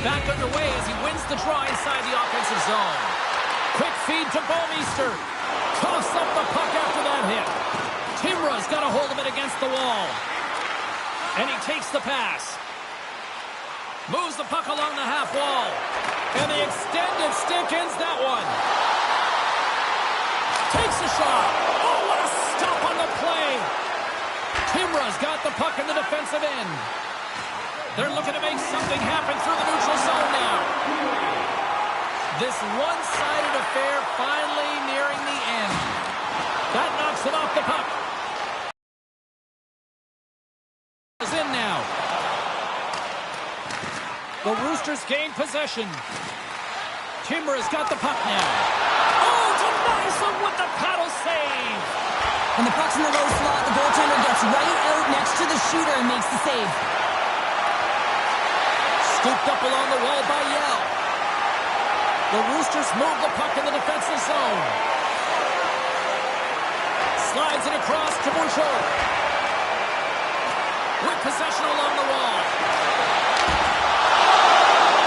Back underway as he wins the draw inside the offensive zone. Quick feed to Bouwmeester. Coughs up the puck after that hit. Timra's got a hold of it against the wall. And he takes the pass. Moves the puck along the half wall. And the extended stick ends that one. Takes a shot. Oh, what a stop on the play. Timra's got the puck in the defensive end. They're looking to make something happen through the neutral zone now. This one-sided affair finally nearing the end. That knocks it off the puck. Is in now. The Roosters gain possession. Timra's got the puck now. Oh, denies him with the paddle save. When the puck's in the low slot, the goaltender gets right out next to the shooter and makes the save. Scooped up along the wall by Yell. The Roosters move the puck in the defensive zone. Slides it across to Bouchard. With possession along the wall.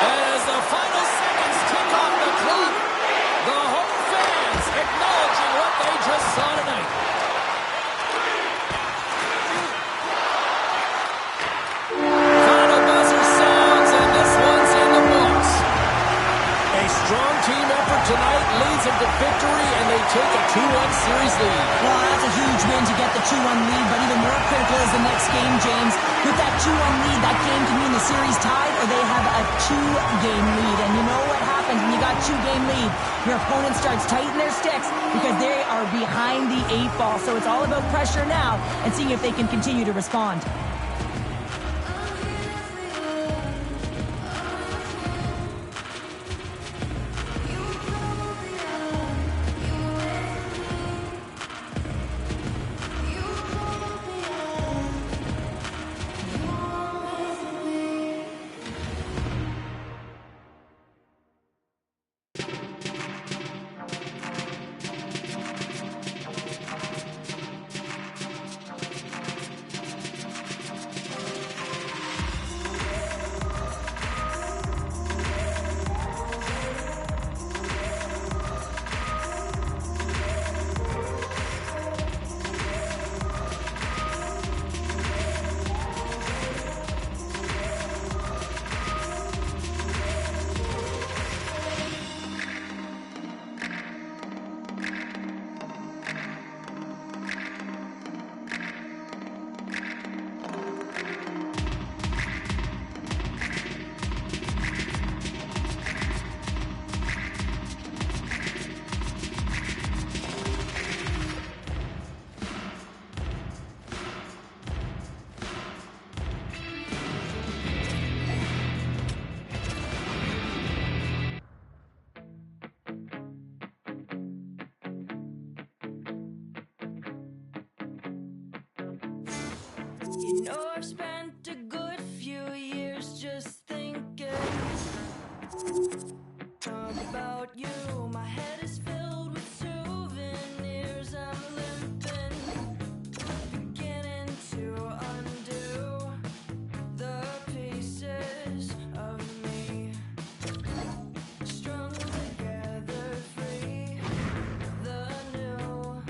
As the final seconds tick off the clock, the home fans acknowledging what they just saw tonight. Final buzzer sounds, and this one's in the books. A strong team effort tonight leads them to victory, and they take a 2-1 series lead. Well, that's a huge win to get the 2-1 lead, but even more critical is the next game, James. With that 2-1 lead, that game can mean the series tied, or they have a 2-game lead. And you know what happens when you got 2-game lead? Your opponent starts tightening their sticks because they are behind the 8 ball. So it's all about pressure now and seeing if they can continue to respond. You know I've spent a good few years just thinking about you. My head is filled with souvenirs. I'm limping, beginning to undo the pieces of me, strung together, free the new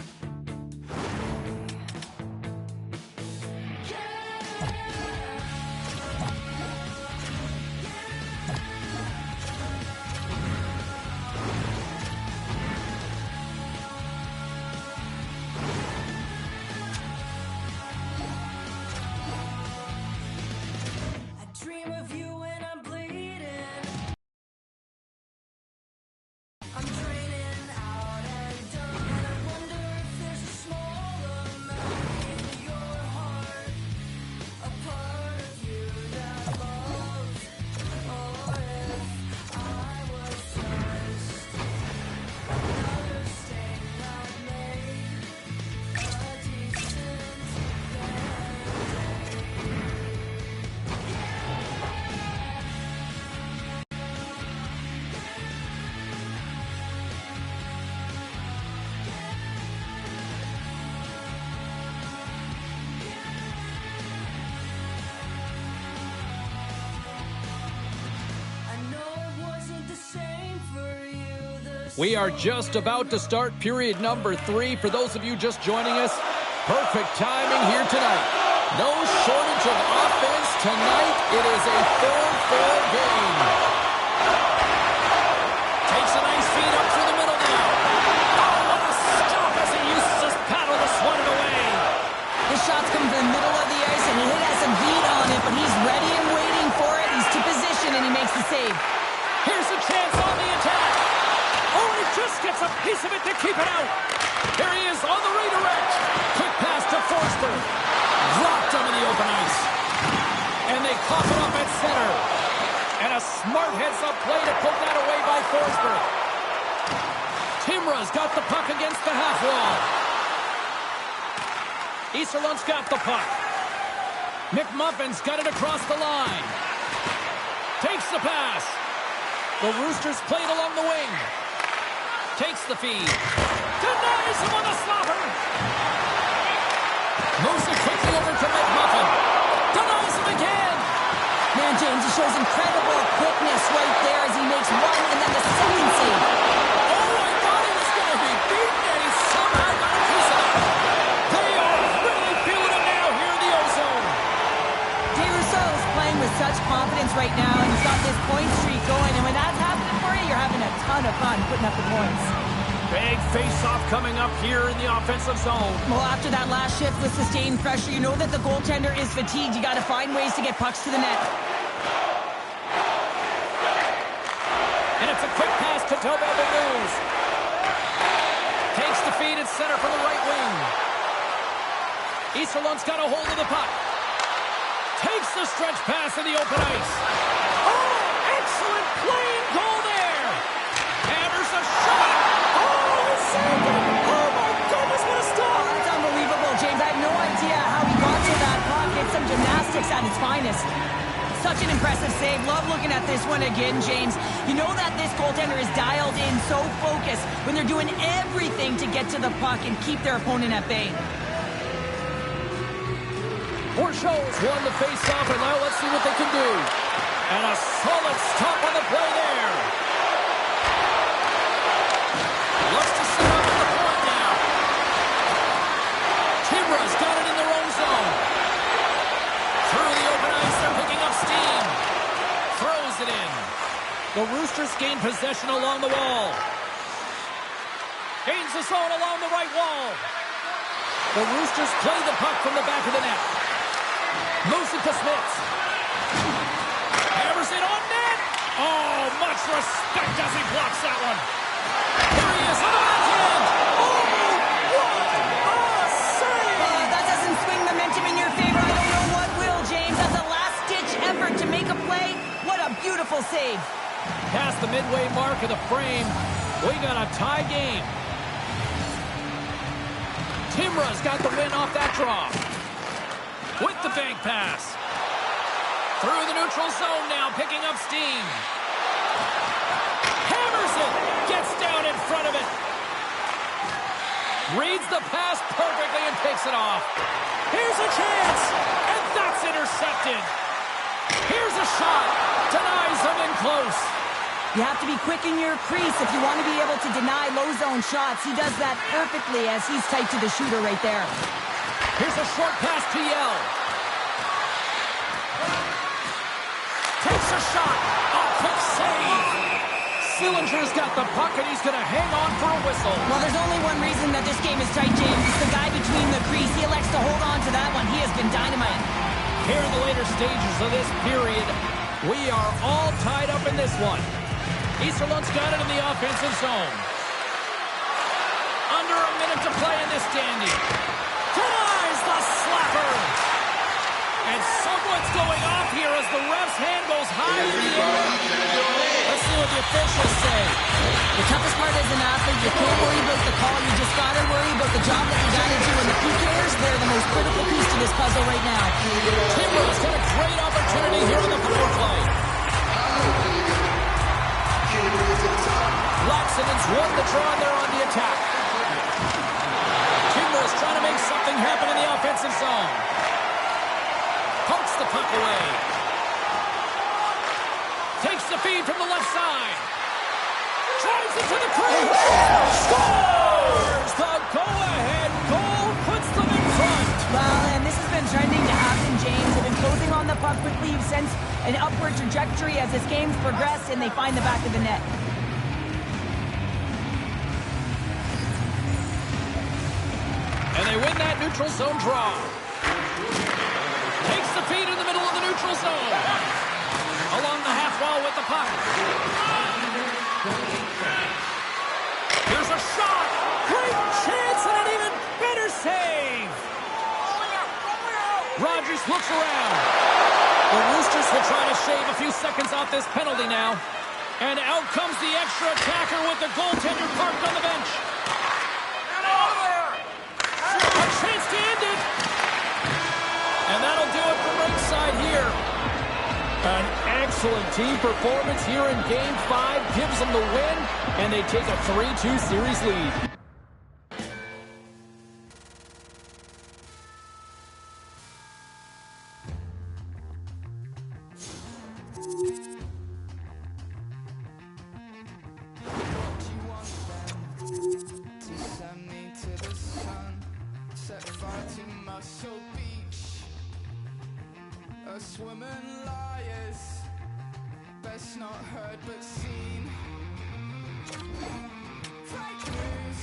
me. Dream of you when I'm bleeding. I'm draining out and done. And I wonder if there's a small amount in your heart, a part of you that loves. Or if I was just another stain that made a decent day. We are just about to start period number 3. For those of you just joining us, perfect timing here tonight. No shortage of offense tonight. It is a 4-4 game. Takes a nice feed up through the middle now. Oh, what a stop as he uses his paddle to swat it away. His shots come from the middle of the ice, and he has some heat on it, but he's ready and waiting for it. He's to position, and he makes the save. Here's a chance on the attack. Oh, he just gets a piece of it to keep it out. Here he is on the redirect. Quick pass to Forster. Dropped him in the open ice. And they cough it up at center. And a smart heads-up play to put that away by Forsberg. Timra's got the puck against the half wall. Easterlund's got the puck. McMuffin's got it across the line. Takes the pass. The Roosters play it along the wing. Takes the feed. Denies him on the slapper. Moves it quickly over to McMuffin. Denies him again. Man, James, he shows incredible quickness right there as he makes one and then the second save. Oh, I thought he was going to be beaten, and he somehow got a piece of it. They are really feeling it now here in the O-Zone. Jay Rousseau is playing with such confidence right now, and he's got this point streak going, and when that's happening for you, you're having a ton of fun putting up the points. Big face-off coming up here in the offensive zone. Well, after that last shift with sustained pressure, you know that the goaltender is fatigued. You got to find ways to get pucks to the net. And it's a quick pass to Tobel Benouz. Takes the feed at center from the right wing. Easterlund's got a hold of the puck. Takes the stretch pass in the open ice. Oh, excellent play and goal there. Hammers a shot. Oh, he saved it. Oh, my goodness, what a Oh, stop. that's unbelievable, James. I have no idea how he got to that puck. It's some gymnastics at its finest. Such an impressive save. Love looking at this one again, James. You know that this goaltender is dialed in, so focused when they're doing everything to get to the puck and keep their opponent at bay. Horschel's won the face-off, and now let's see what they can do. And a solid stop on the play there. Looks to set up at the point now. Timra's got it in their own zone. Through the open ice, they're picking up steam. Throws it in. The Roosters gain possession along the wall. Gains the zone along the right wall. The Roosters play the puck from the back of the net. Moves it to Smith. Hammers it on net. Oh, much respect as he blocks that one. Here he is on the backhand. Oh, what a save. That doesn't swing the momentum in your favor. I don't know what will, James. That's a last-ditch effort to make a play. What a beautiful save. Past the midway mark of the frame, we got a tie game. Timra's got the win off that draw. With the bank pass. Through the neutral zone now, picking up steam. Hammers it. Gets down in front of it. Reads the pass perfectly and takes it off. Here's a chance. And that's intercepted. Here's a shot. Denies him in close. You have to be quick in your crease if you want to be able to deny low-zone shots. He does that perfectly as he's tight to the shooter right there. Here's a short pass to Yell. Takes a shot. A quick save. Sillinger's got the puck, and he's going to hang on for a whistle. Well, there's only one reason that this game is tight, James. It's the guy between the crease. He elects to hold on to that one. He has been dynamite. Here in the later stages of this period, we are all tied up in this one. Easterlund's got it in the offensive zone. Under a minute to play in this dandy. Denies the slapper. And someone's going off here as the ref's hand goes high in the air. Let's see what the officials say. The toughest part as an athlete, you can't worry about the call. You just got to worry about the job that you got to do. And the PKers, they're the most critical piece to this puzzle right now. Timber's got a great opportunity here in the power play. Laxonen's won the draw there on the attack. Timber's trying to make something happen in the offensive zone. Pokes the puck away. Takes the feed from the left side. Drives it to the crease. Scores! The go-ahead goal puts them in front. Well, and this has been trending to happen, James. They've been closing on the puck quickly. You've sensed an upward trajectory as this game's progressed, and they find the back of the net. And they win that neutral zone draw. Takes the feed in the middle of the neutral zone. Along the half wall with the puck. Here's a shot. Great chance and an even better save. Rogers looks around. The Roosters will try to shave a few seconds off this penalty now. And out comes the extra attacker with the goaltender parked on the bench. A chance to end it. And that'll do it from ringside here. An excellent team performance here in Game 5 gives them the win, and they take a 3-2 series lead. Swimming liars, best not heard but seen. Fake news.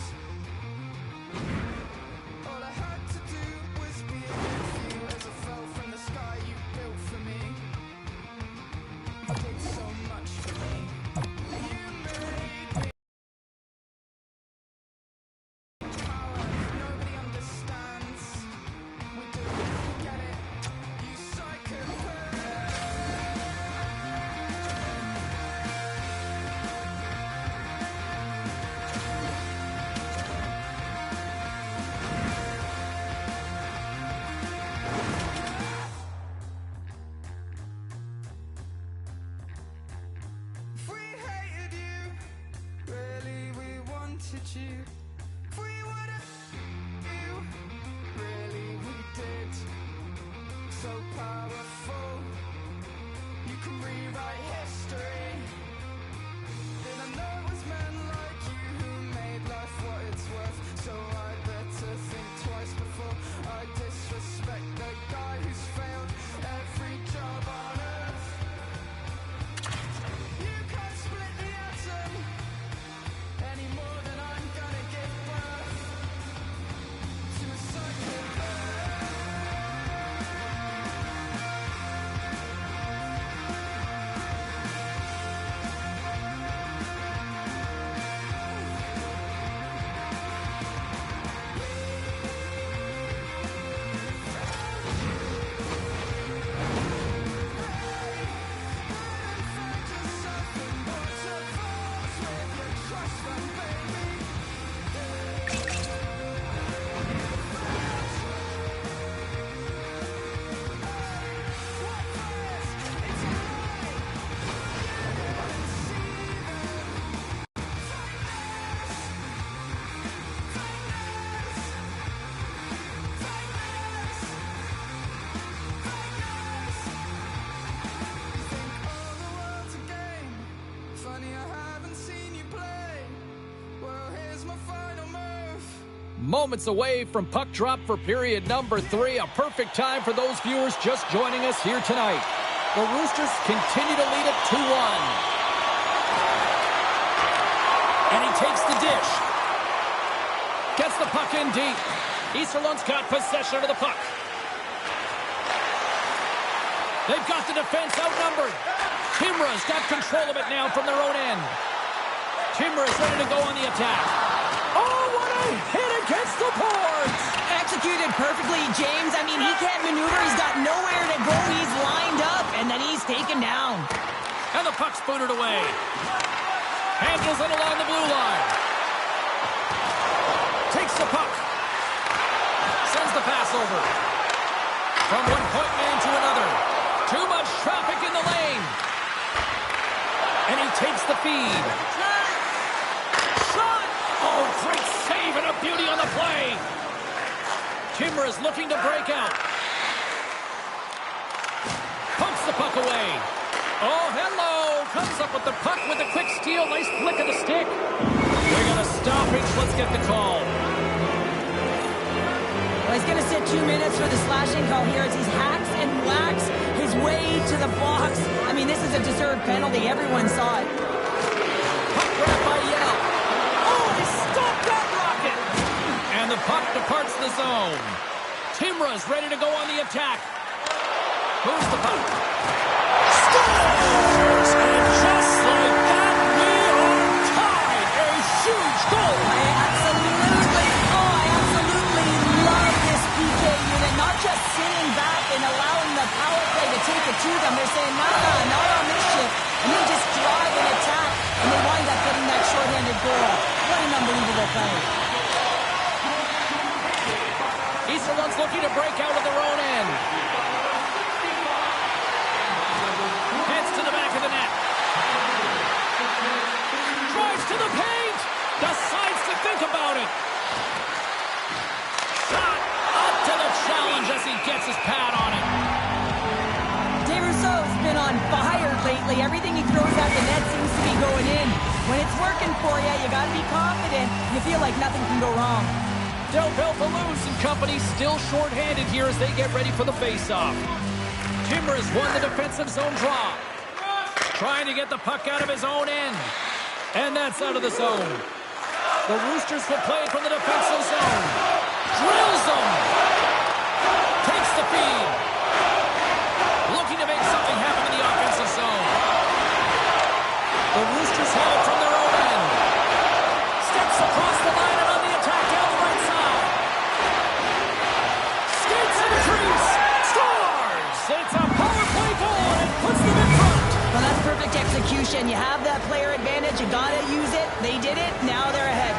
All I had to do was be with you as I fell from the sky you built for me. You did so much for me. You made me power nobody understands. We do get it. You psychopath. If we hated you, really we wanted you. If we would've you, really we did. So powerful, you can rewrite history. Did I know it was men like you who made life what it's worth? So I better think twice before I disrespect the guy who's failed every job on earth. You can't split the atom any more than I'm gonna give birth to a psychopath. Moments away from puck drop for period number 3. A perfect time for those viewers just joining us here tonight. The Roosters continue to lead it 2-1. And he takes the dish. Gets the puck in deep. Easterlund's got possession of the puck. They've got the defense outnumbered. Timra's got control of it now from their own end. Timra's ready to go on the attack. Oh, what a hit against the boards! Executed perfectly, James. I mean, he can't maneuver. He's got nowhere to go. He's lined up, and then he's taken down. And the puck's booted away. Handles it along the blue line. Takes the puck. Sends the pass over. From one point man to another. Too much traffic in the lane. And he takes the feed. Shot! Oh, great save and a beauty on the play. Timmer is looking to break out. Pumps the puck away. Oh, hello. Comes up with the puck with a quick steal. Nice flick of the stick. We got a stoppage. Let's get the call. Well, he's going to sit 2 minutes for the slashing call here as he hacks and whacks his way to the box. I mean, this is a deserved penalty. Everyone saw it. Puck grab by Yell. Oh, he stopped that rocket. And the puck departs the zone. Timra's ready to go on the attack. Moves the puck. Scores! And just like that, we are tied. A huge goal. I absolutely love this PK unit. Not just sitting back and allowing the power play to take it to them. They're saying, nah, not on this shift. And they just drive and attack. And they wind up getting that shorthanded goal. What an unbelievable play. Easterland's looking to break out of their own end. Heads to the back of the net. Drives to the paint. Decides to think about it. Shot up to the challenge as he gets his pad on it. DeRousseau's been on fire lately. Everything he throws at the net seems to be going in. When it's working for you, you got to be confident. You feel like nothing can go wrong. Del Belfalouz and company still shorthanded here as they get ready for the face-off. Timmer has won the defensive zone draw. Trying to get the puck out of his own end. And that's out of the zone. The Roosters will play it from the defensive zone. Drills them. Takes the feed. Looking to make something happen in the offensive zone. The Roosters have it from their own end. Steps across the line and on the attack down the right side. Skates in the crease. Scores! It's a power play goal and it puts them in front. Well, that's perfect execution. You have that player advantage. You got to use it. They did it. Now they're ahead.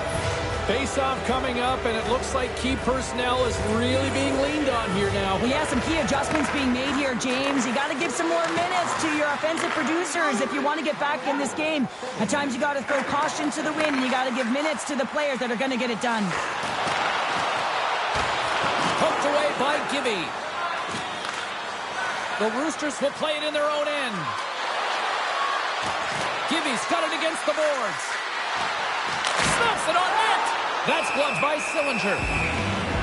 Face-off coming up, and it looks like key personnel is really being leaned on here now. Well, yeah, some key adjustments being made here, James. You got to give some more minutes to your offensive producers if you want to get back in this game. At times, you got to throw caution to the wind, and you got to give minutes to the players that are going to get it done. Poked away by Gibby. The Roosters will play it in their own end. Gibby's got it against the boards. Snaps it on net. That's gloved by Sillinger.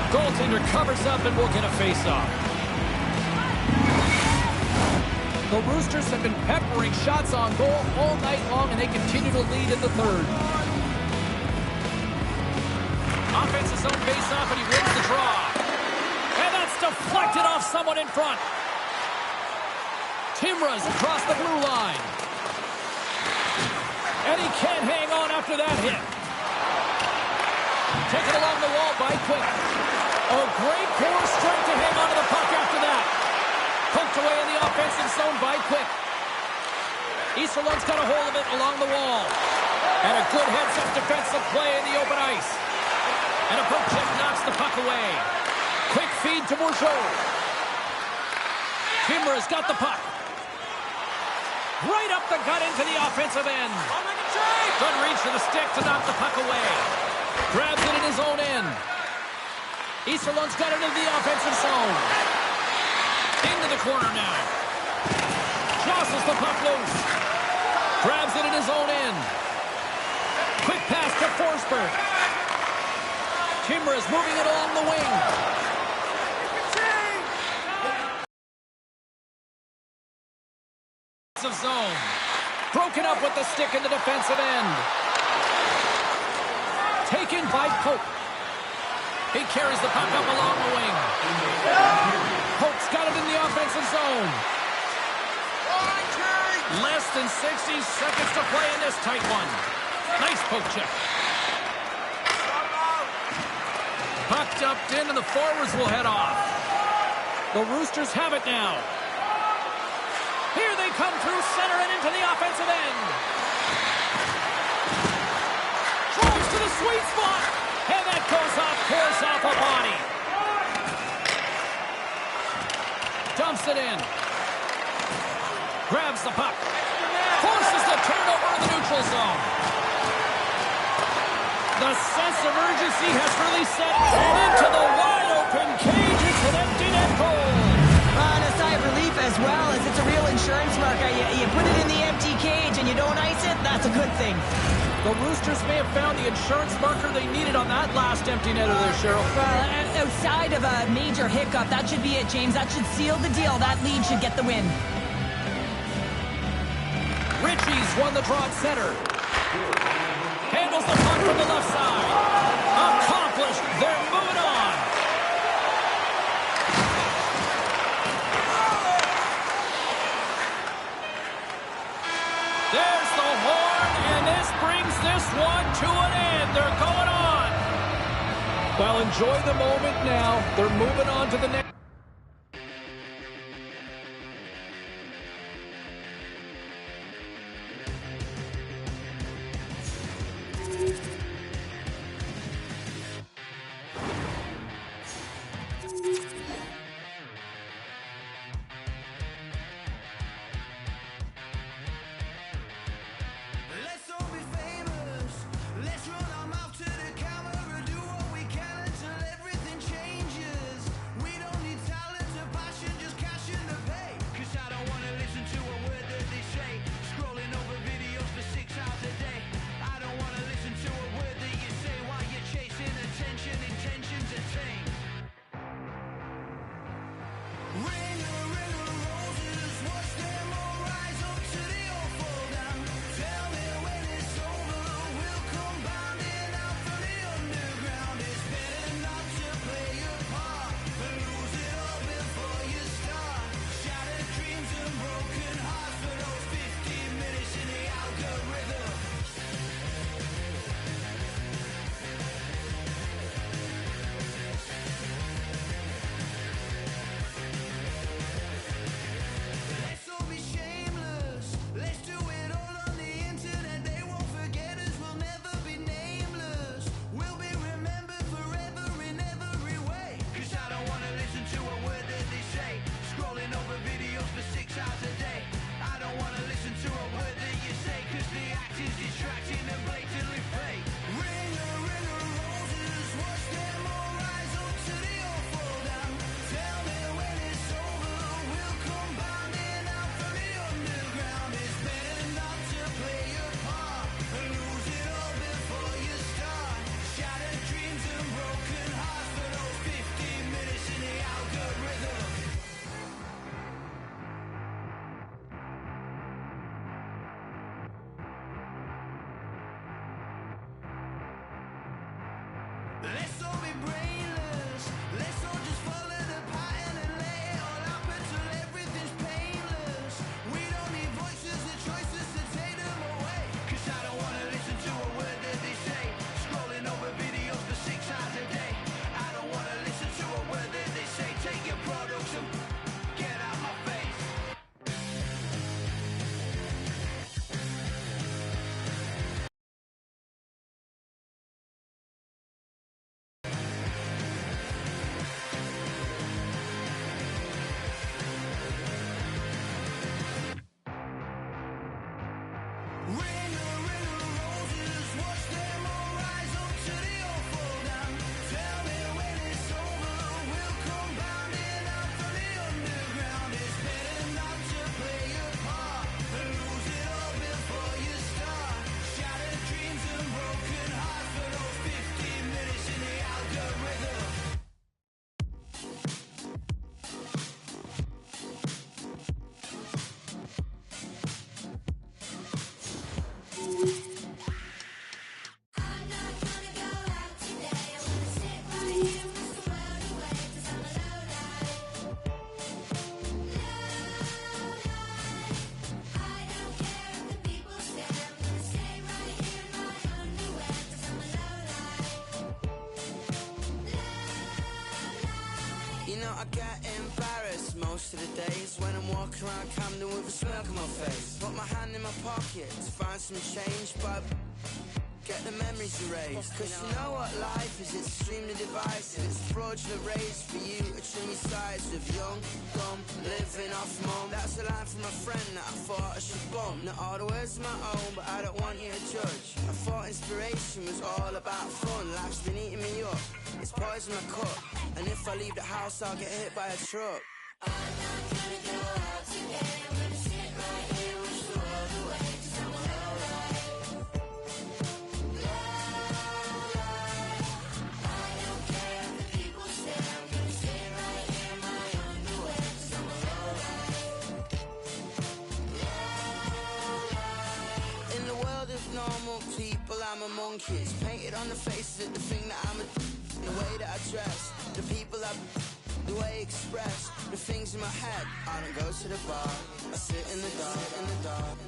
Goaltender covers up and will get a face-off. The Roosters have been peppering shots on goal all night long, and they continue to lead in the third. Offensive zone face-off, and he wins the draw. And that's deflected off someone in front. Timra's across the blue line. And he can't hang on after that hit. Taken along the wall by Quick. Oh, great core strength to hang on to the puck after that. Poked away in the offensive zone by Quick. Easterlund's got a hold of it along the wall. And a good heads-up defensive play in the open ice. And a poke check knocks the puck away. Quick feed to Bourgeau. Timmer's got the puck. Right up the gut into the offensive end. Good reach to the stick to knock the puck away. Grabs it in his own end. Easterlund's got it into the offensive zone. Into the corner now. Jostles the puck loose. Grabs it in his own end. Quick pass to Forsberg. Timmer is moving it along the wing. Zone. Broken up with the stick in the defensive end. Taken by Pope. He carries the puck up along the wing. Pope's got it in the offensive zone. Less than 60 seconds to play in this tight one. Nice poke check. Puck dumped in and the forwards will head off. The Roosters have it now. Here they come through center and into the offensive end. Drives to the sweet spot. And that goes off course off a body. Dumps it in. Grabs the puck. Forces the turnover in the neutral zone. The sense of urgency has really set into the wide open cage. It's an empty net goal. And a sigh of relief as well, as it's a real insurance marker. You put it in the empty cage and you don't ice it, that's a good thing. The Roosters may have found the insurance marker they needed on that last empty netter there, Cheryl. Well, outside of a major hiccup, that should be it, James. That should seal the deal. That lead should get the win. Ritchie's won the draw at center. Handles the puck from the left side. Accomplished. They're moving on. There's the horn, and this brings this one to an end. They're going on. Well, enjoy the moment now. They're moving on to the next. Let's all be famous. Let's run our mouth to the camera, do what we can until everything changes. We don't need talent or passion, just cash in the pay. 'Cause I don't wanna listen to a word that they say. Scrolling over videos for 6 hours a day. I don't wanna listen to a word that you say while you're chasing attention. Intentions attain. Ring a roses, watch them all rise up to the all fall down. Tell me when it's over, we'll come bounding out from the underground. It's better not to play your part and lose it all before you start. Shattered dreams and broken hearts for those 15 minutes in the algorithm. Let's all be shameless. Let's do it all on the internet. They won't forget us. We'll never be nameless. We'll be remembered forever in every way. 'Cause I don't wanna listen to a word that they say. Scrolling over videos for 6 hours a day. I don't wanna listen to a word that you say. 'Cause the act is distracting and blatantly fake. Ring a roses, watch them all rise up to the all fall down. Tell me when it's over, we'll come bounding out from the underground. It's better not to play your part and lose it all before you start. Shattered dreams and broken hearts for those 15 minutes in the algorithm. Let's all be brainless. Let's all just follow the pattern and lay it all out until everything's painless. We don't need voices or choices to take them away. 'Cause I don't wanna listen to a word that they say. Scrolling over videos for 6 hours a day. I don't wanna listen to a word that they say. Take your products and get out my face. Ring a roses, watch them all rise up to the all fall down. Tell me when it's over, we'll come bounding out from the underground. It's better not to play your part and lose it all before you start. Shattered dreams and broken hearts for those 15 minutes in the algorithm. I'm not gonna go out today. I wanna sit right here, wish the world away, 'cause I'm a lowlife. I don't care if the people stare. I'm gonna stay right here in my underwear, 'cause I'm a lowlife. You know, I get embarrassed most of the days when I'm walking around Camden with a smirk on my face. Put my hand in my pocket to find some change, but get the memories erased. 'Cause you know what life is, it's extremely divisive. It's fraudulent race for you to trim your sides with young, dumb, living off mum. That's a line from a friend that I thought I should bump. Not all the words are my own, but I don't want you to judge. I thought inspiration was all about fun. Life's been eating me up, it's poison my cup. And if I leave the house, I'll get hit by a truck. I'm not gonna go out today. I'm gonna sit right here, wish the world away. I'm among kids. Painted on the faces of the thing that I'm a the way that I dress, the people I the way I express, the things in my head. I don't go to the bar, I sit in the dark,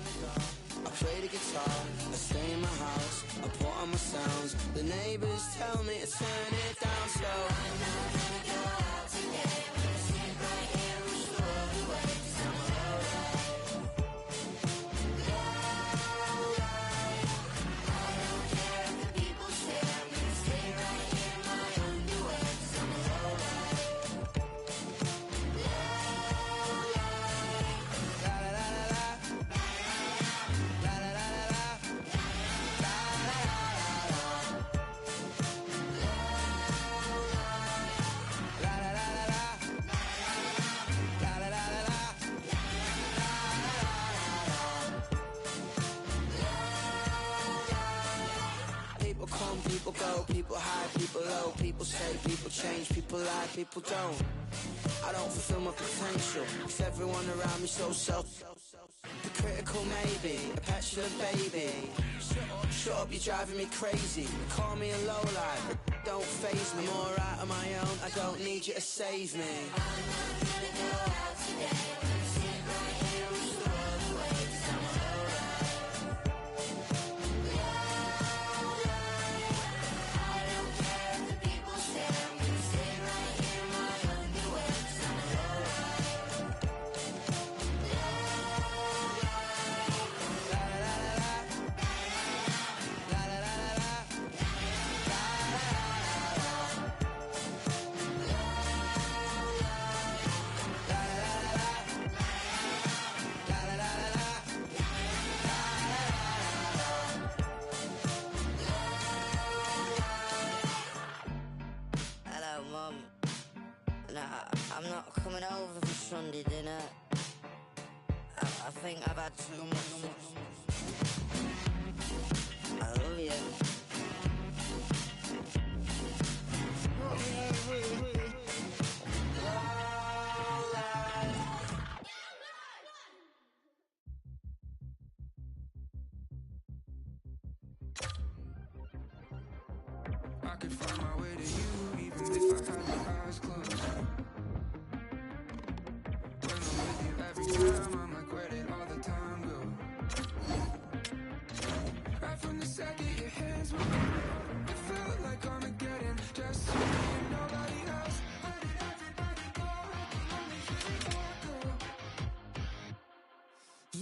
I play the guitar, I stay in my house, I put on my sounds. The neighbors tell me to turn it down, so I'm not gonna go out today. I'm gonna sit right here and throw it away, 'cause I'm alright. I don't care if the people say I'm gonna stay right here in my underwear, 'cause I'm alright. People come, people go, people high, people low, people say, people change, people lie, people don't. I don't fulfill my potential, 'cause everyone around me so critical maybe, a petulant baby. Shut up, you're driving me crazy. Call me a lowlife, but don't faze me. I'm alright on my own, I don't need you to save me. I'm not gonna go out today. I'm gonna sit right here and throw it away, 'cause I'm alright. I don't care if the people say I'm gonna stay right here in my underwear, 'cause I'm alright. Hello, Mum. Nah, I'm not coming over for Sunday dinner. I think I've had too much. I love you. I could find my way to you even if I had my eyes closed. When I'm with you every time, I'm like, where did all the time go? Right from the second your hands were on me, it felt like Armageddon. Just you and nobody else. Where did everybody go? I can only hear the echo.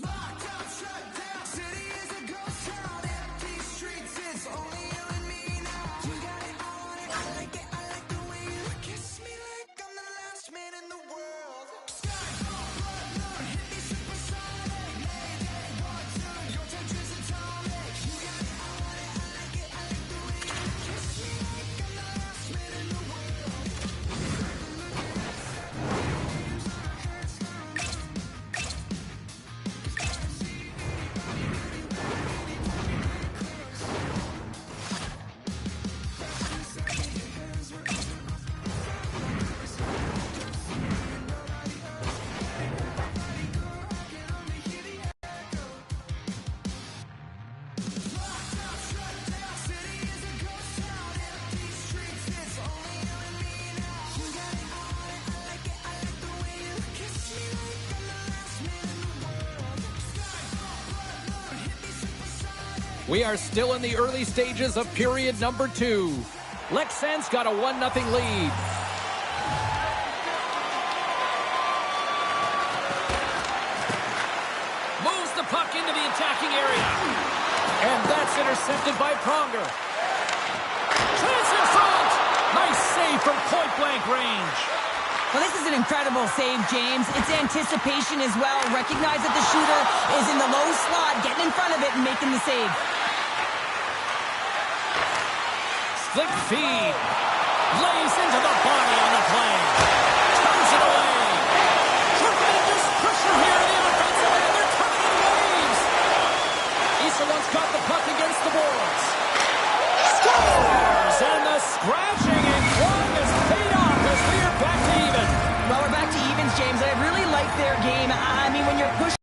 Locked up, shut down. City is a ghost town. Empty streets, it's only you and me now. You got it, I want it, I like it, I like the way you kiss me like I'm the last man in the world. Skyfall, blood moon, hit me supersonic. Mayday, one, two, your touch is atomic. You got it, I want it, I like it, I like the way you kiss me like I'm the last man in the world. We are still in the early stages of period number 2. Lexan's got a 1-0 lead. Moves the puck into the attacking area. And that's intercepted by Pronger. Chance in front! Nice save from point-blank range. Well, this is an incredible save, James. It's anticipation as well. Recognize that the shooter is in the low slot, getting in front of it and making the save. Slick feed. Lays into the body on the play. Turns it away. Tremendous pressure here in the offensive end. They're coming in waves. Easterlund's got the puck against the boards. Scores! And the scratching and clawing has paid off as we are back to even. Well, we're back to evens, James. I really like their game. I mean, when you're pushing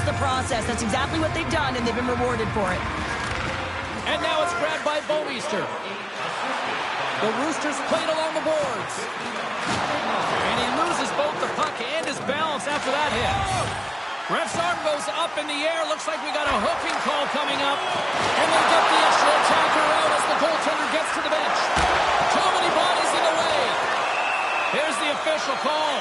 trust the process. That's exactly what they've done, and they've been rewarded for it. And now it's grabbed by Bouwmeester. The Roosters played along the boards. And he loses both the puck and his balance after that hit. Ref's arm goes up in the air. Looks like we got a hooking call coming up. And they get the extra attacker out as the goaltender gets to the bench. Too many bodies in the way. Here's the official call.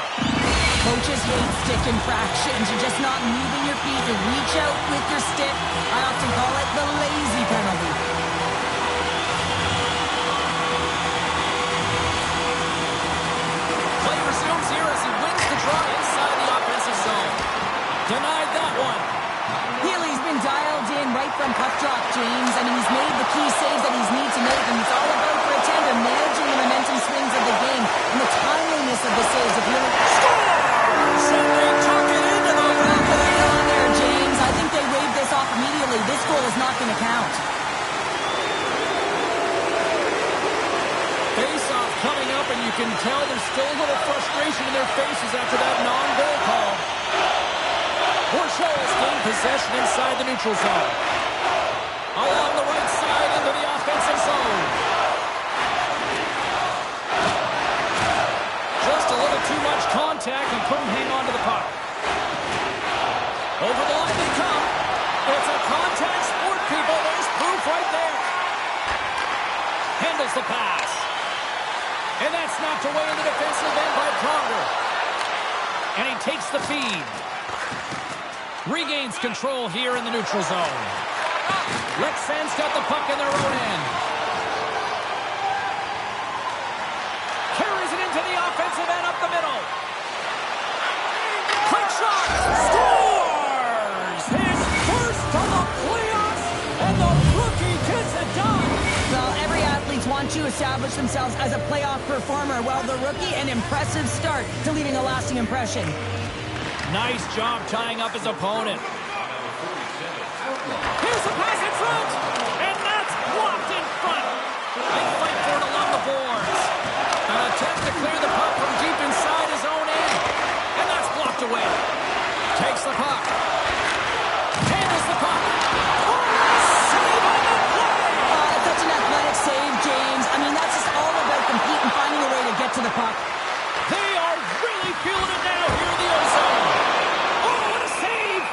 Coaches hate stick infractions. You're just not moving your feet to reach out with your stick. I often call it the lazy penalty. Play resumes here as he wins the draw inside the offensive zone. Denied that one. Healy's been dialed in right from puck drop, James. I mean, he's made the key saves that he's needed to make, and it's all about for a tender managing the momentum swings of the game and the timeliness of the saves. If you're Somebody took it into the going on there, James, I think they waved this off immediately. This goal is not going to count. Face-off coming up, and you can tell there's still a little frustration in their faces after that non-goal call. Bourchot's gained possession inside the neutral zone. Along the right side into the offensive zone. Just a little too much contact and couldn't hang on to the puck. Over the line they come. It's a contact sport, people. There's proof right there. Handles the pass. And that's knocked away in the defensive end by Pronger. And he takes the feed. Regains control here in the neutral zone. Lexen's got the puck in their own end. Carries it into the offensive end up the middle. Quick shot. Scores! His first of the playoffs, and the rookie gets it done. Well, every athlete wants to establish themselves as a playoff performer. Well, the rookie, an impressive start to leaving a lasting impression. Nice job tying up his opponent. Here's a pass in front, and that's blocked in front. They fight for it along the boards. An attempt to clear the puck from deep inside his own end, and that's blocked away. Takes the puck. Handles the puck. Save on the play! That's an athletic save, James. I mean, that's just all about competing and finding a way to get to the puck. They are really feeling it now here in the O-zone. Oh, what a save!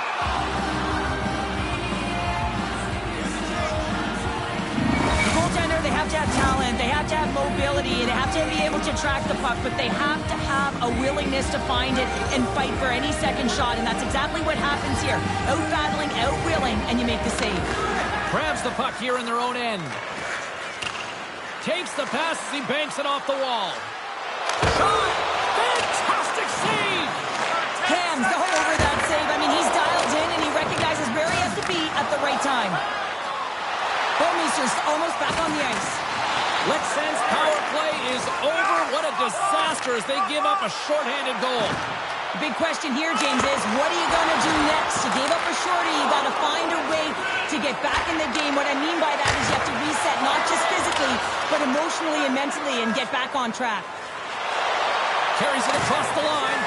The goaltender, they have to have talent, they have to have mobility, they have to be able to track the puck, but they have to have a willingness to find it and fight for any second shot, and that's exactly what happens here. Out-battling, out-willing, and you make the save. Grabs the puck here in their own end. Takes the pass as he banks it off the wall. Shot! Fantastic save! Cam's all over that save. I mean, he's dialed in and he recognizes where he has to be at the right time. Bouwmeester's almost back on the ice. Lexen's power play is over. What a disaster as they give up a shorthanded goal. The big question here, James, is what are you going to do next? You gave up a shorty. You got to find a way to get back in the game. What I mean by that is you have to reset, not just physically, but emotionally and mentally, and get back on track. Carries it across the line.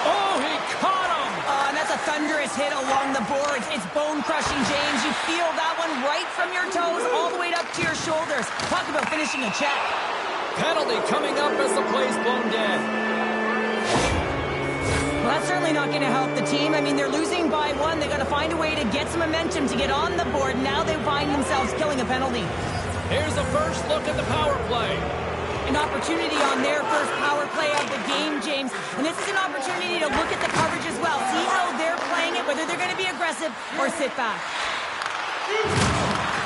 Oh, he caught him! And that's a thunderous hit along the boards. It's bone-crushing, James. You feel that one right from your toes all the way up to your shoulders. Talk about finishing a check. Penalty coming up as the play's blown dead. Well, that's certainly not going to help the team. I mean, they're losing by one. They got to find a way to get some momentum to get on the board. Now they find themselves killing a penalty. Here's the first look at the power play. An opportunity on their first power play of the game, James. And this is an opportunity to look at the coverage as well. See how they're playing it, whether they're going to be aggressive or sit back.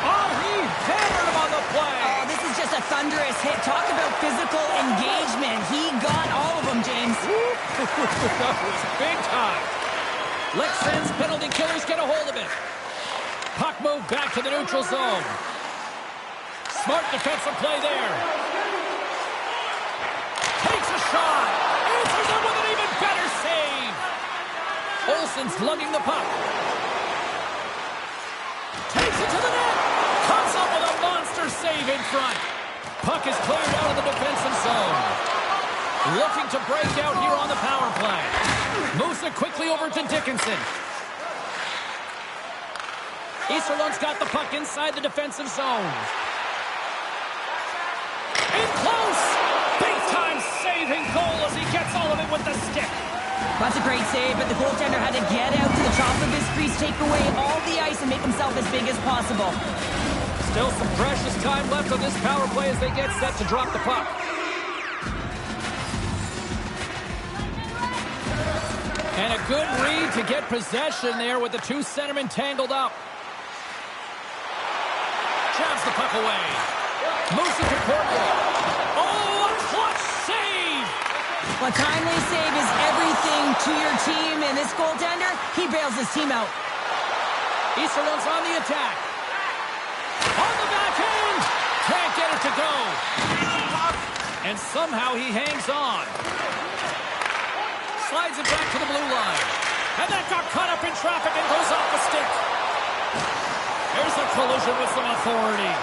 Oh, he hammered him on the play. Oh, this is just a thunderous hit. Talk about physical engagement. He got all of them, James. That was big time. Lexen's penalty killers get a hold of it. Puck move back to the neutral zone. Smart defensive play there. Takes a shot. Answers it with an even better save. Olsen's lugging the puck. Takes it to the net. Comes up with a monster save in front. Puck is cleared out of the defensive zone. Looking to break out here on the power play. Moves it quickly over to Dickinson. Easterlund's got the puck inside the defensive zone. In close! Big-time saving goal as he gets all of it with the stick. That's a great save, but the goaltender had to get out to the top of his crease, take away all the ice, and make himself as big as possible. Still some precious time left on this power play as they get set to drop the puck. And a good read to get possession there with the two centermen tangled up. Jabs the puck away. Moves it to Corporal. Oh, a clutch save! A timely save is everything to your team, and this goaltender, he bails his team out. Easterlund's on the attack. On the backhand! Can't get it to go. And somehow he hangs on. Slides it back to the blue line. And that got caught up in traffic and goes off the stick. There's a collision with some authority.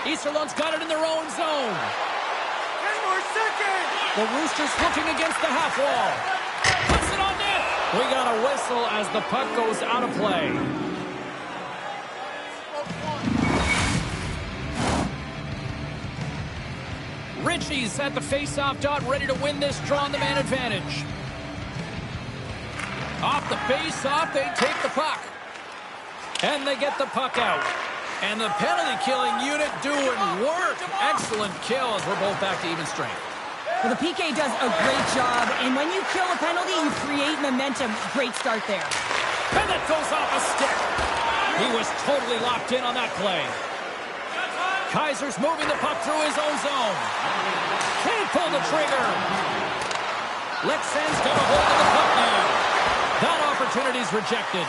Easterlund's got it in their own zone. 10 more seconds! The Roosters looking against the half wall. Puts it on net. We got a whistle as the puck goes out of play. Ritchie's at the face-off dot, ready to win this draw on the man advantage. Off the face-off, they take the puck. And they get the puck out. And the penalty-killing unit doing work. Excellent kill as we're both back to even strength. Well, the PK does a great job, and when you kill a penalty, you create momentum. Great start there. And it goes off a stick. He was totally locked in on that play. Kaiser's moving the puck through his own zone. Can't pull the trigger. Lexen's got a hold of the puck now. That opportunity's rejected.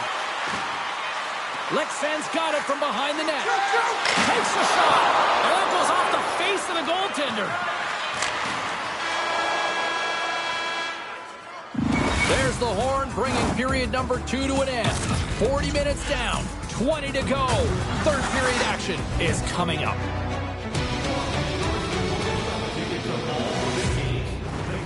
Lexen's got it from behind the net. Takes the shot. And that goes off the face of the goaltender. There's the horn, bringing period number 2 to an end. 40 minutes down, 20 to go. Third period action is coming up.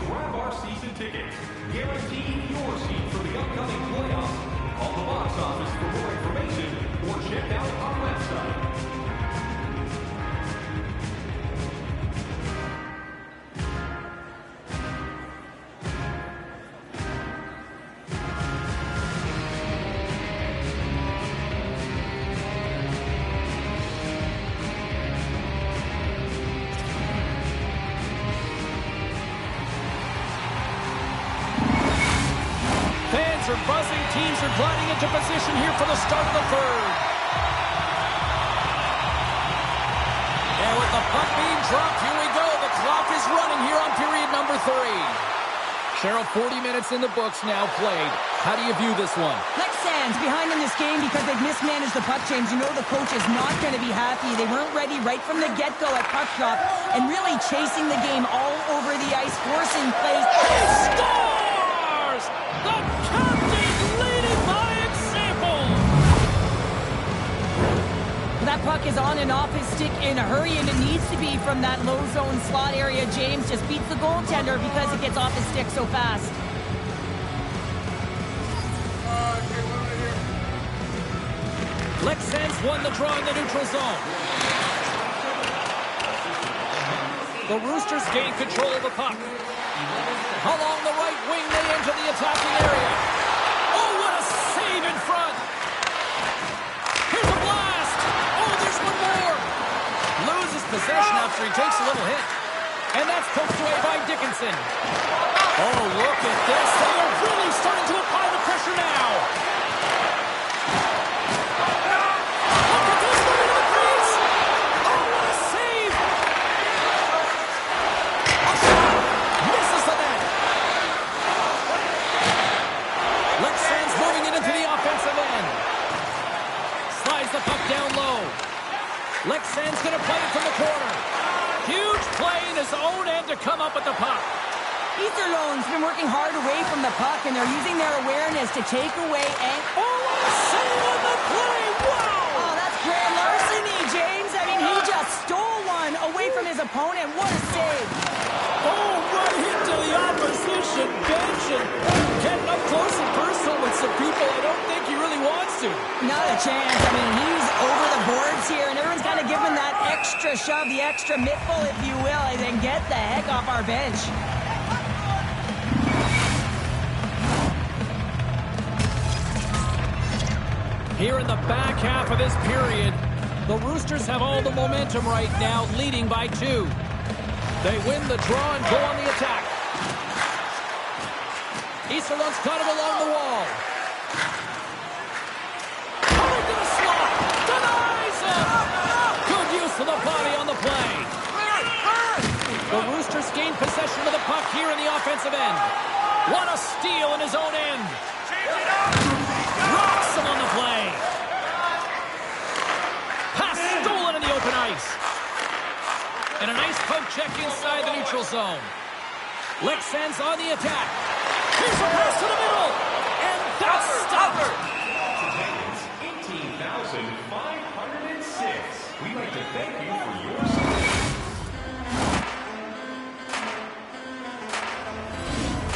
Grab our season tickets. Guarantee your seat for the upcoming playoffs. Call the box office for more information or check out our website. Fans are buzzing. Teams are gliding into position here for the start of the third. And with the puck being dropped, here we go. The clock is running here on period number 3. Cheryl, 40 minutes in the books now played. How do you view this one? Lexan's behind in this game because they've mismanaged the puck, James. You know the coach is not going to be happy. They weren't ready right from the get-go at puck drop and really chasing the game all over the ice, forcing plays. Scores! The captain leading by example! That puck is on and off his stick in a hurry, and it needs to be from that low zone slot area. James just beats the goaltender because it gets off his stick so fast. Lexen's won the draw in the neutral zone. The Roosters gain control of the puck. Along the right wing, they enter the attacking area. Oh, what a save in front! Here's a blast! Oh, there's one more! Loses possession after he takes a little hit. And that's poked away by Dickinson. Oh, look at this. They are really starting to apply the pressure now. Look at this one into the crease. Oh, what a save! A shot! Misses the net. Lexan's moving it into the offensive end. Slides the puck down low. Lexan's going to play it from the corner. Huge play in his own end to come up with the puck. Easterlone's been working hard away from the puck, and they're using their awareness to take away and... Oh, what a save on the play! Wow! Oh, that's grand larceny, James. I mean, he just stole one away from his opponent. What a save. Oh, right into the opposition bench and getting up close and personal with some people I don't think he really wants to. Not a chance. I mean, he's over the boards here, and everyone's kind of giving that extra shove, the extra mittful, if you will, and then get the heck off our bench. Here in the back half of this period, the Roosters have all the momentum right now, leading by 2. They win the draw and go on the attack. Easterlund's got it along the wall. Coming to the slot. Denies it. Good use of the body on the play. The Roosters gain possession of the puck here in the offensive end. What a steal in his own end. Rocks him on the play. Pass stolen in the open ice. And a nice poke check inside the neutral zone. Lexen's on the attack. Here's a pass to the middle. And that's stopped. Attendance 18,506. We'd like to thank you for your support.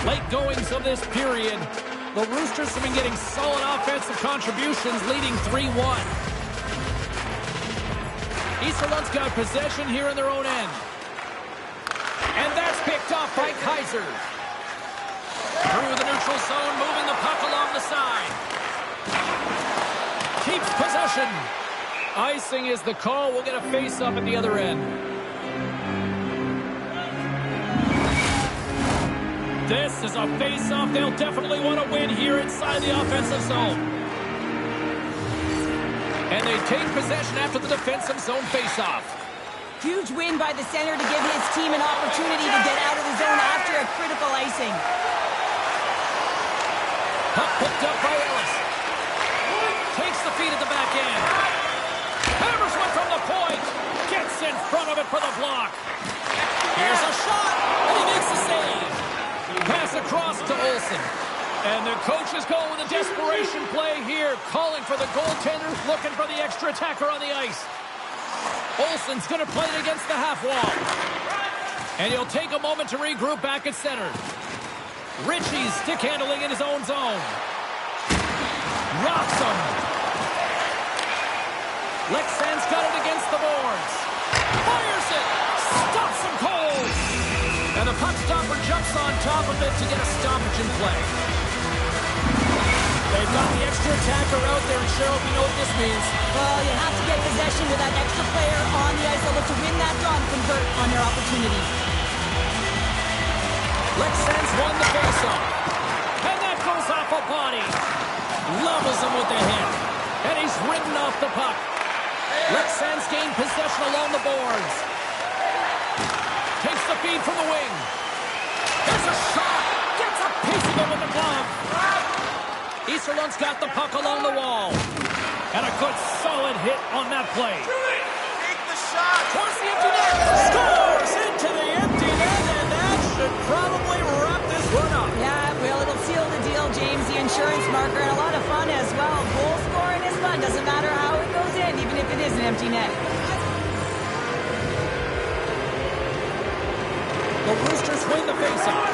Late goings of this period, the Roosters have been getting solid offensive contributions, leading 3-1. Easterlund's got possession here in their own end. And that's picked off by Kaiser. Through the neutral zone, moving the puck along the side. Keeps possession. Icing is the call. We'll get a face-up at the other end. This is a face-off they'll definitely want to win here inside the offensive zone. And they take possession after the defensive zone face-off. Huge win by the center to give his team an opportunity to get out of the zone after a critical icing. Puck picked up by Ellis. Takes the feed at the back end. Hammers one from the point. Gets in front of it for the block. Here's a shot, and he makes the save. Pass across to Olsen. And the coach is going with a desperation play here, calling for the goaltender, looking for the extra attacker on the ice. Olsen's going to play it against the half wall. And he'll take a moment to regroup back at center. Ritchie's stick handling in his own zone. Rocks him. Lexan's got it against the boards. Fires it. Stops him cold. And the puck stopper jumps on top of it to get a stoppage in play. They've got the extra attacker out there, and Cheryl, we know what this means. Well, you have to get possession with that extra player on the ice. They'll look to win that draw and convert on their opportunity. Lexan's won the faceoff. And that goes off a body. Levels him with the hit. And he's ridden off the puck. Lexan's gained possession along the boards. Takes the feed from the wing. There's a shot. Gets a piece of it with the glove. Easterlund's got the puck along the wall. And a good solid hit on that play. Take the shot. Towards the empty net. Scores into the empty net, and that should probably wrap this one up. Yeah, well, it'll seal the deal, James, the insurance marker, and a lot of fun as well. Goal scoring is fun. Doesn't matter how it goes in, even if it is an empty net. The Roosters win the faceoff.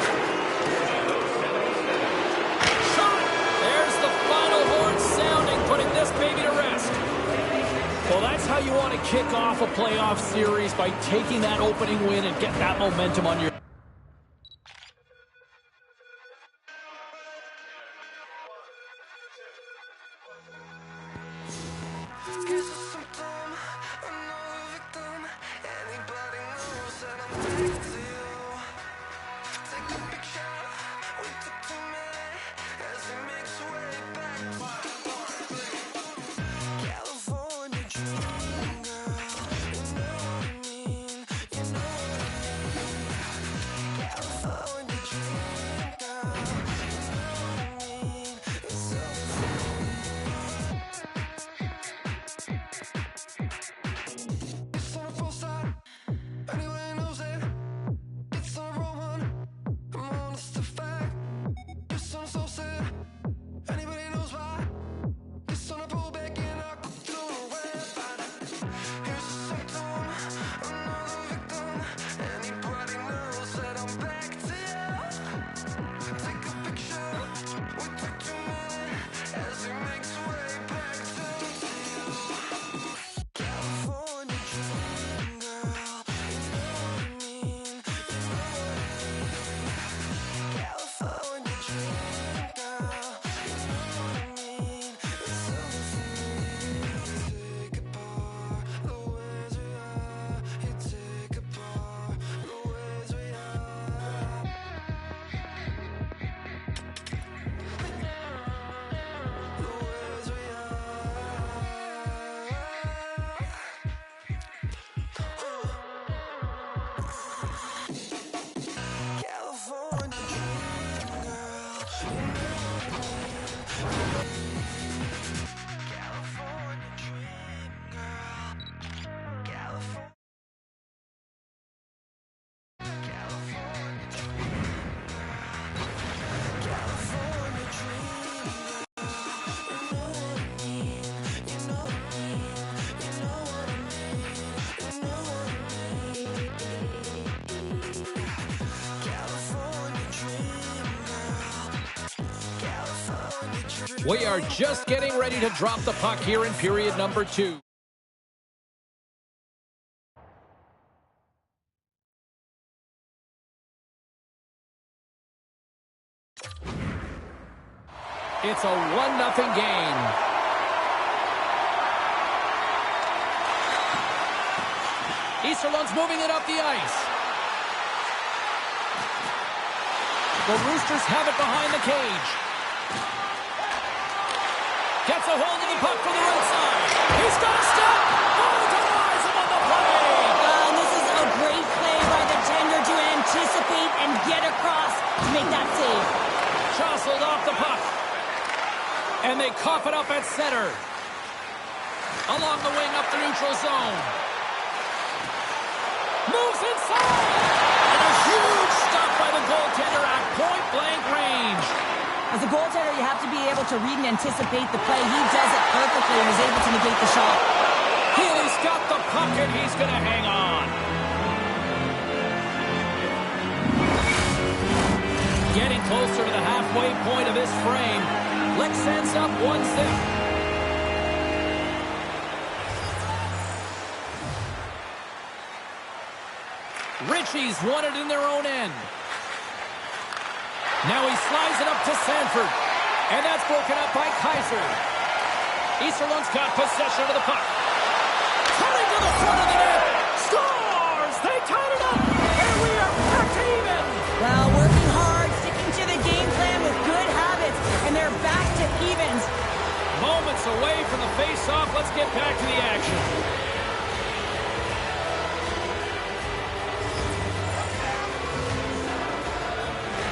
Shot! There's the final horn sounding, putting this baby to rest. Well, that's how you want to kick off a playoff series, by taking that opening win and get that momentum on your... Here's a symptom, another victim. Anybody knows that I'm back to you. Take a big shot, we took too many as he makes way back. California dreaming girl, you know what I mean, you know what I mean. California dream girl. California. California dream girl. California dream girl. You know what I mean. You know what I mean. You know what I mean. You know what I mean. California dream girl. California dream. We are just getting ready to drop the puck here in period number 2. It's a 1-0 game. Easterlund's moving it up the ice. The Roosters have it behind the cage. Gets a hold of the puck from the right side. He's got a step. Oh, denies him on the play. And this is a great play by the tender to anticipate and get across to make that save. Jostled off the puck. And they cough it up at center. Along the wing up the neutral zone. Moves inside. And a huge stop by the goaltender at point-blank range. As a goaltender, you have to be able to read and anticipate the play. He does it perfectly and is able to negate the shot. Healy's got the puck and he's going to hang on. Getting closer to the halfway point of this frame. Lex sends up 1-0. Ritchie's won it in their own end. Now he slides it up to Sanford. And that's broken up by Kaiser. Easterlund's got possession of the puck. Coming to the front of the net. Scores! They tied it up. And we are back to even. Well, working hard, sticking to the game plan with good habits, and they're back to evens. Moments away from the face-off. Let's get back to the action.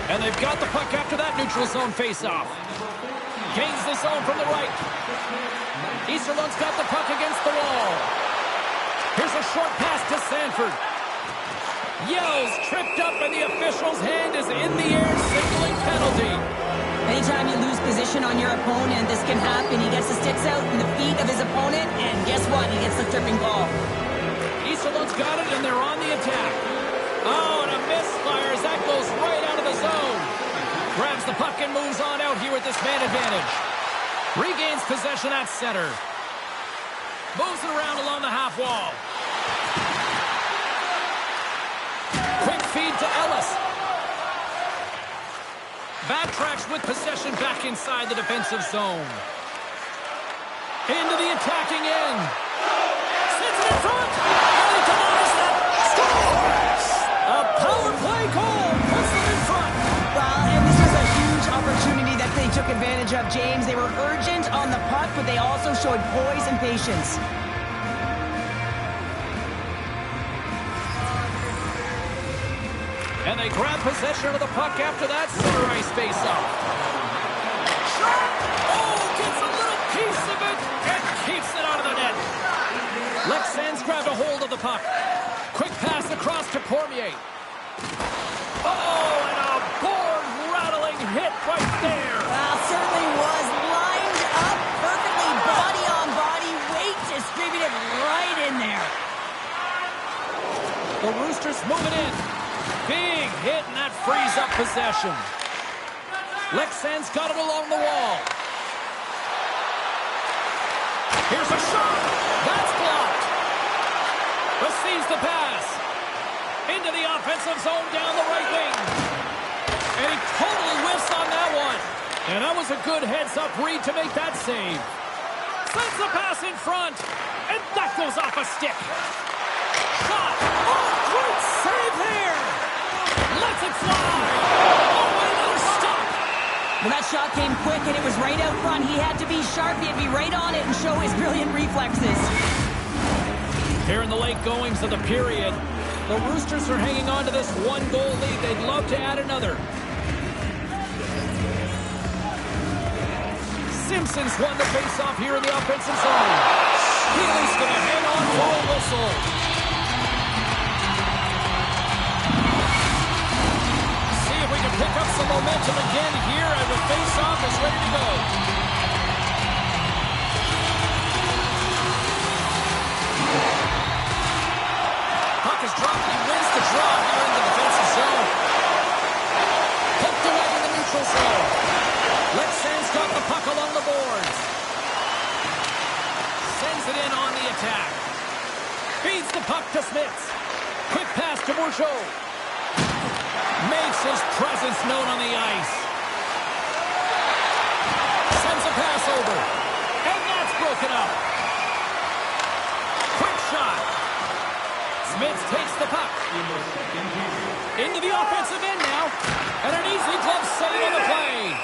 And they've got the puck after that neutral zone face-off. Gains the zone from the right. Easterlund's got the puck against the wall. Here's a short pass to Sanford. Yells, tripped up, and the official's hand is in the air, signaling penalty. Anytime you lose position on your opponent, this can happen. He gets the sticks out in the feet of his opponent, and guess what? He gets the tripping ball. Easterlund's got it, and they're on the attack. Oh, and a misfire as that goes right out of the zone. Grabs the puck and moves on out here with this man advantage. Regains possession at center. Moves it around along the half wall. Quick feed to Ellis. Backtracks with possession back inside the defensive zone. Into the attacking end. Sits it in front. And he denies that. Scores! A power play goal puts them in front. Well, and this was a huge opportunity that they took advantage of, James. They were urgent on the puck, but they also showed poise and patience. And they grab possession of the puck after that center ice face-off. Shot! Oh, gets a little piece of it and keeps it out of the net. Lex Sands grabbed a hold of the puck. Quick pass across to Cormier. Oh, and a board-rattling hit right there. Well, certainly was lined up perfectly, body on body, weight distributed right in there. The Roosters move it in. Big hit, and that frees up possession. Lex Sands got it along the wall. Here's a shot. That's blocked. Receives the pass. Into the offensive zone down the right wing. And he totally whiffs on that one. And that was a good heads-up read to make that save. Sends the pass in front. And that goes off a stick. Shot. Oh, great save there. Lets it fly. Oh, and another stop. Well, that shot came quick, and it was right out front. He had to be sharp. He had to be right on it and show his brilliant reflexes. Here in the late goings of the period, the Roosters are hanging on to this one-goal lead. They'd love to add another. Simpson's won the face-off here in the offensive zone. Healy's going to hang on for a whistle. See if we can pick up some momentum again here as the face-off is ready to go. Puck is dropped and he wins the draw here in the defensive zone. Poked away in the neutral zone. Lexan's got the puck along the boards. Sends it in on the attack. Feeds the puck to Smits. Quick pass to Bourgeau. Makes his presence known on the ice. Sends a pass over. And that's broken up. Quick shot. Smits takes the puck. Into the offensive end now. And an easy glove save on the play.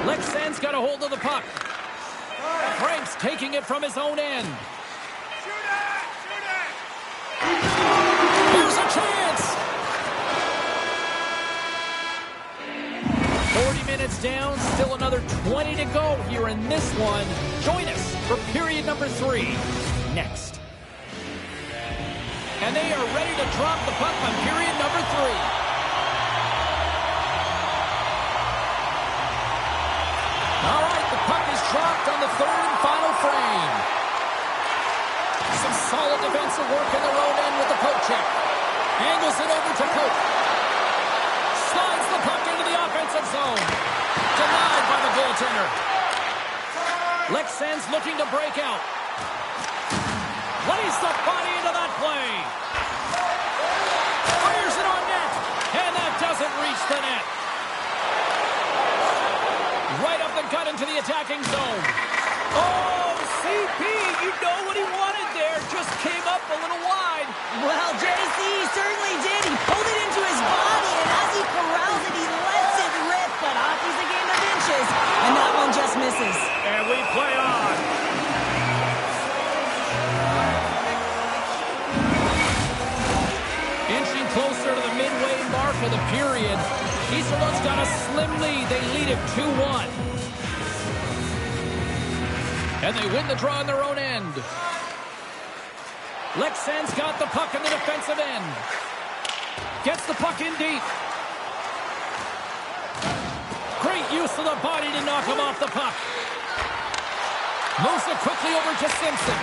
Lexan's got a hold of the puck. Frank's taking it from his own end. Here's a chance. 40 minutes down, still another 20 to go here in this one. Join us for period number 3 next. And they are ready to drop the puck on period number 3. All right, the puck is dropped on the third and final frame. Some solid defensive work in their own end with the poke check. Angles it over to Poke. Slides the puck into the offensive zone. Denied by the goaltender. Lexan's looking to break out. Lays the body into that play. Fires it on net. And that doesn't reach the net. Right up the gut into the attacking zone. Oh, CP, you know what he wanted there. Just came up a little wide. Well, JC certainly did. He pulled it into his body, and as he corrals it, he lets it rip. But hockey's a game of inches, and that one just misses. And we play on. Inching closer to the midway mark of the period. Iserloh's got a slim lead. They lead it 2-1. And they win the draw on their own end. Lexan's got the puck in the defensive end. Gets the puck in deep. Great use of the body to knock him off the puck. Moves it quickly over to Simpson.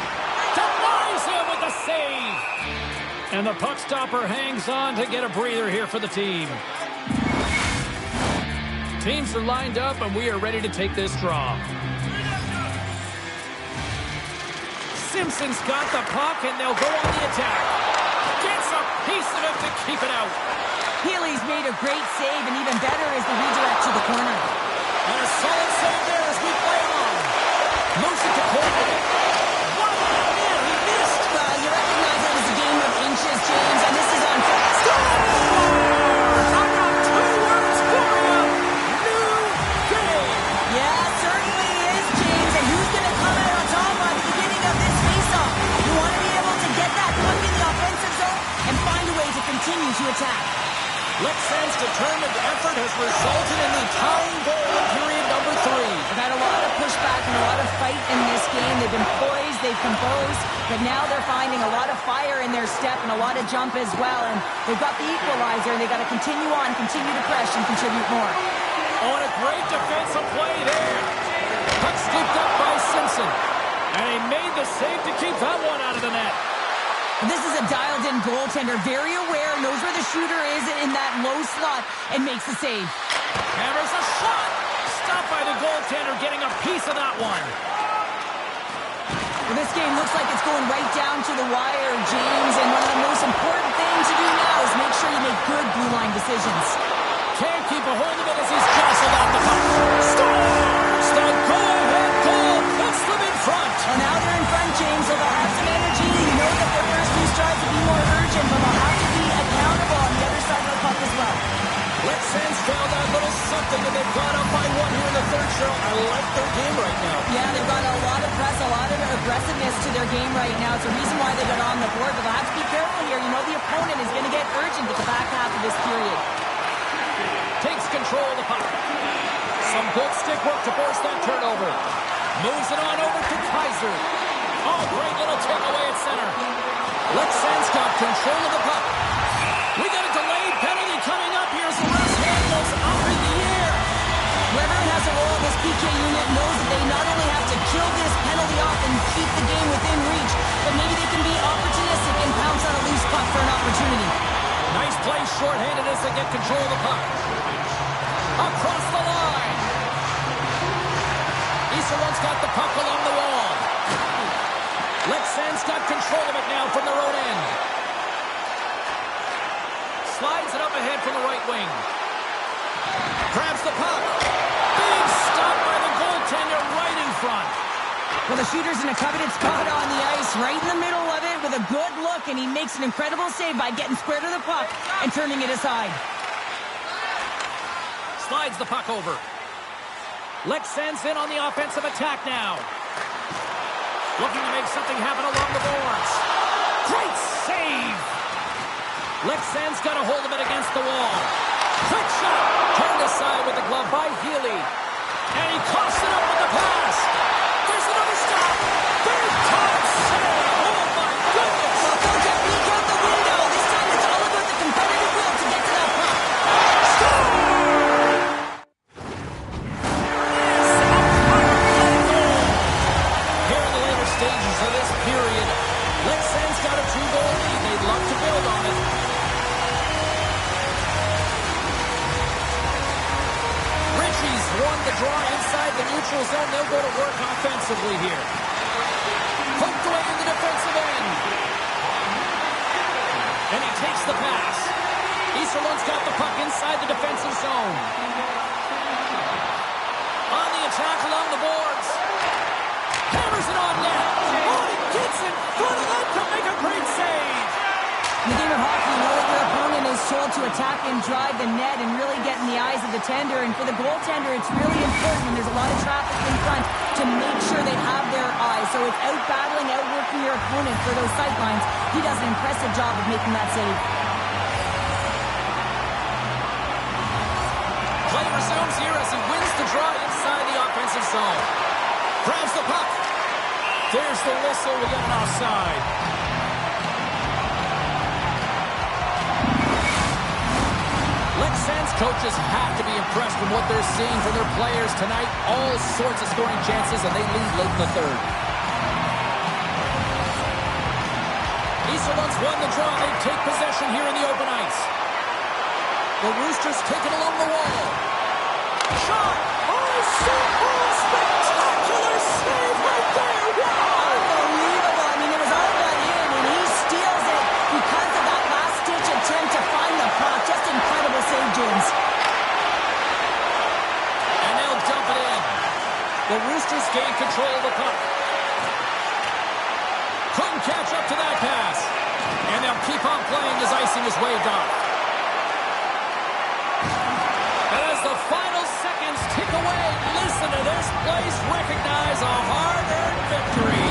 Denies him with the save. And the puck stopper hangs on to get a breather here for the team. Teams are lined up, and we are ready to take this draw. Simpson's got the puck, and they'll go on the attack. Gets a piece of it to keep it out. Healy's made a great save, and even better is the redirect to the corner. And a solid save there as we play on. Moves it to Coleman. What about there? He missed. Well, you recognize it was a game of inches, James, and this is on score! I got 2 words for you. New game. Yeah, certainly is, James. And who's going to come out on top by the beginning of this faceoff? You want to be able to get that puck in the offensive zone and find a way to continue to attack. Lexan's determined effort has resulted in the tying goal in period number 3. They've had a lot of pushback and a lot of fight in this game. They've been poised, they've composed, but now they're finding a lot of fire in their step and a lot of jump as well. And they've got the equalizer, and they've got to continue on, continue to press, and contribute more. On a great defensive play there. Puck scooped up by Simpson. And he made the save to keep that one out of the net. This is a dialed-in goaltender, very aware, knows where the shooter is in that low slot, and makes the save. Hammers a shot. Stopped by the goaltender, getting a piece of that one. Well, this game looks like it's going right down to the wire, James, and one of the most important things to do now is make sure you make good blue line decisions. Can't keep a hold of it as he's jostled off the puck. Scores! The go-ahead goal puts them in front. Well, now they're in front, James, so they'll have some energy. You know that their first two strides to be more urgent, but they'll have to be accountable on the other side of the puck as well. Lexan's found that little something, and they've gone up by 1 here in the third show. I like their game right now. Yeah, they've got a lot of press, a lot of aggressiveness to their game right now. It's a reason why they got on the board, but they'll have to be careful here. You know the opponent is going to get urgent at the back half of this period. Takes control of the puck. Some good stick work to force that turnover. Moves it on over to Kaiser. Oh, great little takeaway at center. Lexen's got control of the puck. We got a delayed penalty coming up here as the rest hand goes up in the air. Whoever has a role in this PK unit knows that they not only have to kill this penalty off and keep the game within reach, but maybe they can be opportunistic and pounce on a loose puck for an opportunity. Nice play shorthanded as they get control of the puck. Across the line. Iserlund's got the puck along the wall. Lexen's got control of it now from their own end. Slides it up ahead from the right wing. Grabs the puck. Big stop by the goaltender right in front. Well, the shooter's in a coveted spot on the ice, right in the middle of it with a good look, and he makes an incredible save by getting square to the puck and turning it aside. Slides the puck over. Lexen's in on the offensive attack now. Looking to make something happen along the boards. Great save! Lexen's got a hold of it against the wall. Quick shot! Turned aside with the glove by Healy. And he coughs it up with the pass. There's another stop. Big time save! Oh my goodness! Well, don't just peek out the window. This time it's all about the competitive will to get to that puck. Here in the later stages of this period, Lexen's got a 2-goal lead. They'd love to build on it. Ritchie's won the draw inside the neutral zone. They'll go to work offensively here. Poked away in the defensive end. And he takes the pass. Iserlund's got the puck inside the defensive zone. On the attack along the boards. Hammers it on net. Oh, he gets in front of that to make a great save. In the game of hockey, you know that your opponent is told to attack and drive the net and really get in the eyes of the tender. And for the goaltender, it's really important when there's a lot of traffic in front to make sure they have their eyes. So it's out-battling, outworking your opponent for those sight lines. He does an impressive job of making that save. Play resumes here as he wins the draw inside the offensive zone. Grabs the puck. There's the whistle. We got an offside. Lexen's coaches have to be impressed with what they're seeing from their players tonight. All sorts of scoring chances, and they lead late in the third. Iserlund's won the draw. They take possession here in the open ice. The Roosters take it along the wall. Shot! Oh, spectacular save right there! Wow! Unbelievable. I mean, it was all got in, and he steals it because of that last-ditch attempt to find the puck. Just incredible save, James. And they'll dump it in. The Roosters gain control of the puck. Couldn't catch up to that pass. And they'll keep on playing as icing is waved off. And as the final seconds tick away, listen to this place recognize a hard-earned victory.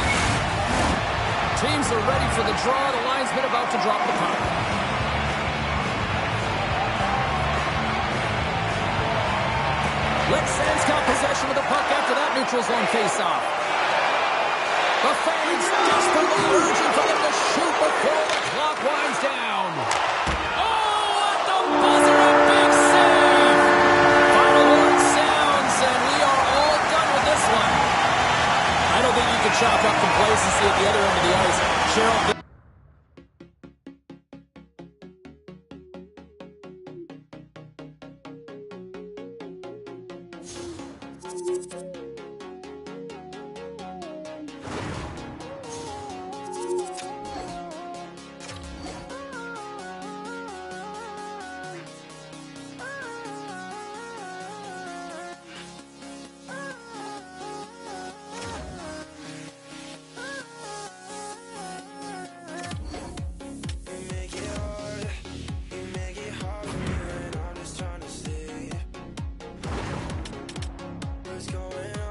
Teams are ready for the draw. The linesman about to drop the puck. Lexen's got possession of the puck after that neutral zone face-off. The fans desperately urging for them to shoot before the clock winds down. Oh, at the buzzer, a big save! Final horn sounds, and we are all done with this one. I don't think you can chalk up complacency at the other end of the ice. Cheryl. What's going on?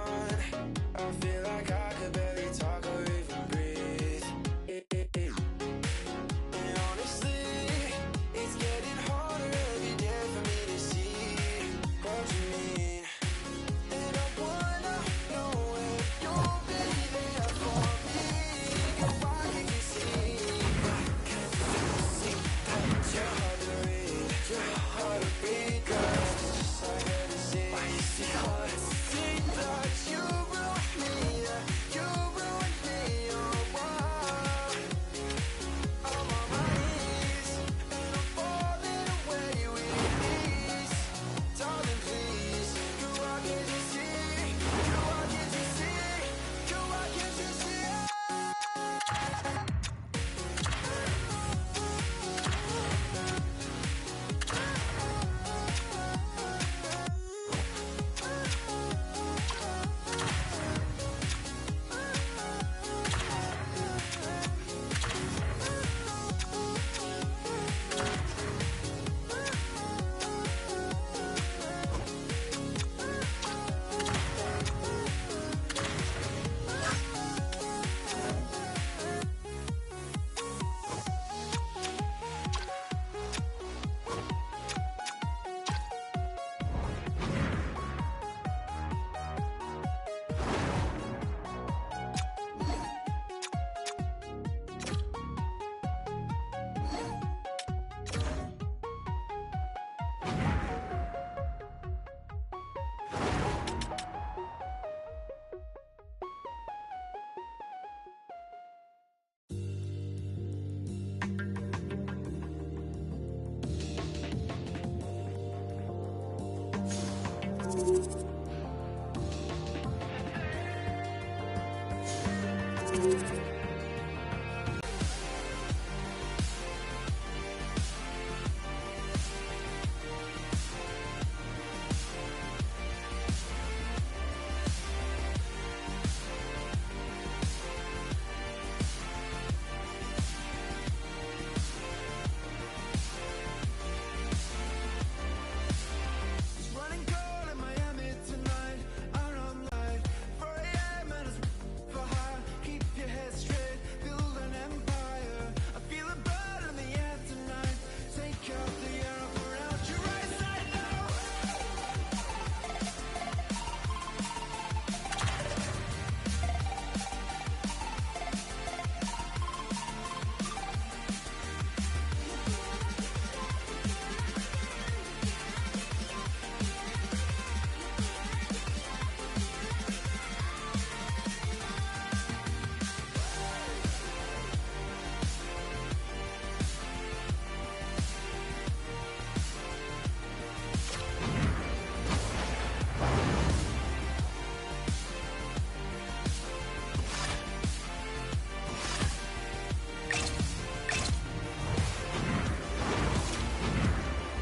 It's running cold in Miami tonight. Out all night. 4 a.m. and it's for hire. Keep your head straight. Build an empire. I feel a bird in the air tonight. Take out the air around your right side now.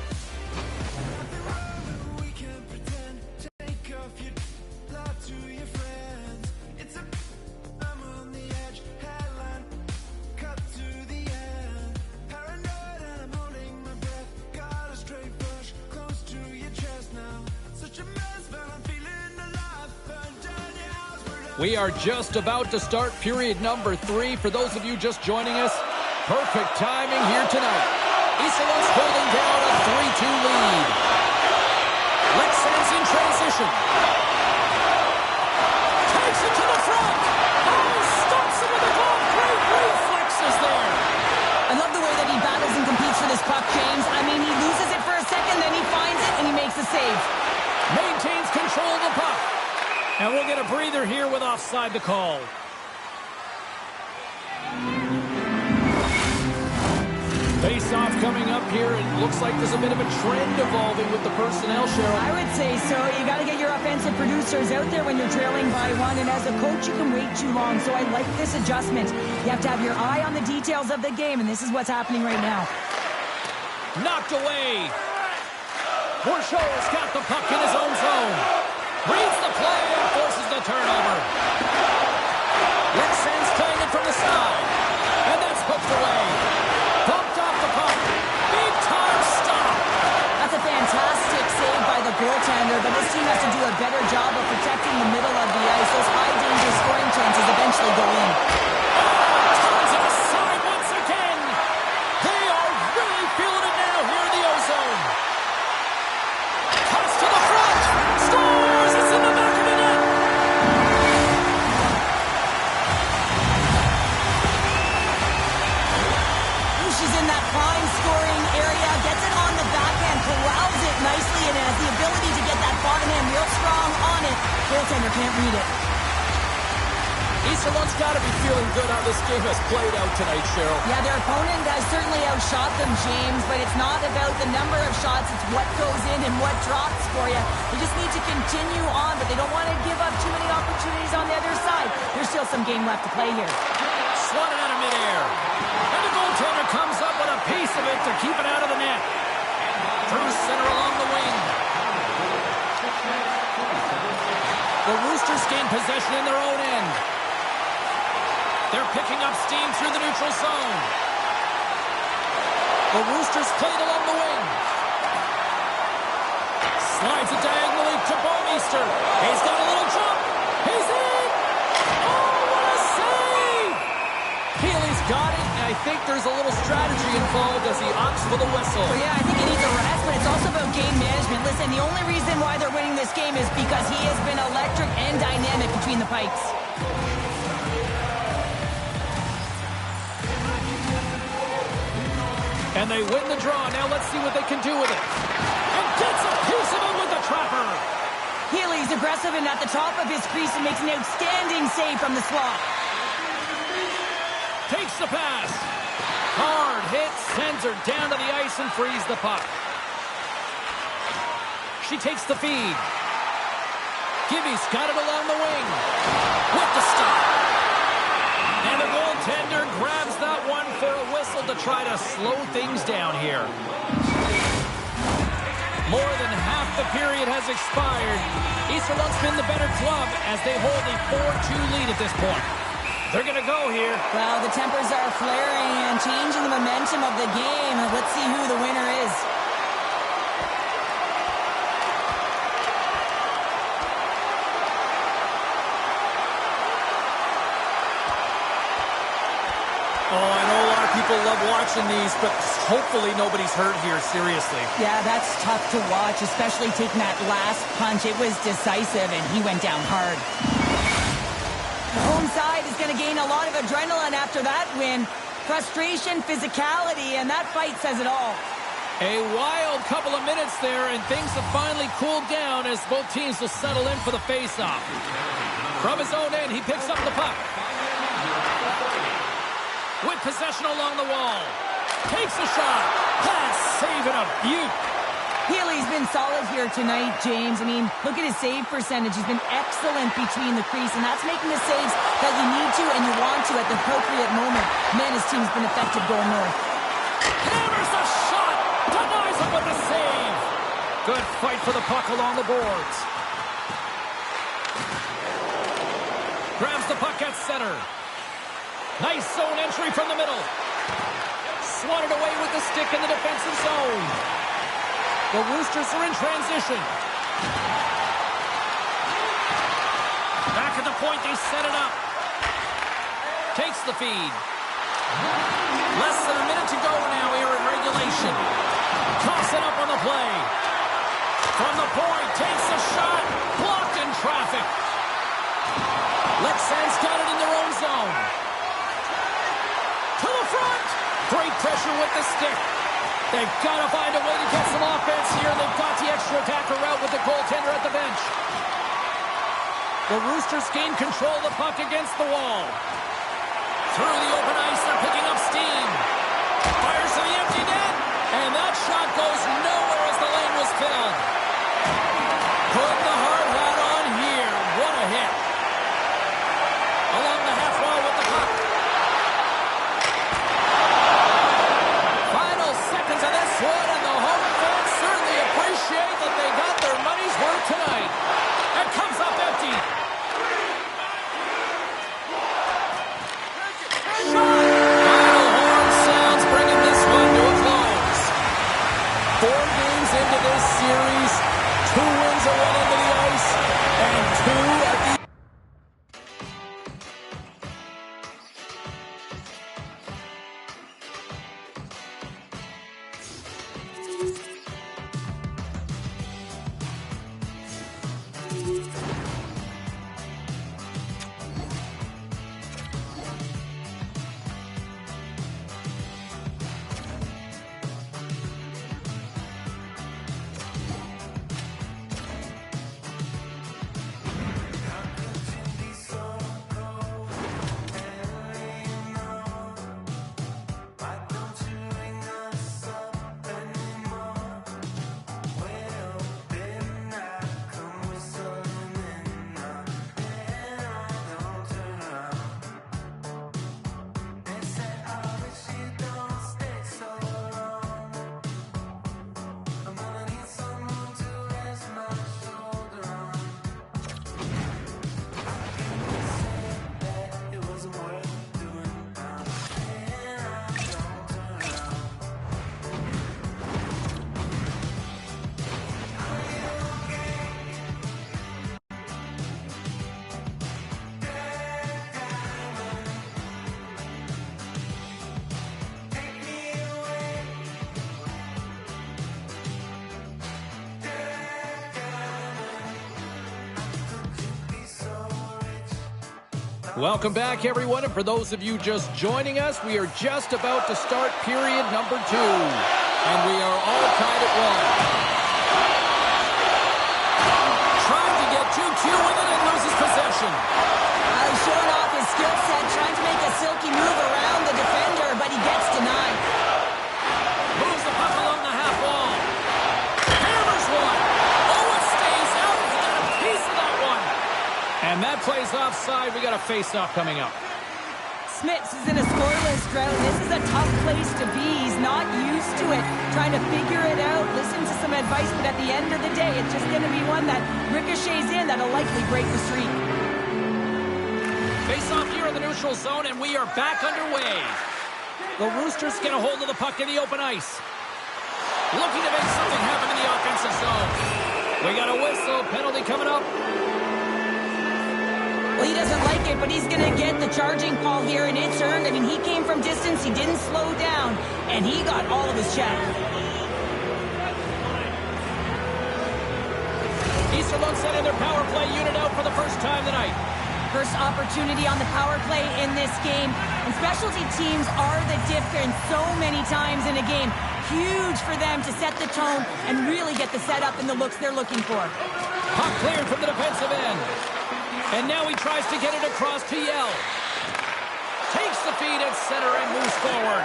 Nothing wrong, we can't pretend. Take off your lie to your friends. It's a I'm on the edge. Headline cut to the end. Paranoid and I'm holding my breath. Got a straight brush close to your chest now. Such a mess, but I'm feeling alive. Burn down your house. We are just about to start period number 3. For those of you just joining us, perfect timing here tonight. Iserloh's holding down a 3-2 lead. Lex Sands in transition. Takes it to the front. Oh, stops it with the ball. Great reflexes there. I love the way that he battles and competes for this puck, James. I mean, he loses it for a second, then he finds it, and he makes a save. Maintains control of the puck. And we'll get a breather here with offside the call. Face-off coming up here. It looks like there's a bit of a trend evolving with the personnel, Cheryl. I would say so. You got to get your offensive producers out there when you're trailing by one, and as a coach, you can wait too long. So I like this adjustment. You have to have your eye on the details of the game, and this is what's happening right now. Knocked away. Bourchot's got the puck in his own zone. Reads the play and forces the turnover. Lex Sands playing it from the side. And that's hooked away. Bumped off the puck. Big time stop. That's a fantastic save by the goaltender, but this team has to do a better job of protecting the middle of the ice. Those high-danger scoring chances eventually go in. Turns it aside once again. They are really feeling it now here in the O-Zone. Toss to the front. Scores. It's in the back of the net. She's in that prime scoring area, gets it on the backhand, corrals it nicely, and has the ability to get that bottom hand real strong on it. Goaltender can't read it. Iserloh's got to be feeling good how this game has played out tonight, Cheryl. Yeah, their opponent has certainly outshot them, James, but it's not about the number of shots, it's what goes in and what drops for you. They just need to continue on, but they don't want to give up too many opportunities on the other side. There's still some game left to play here. Swatted out of midair. And the goaltender comes up with a piece of it to keep it out of the net. Through center along the wing. The Roosters gain possession in their own end. They're picking up steam through the neutral zone. The Roosters played along the wing. Slides it diagonally to Baumeister. He's got a little jump. He's in. Oh, what a save! Healy's got it, and I think there's a little strategy involved as he opts for the whistle. Well, yeah, I think he needs a rest, but it's also about game management. Listen, the only reason why they're winning this game is because he has been electric and dynamic between the pipes. And they win the draw. Now let's see what they can do with it. And gets a piece of it with the trapper. Healy's aggressive and at the top of his crease and makes an outstanding save from the slot. Takes the pass. Hard hit, sends her down to the ice and frees the puck. She takes the feed. Gibby's got it along the wing. With the stop. try to slow things down here. More than half the period has expired. Easterlund's been the better club as they hold a 4-2 lead at this point. They're going to go here. Well, the tempers are flaring and changing the momentum of the game. Let's see who the winner is. Oh, I know a lot of people love watching these, but hopefully nobody's hurt here, seriously. Yeah, that's tough to watch, especially taking that last punch. It was decisive, and he went down hard. The home side is going to gain a lot of adrenaline after that win. Frustration, physicality, and that fight says it all. A wild couple of minutes there, and things have finally cooled down as both teams will settle in for the face-off. From his own end, he picks up the puck. With possession along the wall. Takes a shot. That's saving a beaut. Healy's been solid here tonight, James. I mean, look at his save percentage. He's been excellent between the crease, and that's making the saves that you need to and you want to at the appropriate moment. Man, his team's been effective going north. Hammers a shot. Denies him with the save. Good fight for the puck along the boards. Grabs the puck at center. Nice zone entry from the middle. Swatted away with the stick in the defensive zone. The Roosters are in transition. Back at the point, they set it up. Takes the feed. Less than a minute to go now here in regulation. Toss it up on the play. From the point, takes a shot. Blocked in traffic. Lexand's got it in their own zone. To the front. Great pressure with the stick. They've got to find a way to get some offense here. They've got the extra attacker out with the goaltender at the bench. The Roosters gain control of the puck against the wall. Through the open ice, they're picking up steam. Fires to the empty net. And that shot goes nowhere as the lane was filled. Put the hard hat on here. What a hit. Along the half wall with the puck. Final seconds of this one, and the home fans certainly appreciate that they got their money's worth tonight. And comes up empty. Final horn sounds, bringing this one to a close. 4 games into this series, 2 wins at one end of the ice, and 2 at the Welcome back, everyone, and for those of you just joining us, we are just about to start period number 2, and we are all tied at 1. Trying to get 2-2 with it and loses possession. He's showing off his skill set, trying to make a silky move around the defender, but he gets denied. Moves the puck along the half wall. Hammers one. Oh, it stays out. He got a piece of that one. And that plays offside. We got a face-off coming up. Smits is in a scoreless drought. This is a tough place to be. He's not used to it. Trying to figure it out, listen to some advice, but at the end of the day, it's just going to be one that ricochets in that'll likely break the streak. Face off here in the neutral zone, and we are back underway. The Roosters get a hold of the puck in the open ice. Looking to make something happen in the offensive zone. We got a whistle. Penalty coming up. Well, he doesn't like it, but he's going to get the charging call here, and it's earned. I mean, he came from distance, he didn't slow down, and he got all of his check. Easterlund sending their power play unit out for the first time tonight. First opportunity on the power play in this game. And specialty teams are the difference so many times in a game. Huge for them to set the tone and really get the setup and the looks they're looking for. Puck cleared from the defensive end. And now he tries to get it across to Yell. Takes the feed at center and moves forward.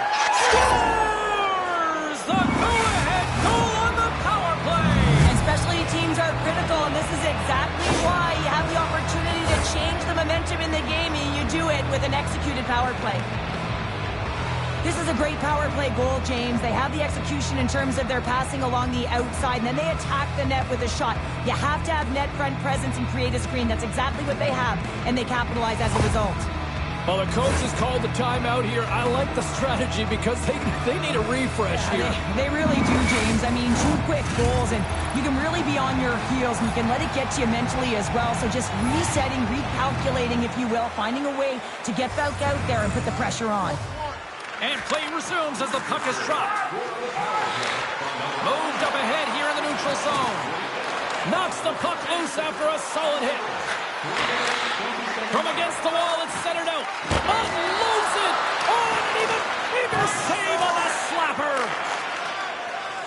Scores! The go-ahead goal on the power play! And specialty teams are critical, and this is exactly why you have the opportunity to change the momentum in the game, and you do it with an executed power play. This is a great power play goal, James. They have the execution in terms of their passing along the outside, and then they attack the net with a shot. You have to have net front presence and create a screen. That's exactly what they have, and they capitalize as a result. Well, the coach has called the timeout here. I like the strategy because they need a refresh here. They really do, James. I mean, 2 quick goals, and you can really be on your heels, and you can let it get to you mentally as well. So just resetting, recalculating, if you will, finding a way to get back out there and put the pressure on. And play resumes as the puck is dropped. Moved up ahead here in the neutral zone. Knocks the puck loose after a solid hit. From against the wall, it's centered out. Unloads it! Oh, and even bigger save on the slapper!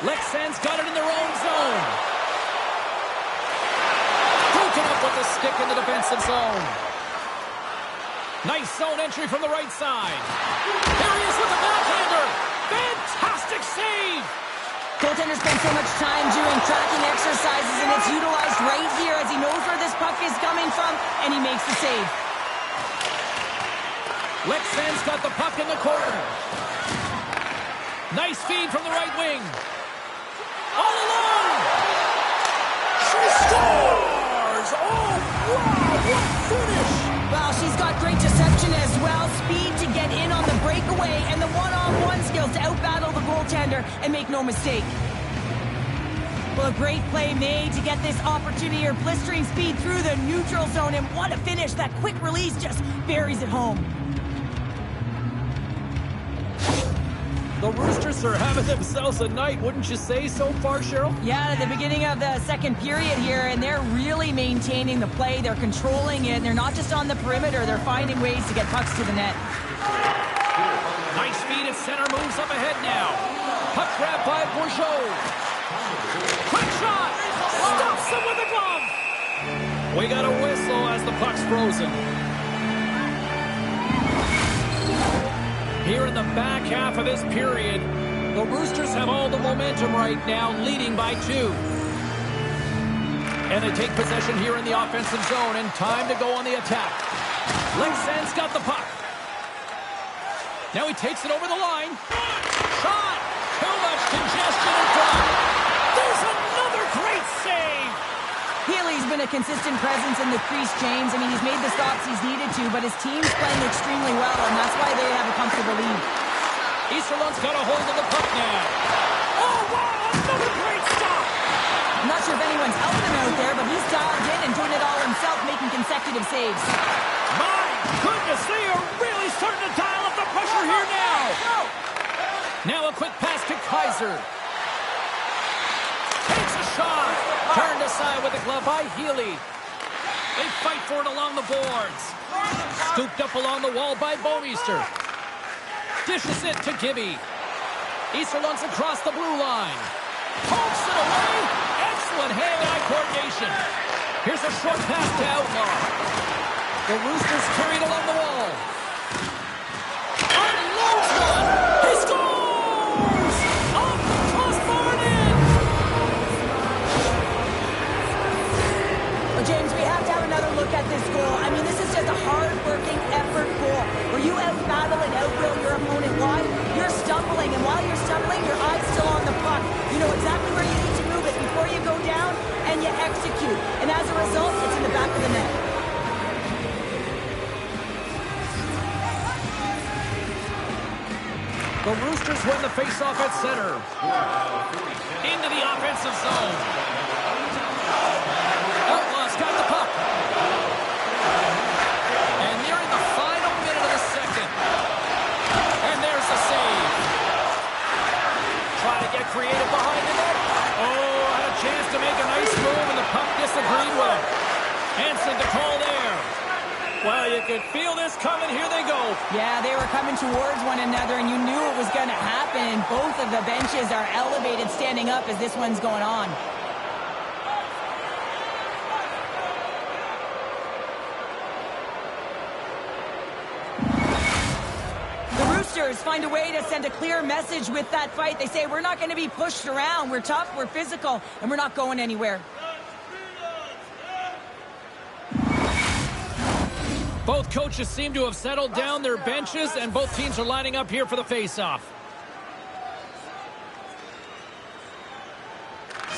Lexan's got it in their own zone. Broken up with the stick in the defensive zone. Nice zone entry from the right side. There he is with the backhander. Fantastic save! Goaltender spent so much time doing tracking exercises, and it's utilized right here as he knows where this puck is coming from, and he makes the save. Lexan's got the puck in the corner. Nice feed from the right wing. All alone! She scores! Oh, wow, what finish! Well, she's got great deception as well, speed to get in on the breakaway, and the one-on-one skills to outbattle the goaltender and make no mistake. Well, a great play made to get this opportunity, or blistering speed through the neutral zone, and what a finish. That quick release just buries it home. The Roosters are having themselves a night, wouldn't you say so far, Cheryl? Yeah, at the beginning of the second period here, and they're really maintaining the play. They're controlling it, and they're not just on the perimeter. They're finding ways to get pucks to the net. Nice speed at center, moves up ahead now. Puck grab by Bourgeau. Quick shot! Stops him with a glove! We got a whistle as the puck's frozen. Here in the back half of this period, the Roosters have all the momentum right now, leading by 2. And they take possession here in the offensive zone, and time to go on the attack. Lexan's got the puck. Now he takes it over the line. Shot! Too much congestion in front. There's another great save! Healy's been a consistent presence in the crease, James. I mean, he's made the stops he's needed to, but his team's playing extremely well, and that's why they have a comfortable lead. Easterlund's got a hold of the puck now. Oh, wow! Another great stop! I'm not sure if anyone's helping him out there, but he's dialed in and doing it all himself, making consecutive saves. My goodness, they are really starting to dial up the pressure here now. Now a quick pass to Kaiser. Takes a shot. Turned aside with a glove by Healy. They fight for it along the boards. Scooped up along the wall by Bomeister. Dishes it to Gibby. Easterlund's across the blue line. Pokes it away. Excellent hand-eye coordination. Here's a short pass to Outlaw. The Roosters carried along the wall. Unloads one. He scores! Off the crossbar and in. Well, James, we have to have another look at this goal. I mean, this is just a hard-working effort goal where you outbattle The Roosters win the faceoff at center. Into the offensive zone. Outlaws got the puck. And nearing the final minute of the second. And there's the save. Trying to get creative behind the net. Oh, had a chance to make a nice move, and the puck disagreed with him. Hansen to call there. Well, you could feel this coming. Here they go. Yeah, they were coming towards one another, and you knew it was going to happen. Both of the benches are elevated, standing up as this one's going on. The Roosters find a way to send a clear message with that fight. They say, we're not going to be pushed around. We're tough, we're physical, and we're not going anywhere. Both coaches seem to have settled down their benches, and both teams are lining up here for the faceoff.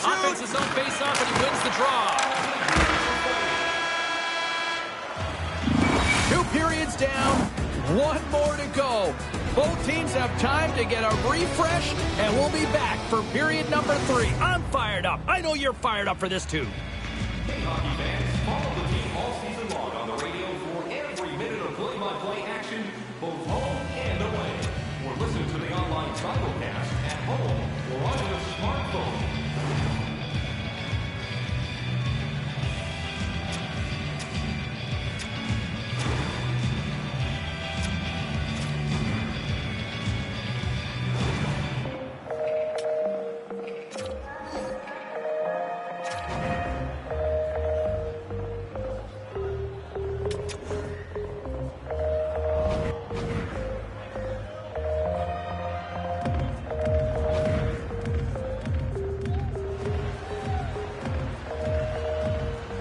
Offense his own faceoff, and he wins the draw. 2 periods down, 1 more to go. Both teams have time to get a refresh, and we'll be back for period number 3. I'm fired up. I know you're fired up for this too. Hey, hockey fans, follow the team all season long on the radio for every minute of play-by-play action, both home and away. Or listen to the online simulcast at home or on your smartphone.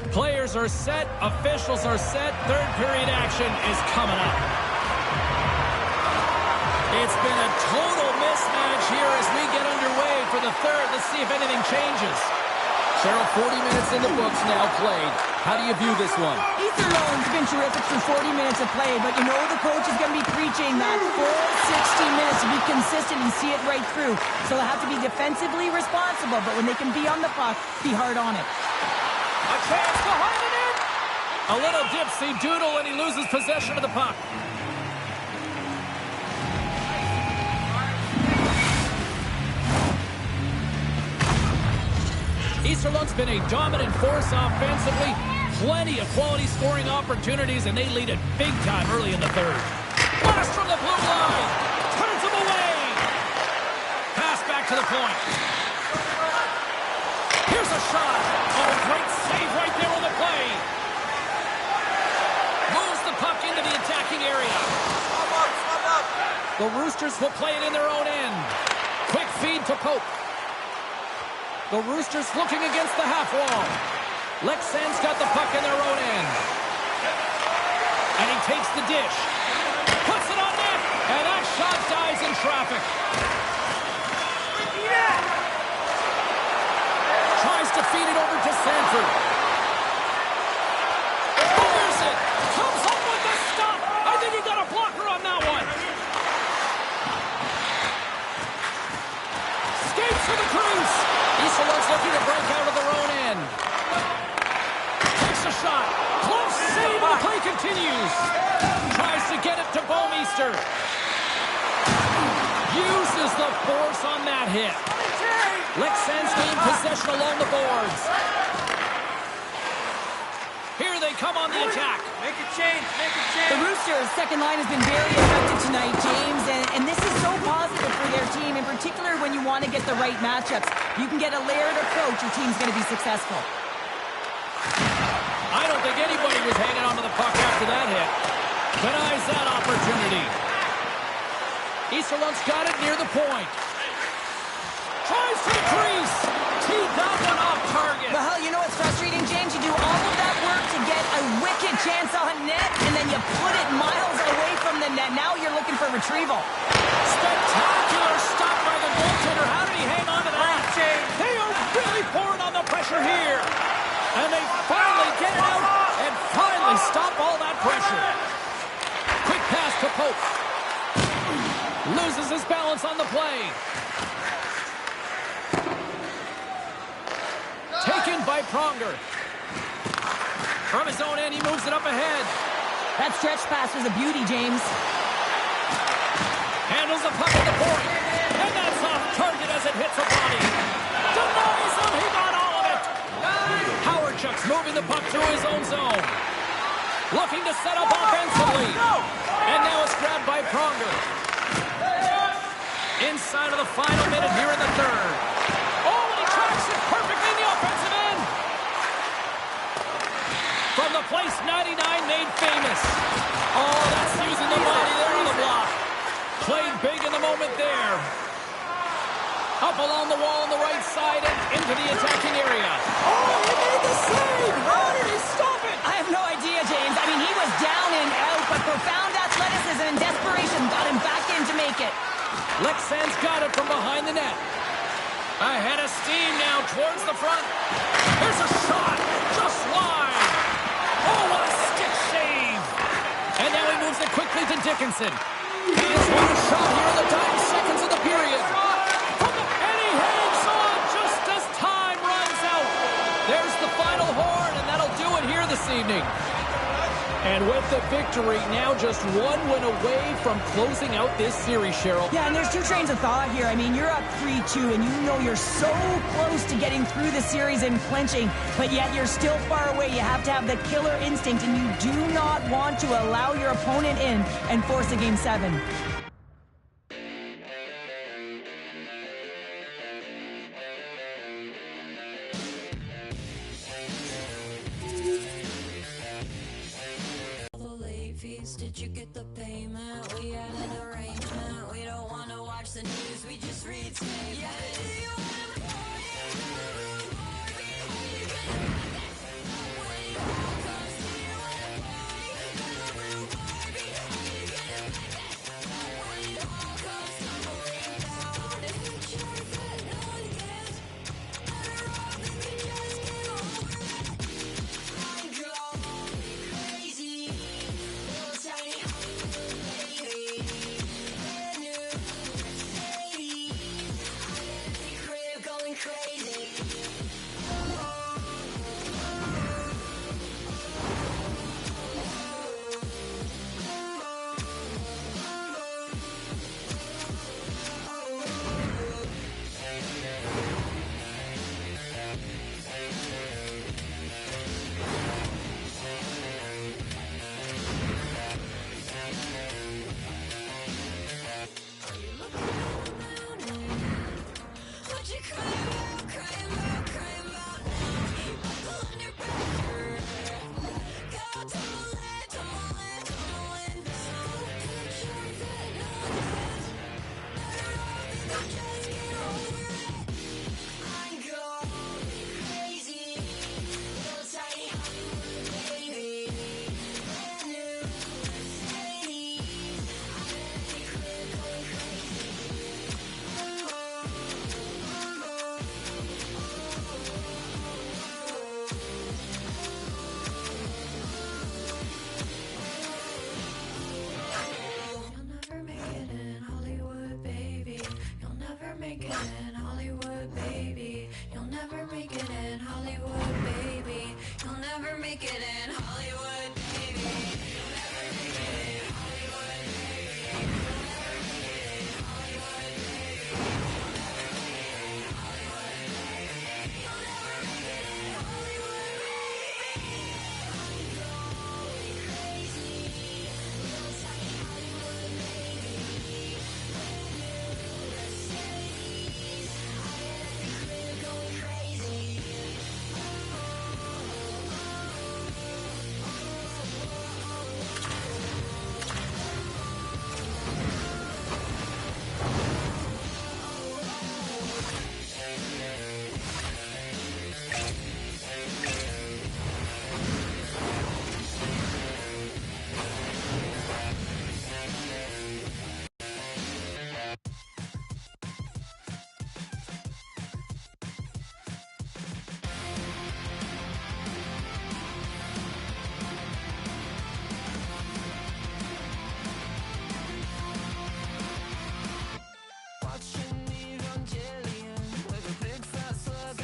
Players are set, officials are set, 3rd period action is coming up. It's been a total mismatch here as we get underway for the 3rd. Let's see if anything changes. Cheryl, 40 minutes in the books now played. How do you view this one? Ether Lone's been terrific for 40 minutes of play, but you know the coach is going to be preaching that full 60 minutes to be consistent and see it right through. So they'll have to be defensively responsible, but when they can be on the puck, be hard on it. A chance behind the net. A little dipsy doodle, and he loses possession of the puck. Easterlund's been a dominant force offensively. Plenty of quality scoring opportunities, and they lead it big time early in the 3rd. Blast from the blue line. Turns him away. Pass back to the point. Here's a shot. Oh, great save right there on the play. Moves the puck into the attacking area. The Roosters will play it in their own end. Quick feed to Pope. The Roosters looking against the half wall. Lexan's got the puck in their own end. And he takes the dish. Puts it on net. And that shot dies in traffic. Tries to feed it over to Sanford. Fires it. Comes up with the stop. I think he got a blocker on that one. Skates for the crease. Easterlund's looking to break out of their own end. Takes a shot. Close save. The play continues. Tries to get it to Bouwmeester. Uses the force on that hit. Lexan's gained possession along the boards. Here they come on the attack. Make a change, make a change. The Roosters' second line has been very effective tonight, James, and this is so positive for their team, in particular when you want to get the right matchups. You can get a layered approach, your team's going to be successful. I don't think anybody was hanging onto the puck after that hit. Denies that opportunity. Easterlund's got it near the point. Tries to the crease. Teed that one off target. Well, you know what's frustrating, James? You do all of that work to get a wicked chance on net, and then you put it miles away from the net. Now you're looking for retrieval. Spectacular stop by the goaltender. How did he hang on to that? They are really pouring on the pressure here. And they finally get it out and finally stop all that pressure. Quick pass to Pope. Loses his balance on the play. Taken by Pronger. From his own end, he moves it up ahead. That stretch pass was a beauty, James. Handles the puck at the point. And that's off target as it hits a body. Denies him. He got all of it. Howardchuk's moving the puck through his own zone. Looking to set up offensively. And now it's grabbed by Pronger. Inside of the final minute here in the third. Oh, and he tracks it perfectly in the offensive end. From the place 99 made famous. Oh, that's using the body there on the block. Played big in the moment there. Up along the wall on the right side and into the attacking area. Oh, he made the save! How did he stop it? I have no idea, James. I mean, he was down and out, but profound athleticism and desperation got him back in to make it. Lexan's got it from behind the net. Ahead of steam now towards the front. Here's a shot. Just wide. Oh, what a stick save. And now he moves it quickly to Dickinson. He has one shot here in the dying seconds of the period. And he hangs on just as time runs out. There's the final horn, and that'll do it here this evening. And with the victory, now just one win away from closing out this series, Cheryl. Yeah, and there's two trains of thought here. I mean, you're up 3-2, and you know you're so close to getting through the series and clinching, but yet you're still far away. You have to have the killer instinct, and you do not want to allow your opponent in and force a Game 7. Did you get the payment? We had an arrangement. We don't want to watch the news. We just read statements. Yeah, do you want to party? When it all comes to you, wanna party? When it all comes tumbling down, if you choose that no one gets better off if you just get over it. I'm going crazy. Tiny baby, brand new Mercedes. I'm in the crib going crazy. What you crying about, crying about, crying about now? Buckle under pressure. Go tumbling, tumbling, tumbling down. Make sure that no one gets better off if you just get over it. I'm going crazy. Little tiny Hollywood baby. Brand new Mercedes. I'm in the crib going crazy. You'll never make it in Hollywood, baby. You'll never make it in Hollywood, baby. You'll never make it in Hollywood, baby. You'll never make it in Hollywood, baby. You'll never make it in Hollywood, baby. You'll never make it in Hollywood, baby. You'll never make it in Hollywood, baby. You'll never make it in Hollywood, baby. I'm going crazy. Little tiny Hollywood baby. Brand new Mercedes.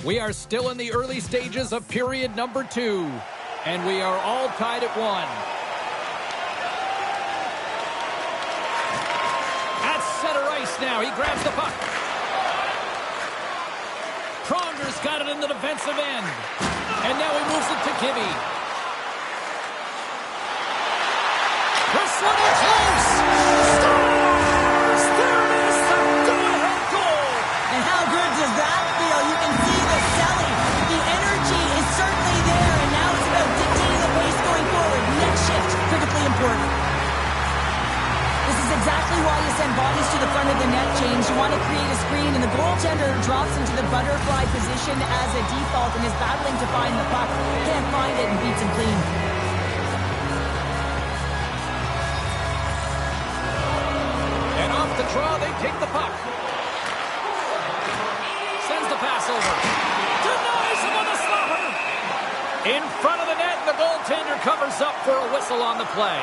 We are still in the early stages of period number 2, and we are all tied at 1. At center ice now, he grabs the puck. Pronger's got it in the defensive end, and now he moves it to Gibby. Wrestling it close! Stars! There it is, the go-ahead goal! And how good does that feel? You can see the selling. The energy is certainly there, and now it's about dictating the pace going forward. Next shift, critically important. This is exactly why you send bodies to the front of the net, James. You want to create a screen, and the goaltender drops into the butterfly position as a default and is battling to find the puck. Can't find it and beats him clean. And off the draw, they take the puck. Sends the pass over. Denies him on the slapper. In front of the net, and the goaltender covers up for a whistle on the play.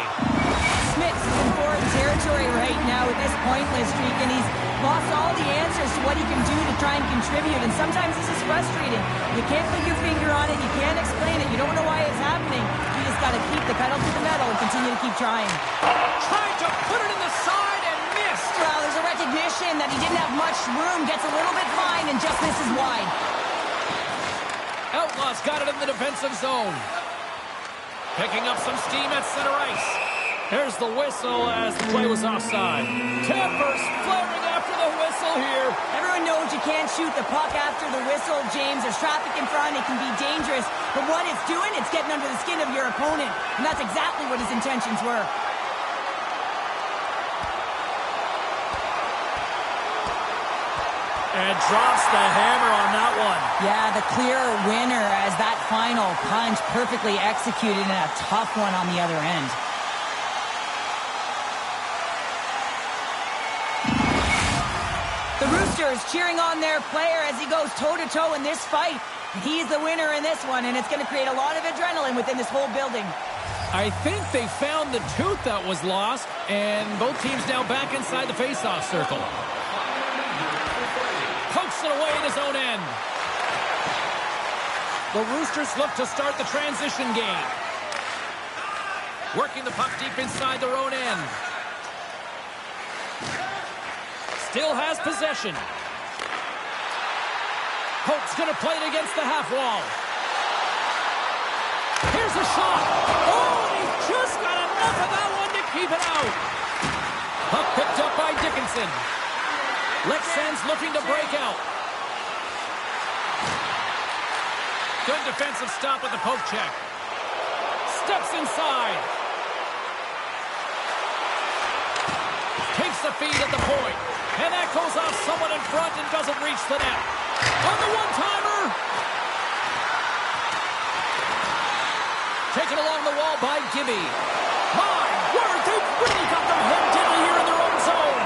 Smits is in foreign territory right now with this pointless streak, and he's lost all the answers to what he can do to try and contribute, and sometimes this is frustrating. You can't put your finger on it, you can't explain it, you don't know why it's happening. You just got to keep the pedal to the metal and continue to keep trying. Trying to put it in the side and missed. Well, there's a recognition that he didn't have much room, gets a little bit fine, and just misses wide. Outlaw's got it in the defensive zone. Picking up some steam at center ice. There's the whistle as the play was offside. Timbers flaring after the whistle here. Everyone knows you can't shoot the puck after the whistle, James. There's traffic in front, it can be dangerous. But what it's doing, it's getting under the skin of your opponent. And that's exactly what his intentions were. And drops the hammer on that one. Yeah, the clear winner as that final punch perfectly executed and a tough one on the other end. The Roosters cheering on their player as he goes toe-to-toe in this fight. He's the winner in this one, and it's going to create a lot of adrenaline within this whole building. I think they found the tooth that was lost, and both teams now back inside the face-off circle. Pokes it away in his own end. The Roosters look to start the transition game. Working the puck deep inside their own end. Still has possession. Hope's going to play it against the half wall. Here's a shot. Oh, and he just got enough of that one to keep it out. Puck picked up by Dickinson. Lexen's looking to break out. Good defensive stop with the poke check. Steps inside. Takes the feed at the point. And that goes off someone in front and doesn't reach the net. On the one-timer. Taken along the wall by Gibby. My word, they've really got them hemmed in here in their own zone.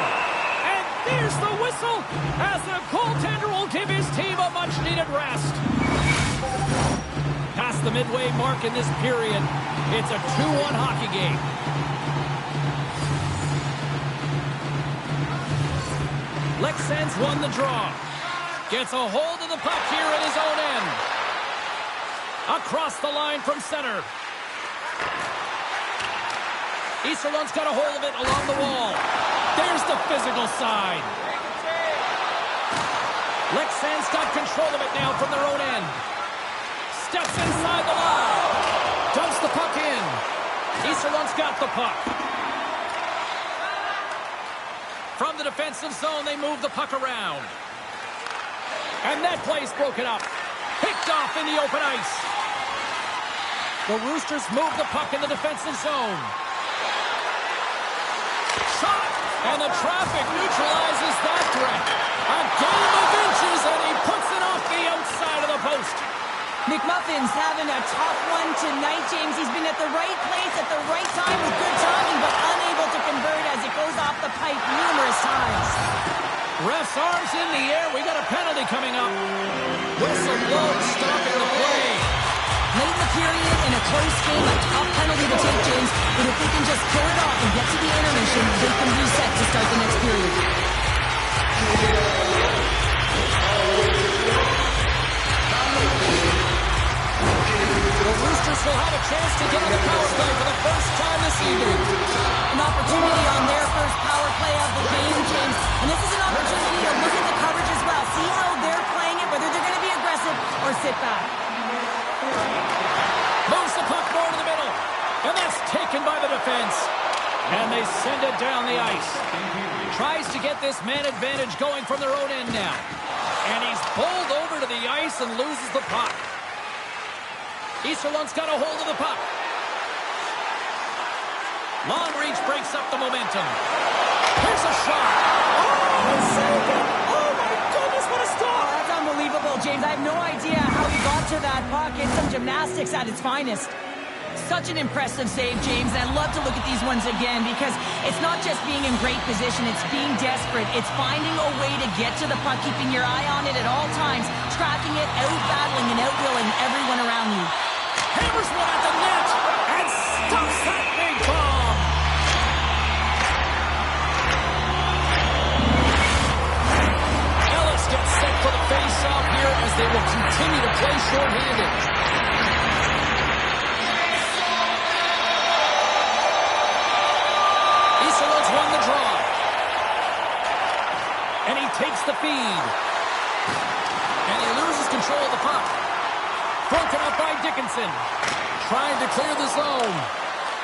And there's the whistle as the goaltender will give his team a much-needed rest. Past the midway mark in this period, it's a 2-1 hockey game. Lexen's won the draw. Gets a hold of the puck here at his own end. Across the line from center. Easterlund's got a hold of it along the wall. There's the physical side. Lexen's got control of it now from their own end. Steps inside the line. Dumps the puck in. Easterlund's got the puck. From the defensive zone, they move the puck around. And that play's broken up. Picked off in the open ice. The Roosters move the puck in the defensive zone. Shot! And the traffic neutralizes that threat. A game of inches, and he puts it off the outside of the post. McMuffin's having a tough one tonight, James. He's been at the right place at the right time with good timing, but unable to convert as it goes off the pipe numerous times. Ref's arms in the air. We got a penalty coming up. Whistle blows, stopping the play. Late in the period, in a close game, a tough penalty to take, James. But if they can just pull it off and get to the intermission, they can reset to start the next period. And this is an opportunity to look at the coverage as well. See how they're playing it, whether they're going to be aggressive or sit back. Moves the puck more to the middle. And that's taken by the defense. And they send it down the ice. Tries to get this man advantage going from their own end now. And he's bowled over to the ice and loses the puck. Easterlund's got a hold of the puck. Long reach breaks up the momentum. Here's a shot. Oh, he saved it! Oh my goodness, what a stop! Oh, that's unbelievable, James. I have no idea how he got to that puck. It's some gymnastics at its finest. Such an impressive save, James, and I'd love to look at these ones again because it's not just being in great position, it's being desperate. It's finding a way to get to the puck, keeping your eye on it at all times, tracking it, out-battling and out-willing everyone around you. Hammers one at the net and stuffs that big bomb. Ellis gets set for the face-off here as they will continue to play short-handed. Easterlund's won the draw. And he takes the feed. And he loses control of the puck. Broken up by Dickinson. Trying to clear the zone.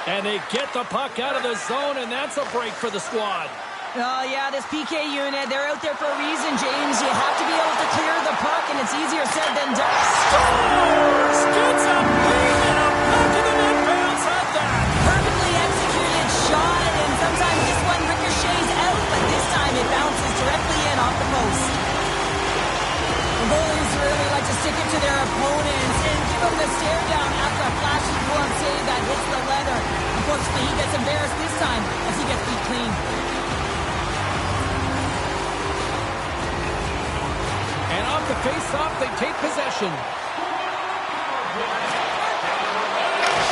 And they get the puck out of the zone, and that's a break for the squad. Oh, yeah, this PK unit, they're out there for a reason, James. You have to be able to clear the puck, and it's easier said than done. Scores! Gets a feed and a puck in the net bounce at that. Perfectly executed shot, and sometimes this one ricochets out, but this time it bounces directly in off the post. The goalies really like to stick it to their opponents and give them the stare down after a flashy glove save that hits the leather. Unfortunately, he gets embarrassed this time as he gets beat clean. And off the face-off, they take possession.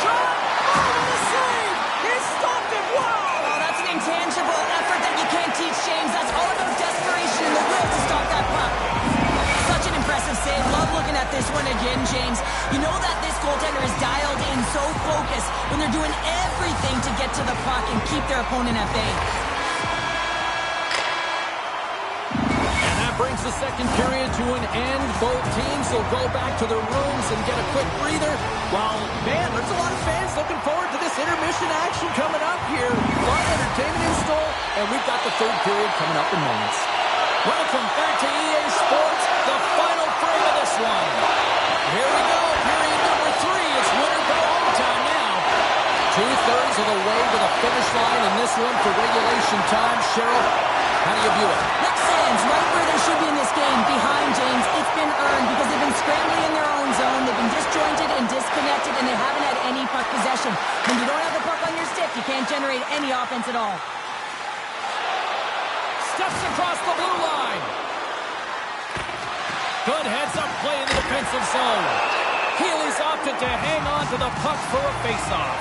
Shot! Oh, what a save! He stopped it! Wow! Oh, that's an intangible effort that you can't teach, James. That's all about desperation and the will to stop that puck. Such an impressive save. Love looking at this one again, James. You know that this goaltender is dialed in, so focused when they're doing everything to get to the puck and keep their opponent at bay. And that brings the second period to an end. Both teams will go back to their rooms and get a quick breather. Well, man, there's a lot of fans looking forward to this intermission action coming up here. Fun entertainment in store, and we've got the third period coming up in moments. Welcome back to EA Sports, the final frame of this one. Here we go, period number 3. It's winner go home time now. 2/3 of the way to the finish line in this one for regulation time. Cheryl, how do you view it? Lex Sands, right where they should be in this game, behind James. It's been earned because they've been scrambling in their own zone. They've been disjointed and disconnected, and they haven't had any puck possession. When you don't have the puck on your stick, you can't generate any offense at all. Steps across the blue line. Good heads-up play in the defensive zone. Healy's opted to hang on to the puck for a face-off.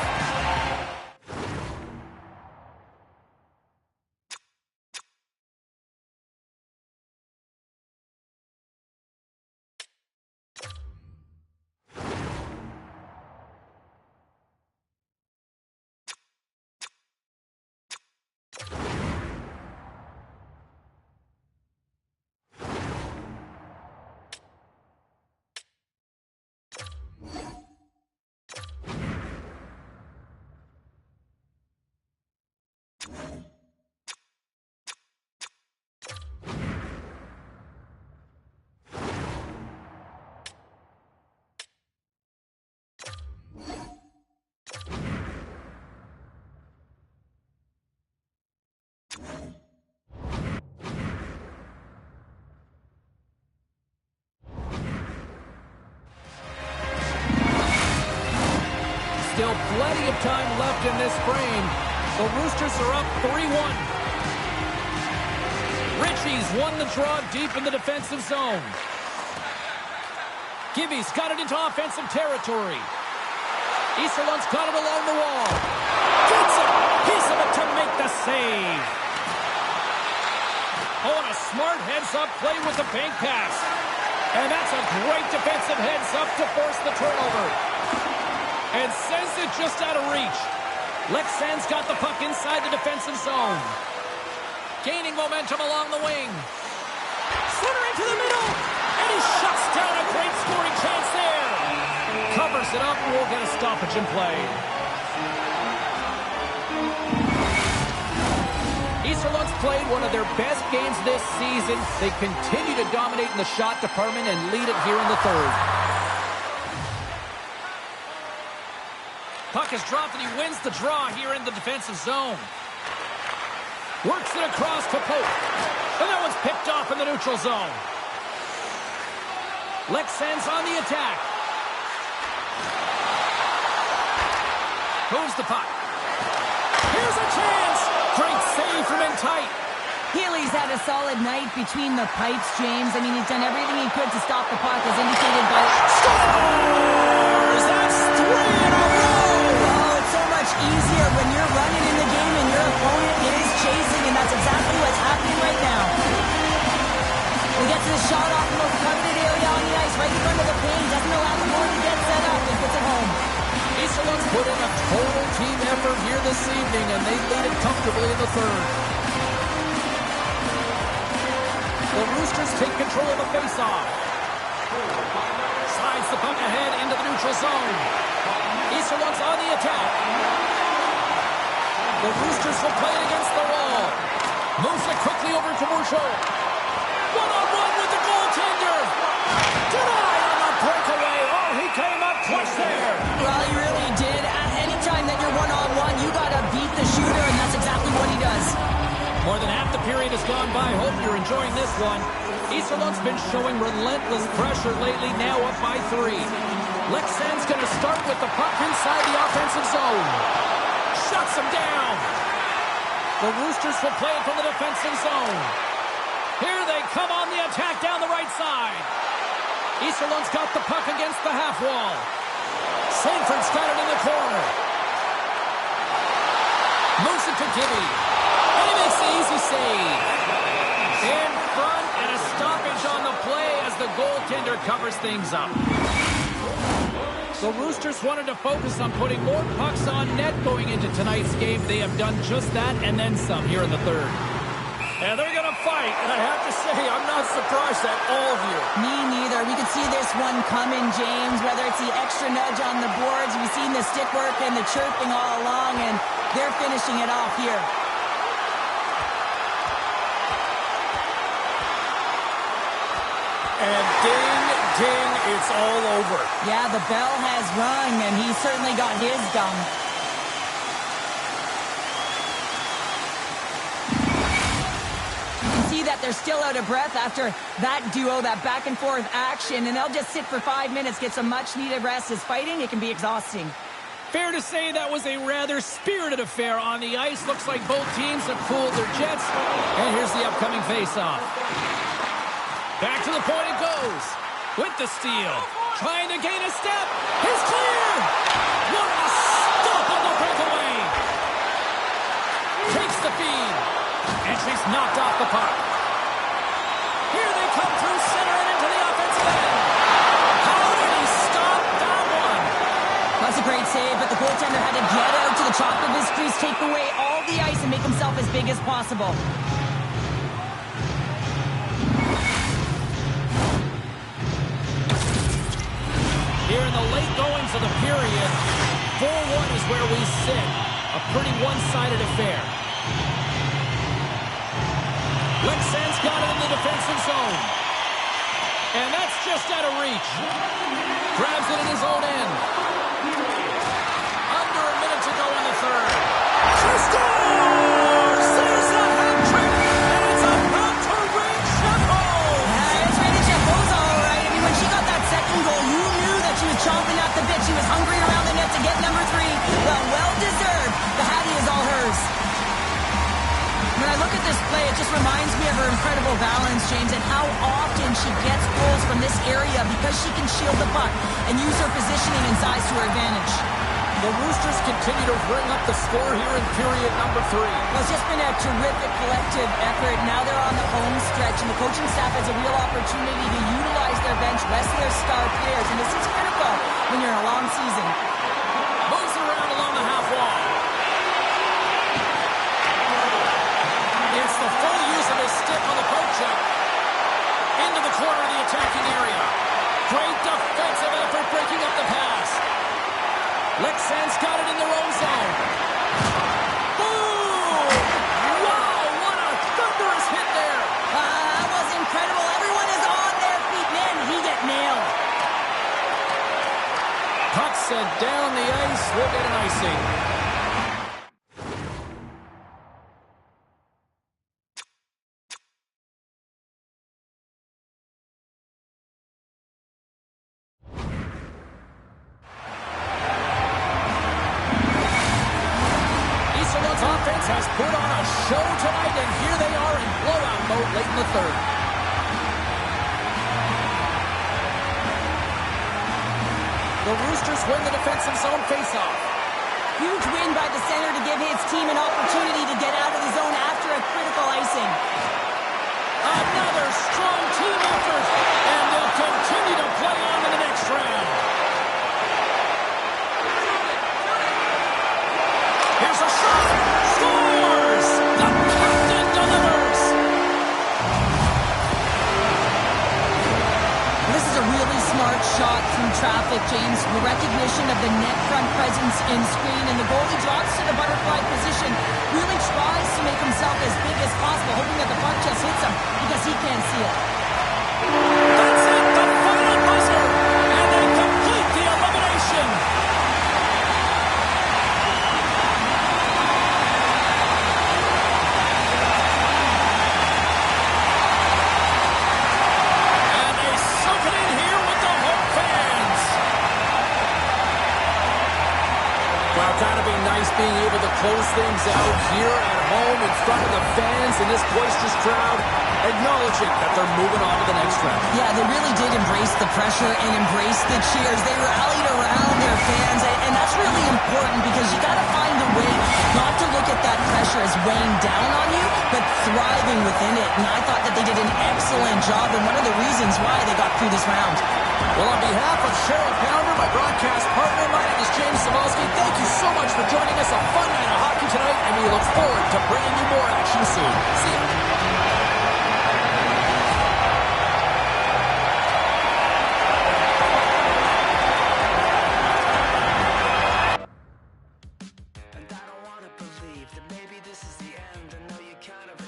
Still plenty of time left in this frame. The Roosters are up 3-1. Ritchie's won the draw deep in the defensive zone. Gibby's got it into offensive territory. Easterlund's got it along the wall. Gets a piece of it to make the save. Oh, and a smart heads-up play with the bank pass. And that's a great defensive heads-up to force the turnover. And sends it just out of reach. Lex Sands got the puck inside the defensive zone. Gaining momentum along the wing. Slithering to the middle. And he shuts down a great scoring chance there. Covers it up and will get a stoppage in play. Easterlund's played one of their best games this season. They continue to dominate in the shot department and lead it here in the third. Puck is dropped and he wins the draw here in the defensive zone. Works it across to Pope. And that one's picked off in the neutral zone. Lexen's on the attack. Moves the puck. Here's a chance. Great save from in tight. Healy's had a solid night between the pipes, James. I mean, he's done everything he could to stop the puck, as indicated by... Scores! That's 3 in a row! Oh, it's so much easier when you're running in the game and your opponent is chasing, and that's exactly what's happening right now. We get to the shot off the most coveted area on the ice, right in front of the paint. Doesn't allow the board to get set up and puts it home. Easterlund's put in a total team effort here this evening, and they lead it comfortably in the third. The Roosters take control of the faceoff. Slides the puck ahead into the neutral zone. Easterlund's on the attack. The Roosters will play it against the wall. Moves it quickly over to Bourgeau. One-on-one with the goaltender. Denied on the breakaway. Oh, he came up clutch there. Well, he really did. Anytime that you're one-on-one, you got to beat the shooter, and that's exactly what he does. More than half the period has gone by. Hope you're enjoying this one. Easterlund's been showing relentless pressure lately, now up by 3. Lexen's going to start with the puck inside the offensive zone. Shuts him down. The Roosters will play it from the defensive zone. Here they come on the attack down the right side. Easterlund's got the puck against the half wall. Sanford's got it in the corner. Moves it to Gibby. And he makes the easy save. In front, and a stoppage on the play as the goaltender covers things up. The Roosters wanted to focus on putting more pucks on net going into tonight's game. They have done just that and then some here in the third. And they're going to fight, and I have to say, I'm not surprised at all here. Me neither. We could see this one coming, James, whether it's the extra nudge on the boards. We've seen the stick work and the chirping all along, and they're finishing it off here. And ding, ding, it's all over. Yeah, the bell has rung, and he certainly got his done. You can see that they're still out of breath after that duo, that back-and-forth action, and they'll just sit for 5 minutes, get some much-needed rest. As fighting, it can be exhausting. Fair to say that was a rather spirited affair on the ice. Looks like both teams have cooled their jets. And here's the upcoming face-off. Back to the point it goes. With the steal. Trying to gain a step. He's clear. What a stop on the breakaway. Takes the feed. And she's knocked off the puck. Here they come through center and into the offensive end. How did he stop that one? That's a great save, but the goaltender had to get out to the top of his crease, take away all the ice, and make himself as big as possible. Here in the late goings of the period, 4-1 is where we sit. A pretty one-sided affair. Lexen's got it in the defensive zone. And that's just out of reach. Grabs it in his own end. Under a minute to go in the third. She scores! There's a hat-trick! And it's about to reach Chapeau! It's Raven Chapeau's all right. I mean, when she got that second goal, you knew that she was chomping at the bit. She was hungry around the net to get number 3. Well deserved. The Hattie is all hers. When I look at this play, it just reminds me of her incredible balance, James, and how often she gets goals from this area because she can shield the puck and use her positioning and size to her advantage. The Roosters continue to bring up the score here in period number 3. Well, it's just been a terrific collective effort. Now they're on the home stretch, and the coaching staff has a real opportunity to utilize their bench, rest their star players, and this is critical when you're in a long season. Moves around along the half wall. It's the full Lexan's got it in their own zone. Boom! Wow, what a thunderous hit there. That was incredible. Everyone is on their feet. Man, he get nailed. Puck sent down the ice. We'll get an icing. Easterwood's offense has put on a show tonight, and here they are in blowout mode late in the third. The Roosters win the defensive zone faceoff. Huge win by the center to give his team an opportunity to get out of the zone after a critical icing. Another strong team effort, and they'll continue to play on in the next round. Here's a shot. Scores! The captain delivers. This is a really smart shot through traffic, James. The recognition of the net front presence in screen, and the goalie drops to the butterfly position. Really tries to make himself as big as possible, hoping that the puck just hits him because he can't see it. That's it, the final buzzer, and they complete the elimination. And they soak it in here with the home fans. Well, gotta be nice being able to close things out here at home in front of the fans and this boisterous crowd, acknowledging that they're moving on to the next round. Yeah, they really did embrace the pressure and embrace the cheers. They rallied around their fans, and that's really important because you got to find a way not to look at that pressure as weighing down on you, but thriving within it. And I thought that they did an excellent job, and one of the reasons why they got through this round. Well, on behalf of Cheryl Pounder, my broadcast partner, my name is James Cybulski. Thank you so much for joining us. A fun night of hockey tonight, and we look forward to bringing you more action soon. See you. And I don't wanna believe that maybe this is the end. I know you kind of,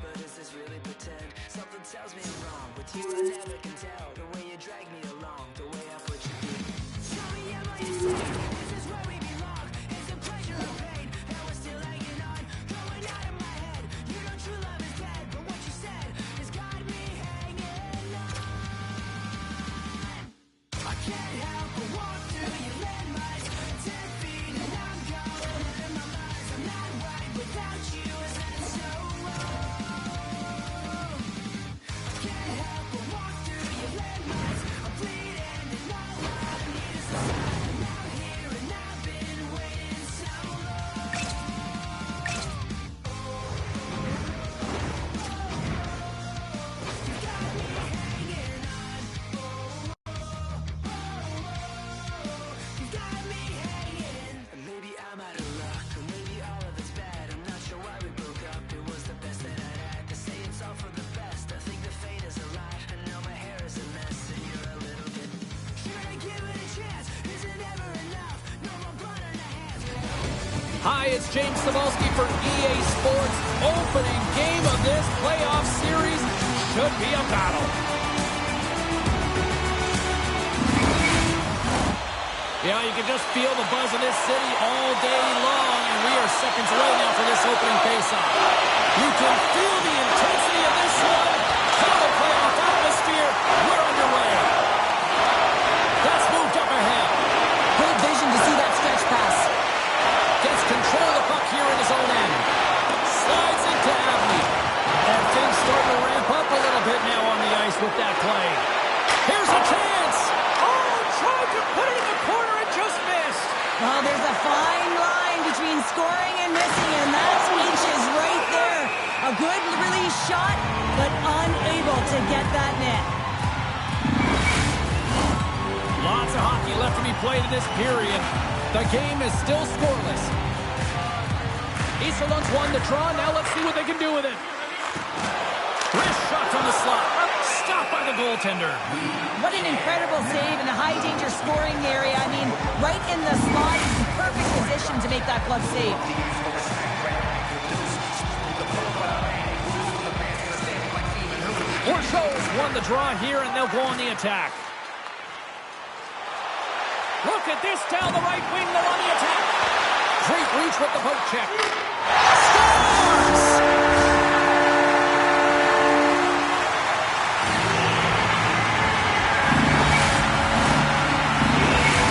but is this really pretend? Something tells me I'm wrong. With you I never can tell. The way you drag me along, the way I put you through. Tell me, am I insane? Is this where we belong? Is it pleasure or pain? And we're still hanging on, going out of my head. You know true love is dead, but what you said has got me hanging on. I can't help but walk through your landmines. 10 feet and I'm gone. In my mind, I'm not right without you. Is that so wrong? I can't help but walk through your landmines. I'm bleeding and all I need is a sign. I'm out here and I've been waiting so long. You got me hanging on. You got me hanging. And maybe I'm out of luck, or maybe all of it's bad. I'm not sure why we broke up. It was the best that I'd had. They say it's all for the best. I think the fate is a lie. I know my hair is a mess, and you're a little bit. Should I give it a chance? Is it ever enough? No more blood on the hands. Hi, it's James Cybulski for EA Sports. Opening game of this playoff series should be a battle. Yeah, you can just feel the buzz of this city all day long, and we are seconds away now for this opening faceoff. You can feel the intensity of this one. Feel the playoff atmosphere. We're underway. That's moved up ahead. Great vision to see that stretch pass. Gets control of the puck here in his own end. Slides into Abney. And things start to ramp up a little bit now on the ice with that play. Here's a chance. Oh, tried to put it in the corner and just missed. Oh, there's a fine line between scoring and missing, and that's inches right there. A good release shot, but unable to get that net. Lots of hockey left to be played in this period. The game is still scoreless. Easterlund's won the draw. Now let's see what they can do with it. Wrist shot from the slot. Stopped by the goaltender. What an incredible save in a high-danger scoring area. I mean, right in the slot. position to make that glove save. Warshaw's won the draw here, and they'll go on the attack. Look at this down the right wing, they're on the attack. Great reach with the poke check. Scores!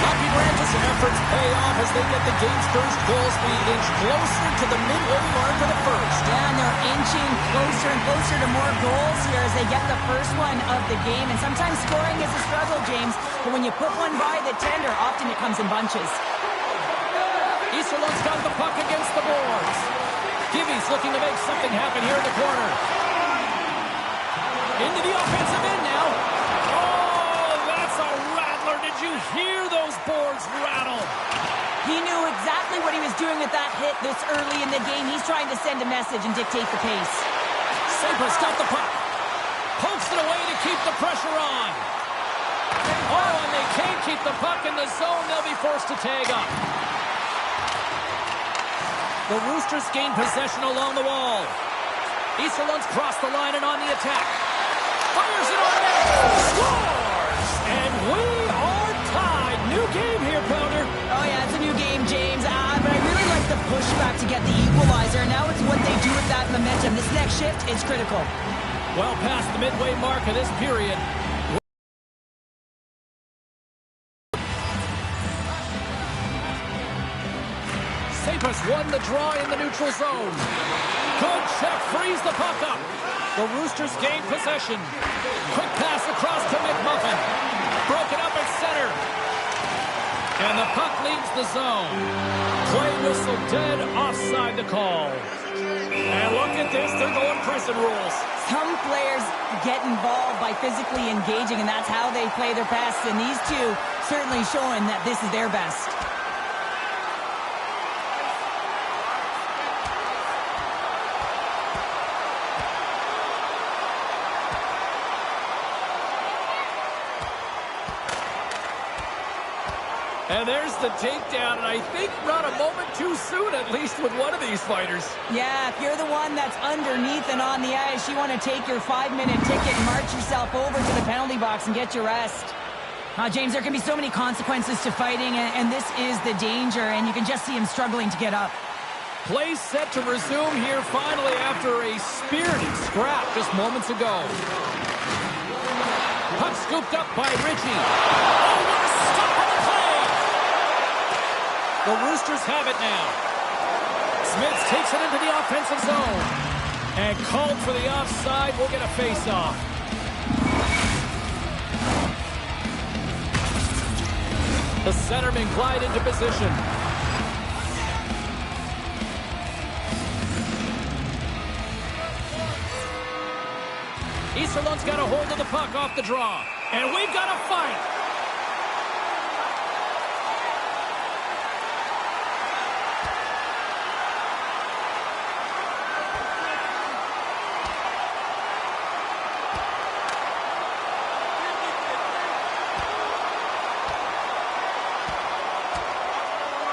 Hockey Branches' efforts pay off as they get the game's first goals being inched closer to the midway mark of the first. Yeah, and they're inching closer and closer to more goals here as they get the first one of the game. And sometimes scoring is a struggle, James, but when you put one by the tender, often it comes in bunches. Easterlund's got the puck against the boards. Gibby's looking to make something happen here in the corner. Into the offensive end now. Oh, that's a rattler. Did you hear those boards rattle? He knew exactly what he was doing with that hit this early in the game. He's trying to send a message and dictate the pace. Sabres got the puck. Pokes it away to keep the pressure on. Oh, and they can't keep the puck in the zone. They'll be forced to tag up. The Roosters gain possession along the wall. Easterlund's crossed the line and on the attack. Fires it on net. Scores! And we are tied. New game here, Pounder. Oh, yeah, it's a new game, James. But I really like the pushback to get the equalizer. Now it's what they do with that momentum. This next shift is critical. Well past the midway mark of this period. Sabres won the draw in the neutral zone. Good check, frees the puck up. The Roosters gain possession. Quick pass across to McMuffin. Broken up at center. And the puck leaves the zone. Play whistle dead, offside the call. And look at this, they're going prison rules. Some players get involved by physically engaging, and that's how they play their best. And these two certainly showing that this is their best. And there's the takedown, and I think not a moment too soon, at least with one of these fighters. Yeah, if you're the one that's underneath and on the ice, you want to take your 5-minute ticket and march yourself over to the penalty box and get your rest. James, there can be so many consequences to fighting, and this is the danger, and you can just see him struggling to get up. Play set to resume here finally after a spirited scrap just moments ago. Puck scooped up by Ritchie. Oh, what a stop on the play! The Roosters have it now. Smith takes it into the offensive zone. And called for the offside. We'll get a face-off. The centermen glide into position. Easterlund's got a hold of the puck off the draw. And we've got a fight.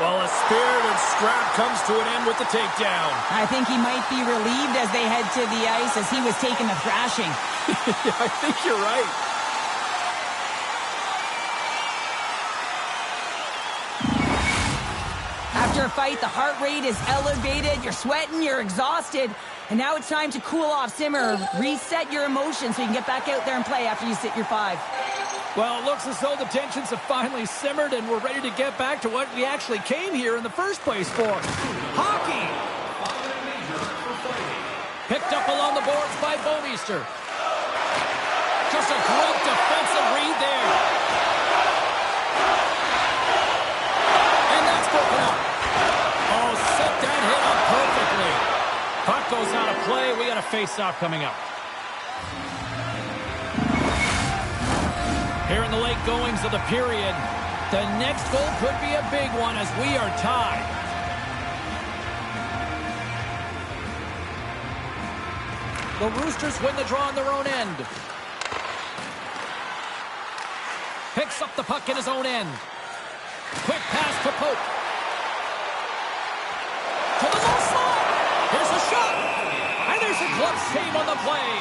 Well, a spirited scrap comes to an end with the takedown. I think he might be relieved as they head to the ice as he was taking a thrashing. I think you're right. After a fight, the heart rate is elevated, you're sweating, you're exhausted, and now it's time to cool off, simmer, reset your emotions so you can get back out there and play after you sit your 5. Well, it looks as though the tensions have finally simmered and we're ready to get back to what we actually came here in the first place for. Hockey! Picked up along the boards by Bouwmeester. Just a great defensive read there. And that's broken up. Oh, set that hit up perfectly. Puck goes out of play. We got a face-off coming up. Here in the late goings of the period, the next goal could be a big one as we are tied. The Roosters win the draw on their own end. Picks up the puck in his own end. Quick pass to Pope. Glove save on the play.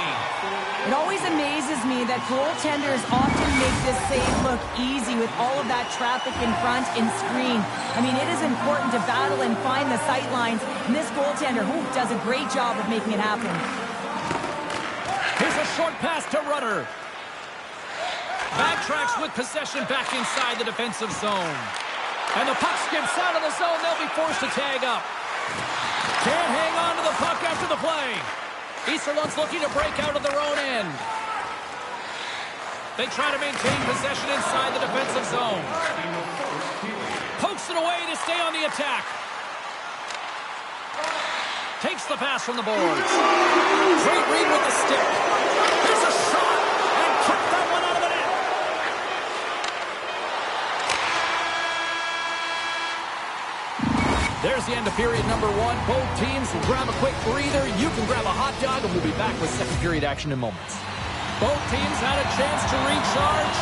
It always amazes me that goaltenders often make this save look easy with all of that traffic in front and screen. I mean, it is important to battle and find the sight lines, and this goaltender does a great job of making it happen. Here's a short pass to Rudder. Backtracks with possession back inside the defensive zone. And the puck skips out of the zone. They'll be forced to tag up. Can't hang on to the puck after the play. Easterlund's looking to break out of their own end. They try to maintain possession inside the defensive zone. Pokes it away to stay on the attack. Takes the pass from the boards. Great read with the stick. Here's a shot and kicked that one out of the net. There's the end of period number 1. Both teams will grab a quick breather. You can grab a hot dog, and we'll be back with second period action in moments. Both teams had a chance to recharge,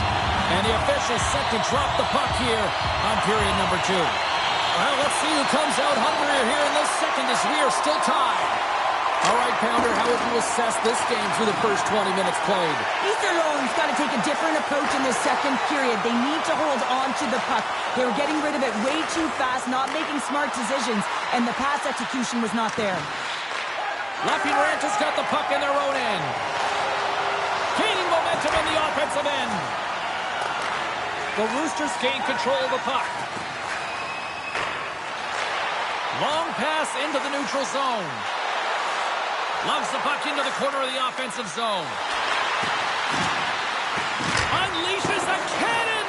and the officials set to drop the puck here on period number 2. Well, let's see who comes out hungrier here in this second as we are still tied. All right, Pounder, how would you assess this game through the first 20 minutes played? Easterlund's got to take a different approach in this second period. They need to hold on to the puck. They were getting rid of it way too fast, not making smart decisions, and the pass execution was not there. Lapierrant has got the puck in their own end. Gaining momentum in the offensive end. The Roosters gain control of the puck. Long pass into the neutral zone. Loves the puck into the corner of the offensive zone. Unleashes a cannon!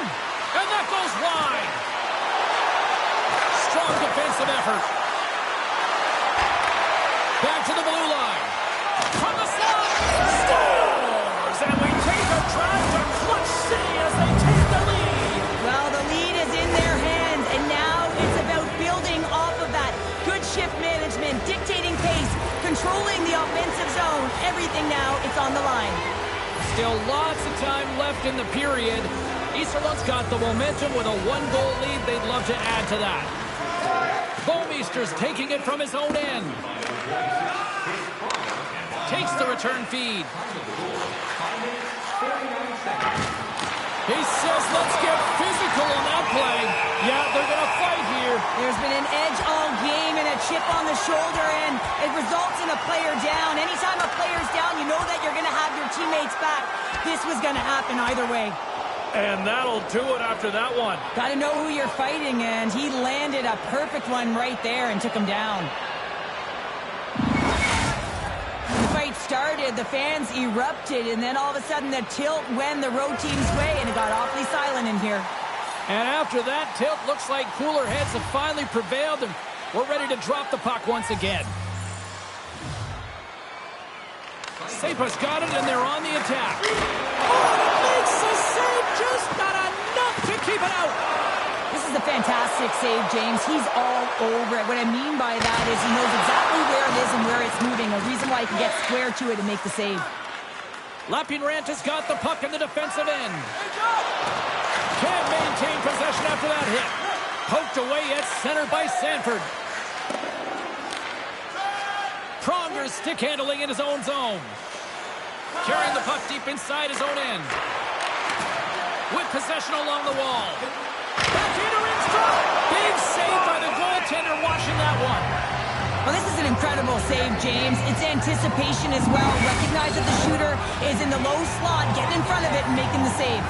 And that goes wide. Strong defensive effort. Back to the blue line. From the slot. Scores! And we take a drive to Clutch City as they take the lead. Well, the lead is in their hands, and now it's about building off of that. Good shift management, dictating pace, controlling the offensive zone. Everything now, it's on the line. Still lots of time left in the period. Easterlund's got the momentum with a 1-goal lead. They'd love to add to that. Bouwmeester's taking it from his own end. Takes the return feed. He says, let's get physical on that play. Yeah, they're going to fight here. There's been an edge all game and a chip on the shoulder, and it results in a player down. Anytime a player's down, you know that you're going to have your teammates back. This was going to happen either way. And that'll do it after that one. Got to know who you're fighting, and he landed a perfect one right there and took him down. The fight started, the fans erupted, and then all of a sudden the tilt went the road team's way, and it got awfully silent in here. And after that tilt, looks like cooler heads have finally prevailed, and we're ready to drop the puck once again. Sapa's got it, and they're on the attack. Oh, it makes the save, just not enough to keep it out. This is a fantastic save, James. He's all over it. What I mean by that is he knows exactly where it is and where it's moving, a reason why he can get square to it and make the save. Lapierrant has got the puck in the defensive end. Can't maintain possession after that hit. Poked away at center by Sanford. Pronger's stick handling in his own zone. Carrying the puck deep inside his own end. With possession along the wall. Back into Rinstrom. Big save by the goaltender watching that one. Well, this is an incredible save, James. It's anticipation as well. Recognize that the shooter is in the low slot, getting in front of it and making the save.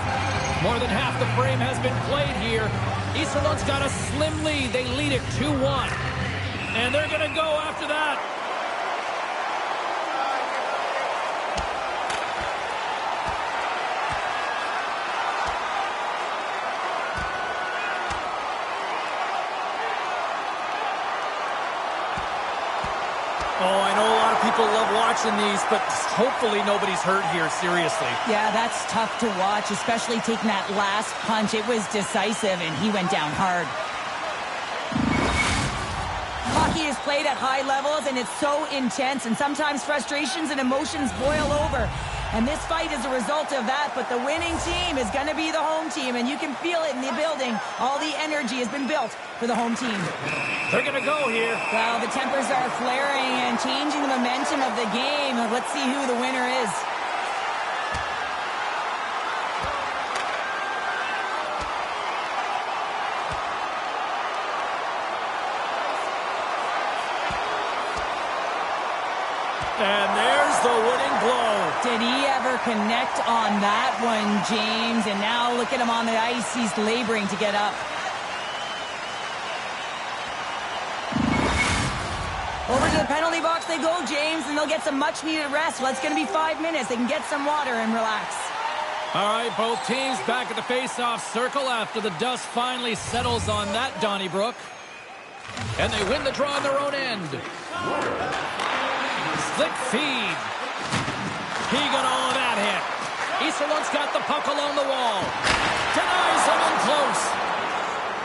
More than half the frame has been played here. Easterlund's got a slim lead. They lead it 2-1. And they're going to go after that. Oh, I know a lot of people love watching these, but hopefully nobody's hurt here, seriously. Yeah, that's tough to watch, especially taking that last punch. It was decisive, and he went down hard. Hockey is played at high levels, and it's so intense, and sometimes frustrations and emotions boil over. And this fight is a result of that, but the winning team is going to be the home team, and you can feel it in the building. All the energy has been built for the home team. They're going to go here. Well, the tempers are flaring and changing the momentum. momentum of the game. Let's see who the winner is. And there's the winning blow. Did he ever connect on that one, James? And now look at him on the ice. He's laboring to get up. Over to the penalty box they go, James, and they'll get some much-needed rest. Well, it's going to be 5 minutes. They can get some water and relax. All right, both teams back at the face-off circle after the dust finally settles on that Donnybrook. And they win the draw on their own end. Slick feed. He got all of that hit. Easterlund's got the puck along the wall. Denies him in close.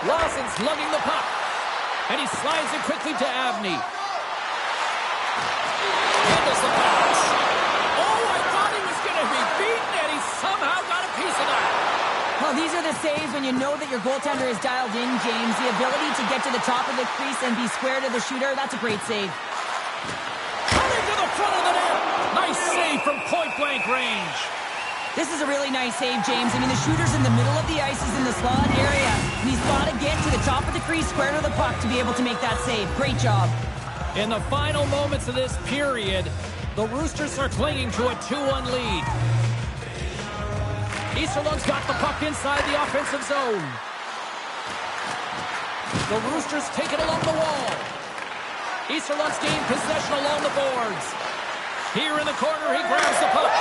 Lawson's lugging the puck. And he slides it quickly to Abney. Handles the pass. Oh, I thought he was going to be beaten, and he somehow got a piece of that. Well, these are the saves when you know that your goaltender is dialed in, James. The ability to get to the top of the crease and be square to the shooter, that's a great save. Coming to the front of the net. Nice save from point-blank range. This is a really nice save, James. I mean, the shooter's in the middle of the ice. He's in the slot area. And he's got to get to the top of the crease, square to the puck, to be able to make that save. Great job. In the final moments of this period, the Roosters are clinging to a 2-1 lead. Easterlund's got the puck inside the offensive zone. The Roosters take it along the wall. Easterlund's gained possession along the boards. Here in the corner, he grabs the puck.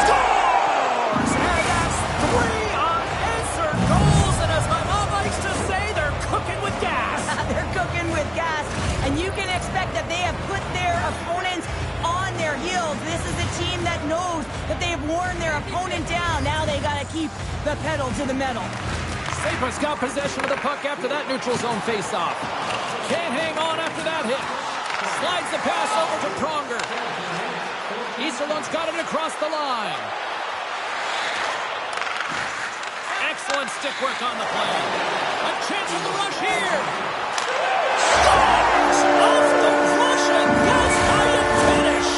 Scores! And that's 3 unanswered goals. And as my mom likes to say, they're cooking with gas. They're cooking with gas. And you can expect that they have put their opponents on their heels. This is a team that knows that they've worn their opponent down. Now they got to keep the pedal to the metal. Sabres got possession of the puck after that neutral zone faceoff. Can't hang on after that hit. Slides the pass over to Pronger. Easterlund's got it across the line. Excellent stick work on the play. A chance for the rush here. Scores off the rush, and that's how you finish.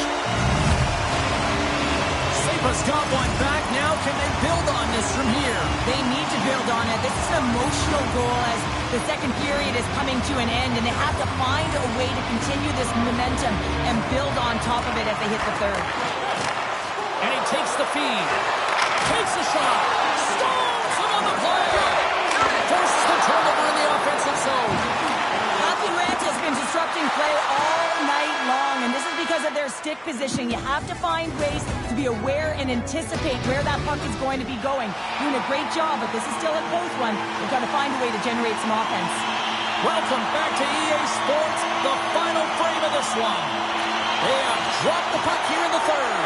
Sabres got one back. Now can they build on this from here? They need to build on it. This is an emotional goal as the second period is coming to an end, and they have to find a way to continue this momentum and build on top of it as they hit the third. And he takes the feed. Takes the shot. Stalls him on the play. Forces the turnover in the offensive zone. Matthew Rant has been disrupting play all night long, and this is because of their stick positioning. You have to find ways to be aware and anticipate where that puck is going to be going. Doing a great job, but this is still a close one. They've got to find a way to generate some offense. Welcome back to EA Sports, the final frame of this one. They have dropped the puck here in the third.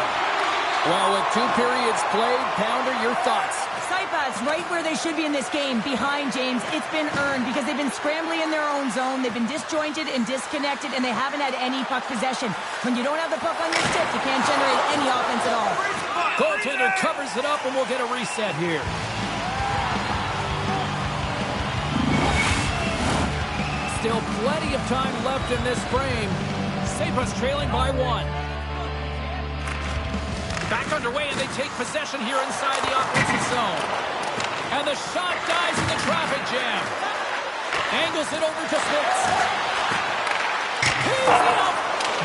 Well, with 2 periods played, Pounder, your thoughts? Saipa's right where they should be in this game, behind James. It's been earned because they've been scrambling in their own zone. They've been disjointed and disconnected, and they haven't had any puck possession. When you don't have the puck on your stick, you can't generate any offense at all. Goaltender covers it up, and we'll get a reset here. Still plenty of time left in this frame. Sabres trailing by 1. Back underway, and they take possession here inside the offensive zone. And the shot dies in the traffic jam. Angles it over to Spitz. He's up.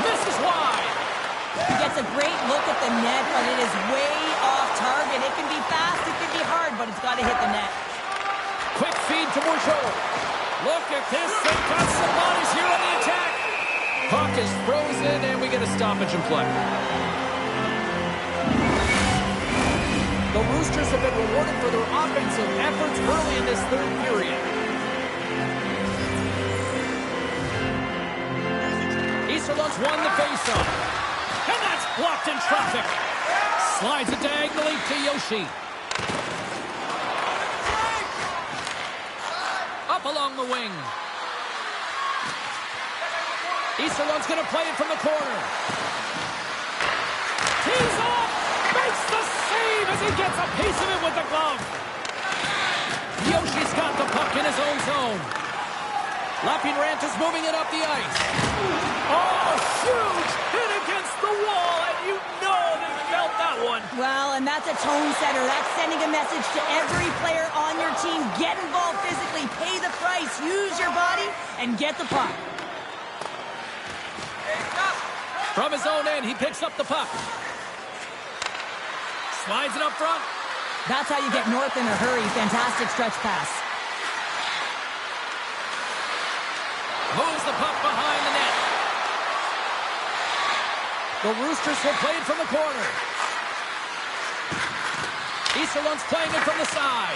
Misses wide. He gets a great look at the net, but it is way off target. It can be fast, it can be hard, but it's got to hit the net. Quick feed to Bourgeau. Look at this. They've got some bodies here on the attack. Puck is frozen, and we get a stoppage in play. The Roosters have been rewarded for their offensive efforts early in this third period. Easterlund's won the faceoff. And that's blocked in traffic. Slides it diagonally to Yoshi. Up along the wing. Easterlund's going to play it from the corner. He's off. Makes the save as he gets a piece of it with the glove. Yoshi's got the puck in his own zone. Lapierrant is moving it up the ice. Oh, huge hit against the That's a tone setter. That's sending a message to every player on your team. Get involved physically, pay the price, use your body, and get the puck. From his own end, he picks up the puck. Slides it up front. That's how you get north in a hurry. Fantastic stretch pass. Moves the puck behind the net. The Roosters will play it from the corner. Easterlund's playing it from the side.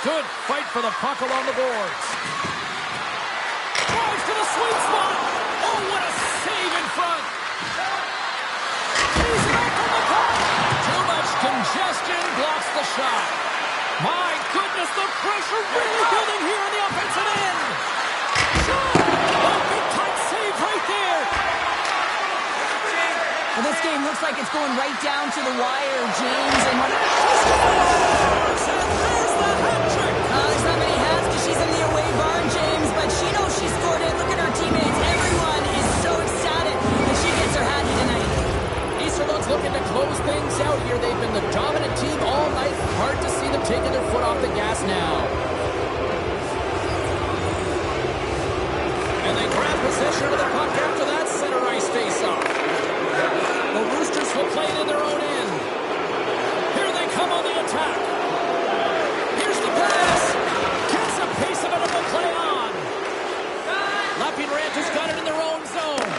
Good fight for the puck along the boards. Drives to the sweet spot. Oh, what a save in front. He's back on the puck. Too much congestion blocks the shot. My goodness, the pressure really building here on the offensive end. Shot! A big-time save right there. Well, this game looks like it's going right down to the wire, James. And Scores! And there's the hat trick. there's not many hats because she's in the away barn, James, but she knows she scored it. Look at her teammates. Everyone is so ecstatic that she gets her hat tonight. Easterlund's looking to close things out here. They've been the dominant team all night. Hard to see them taking their foot off the gas now. And they grab possession of the puck after that center ice face-off. The Roosters will play it in their own end. Here they come on the attack. Here's the pass. Gets a piece of it and will play on. Lapierre has got it in their own zone.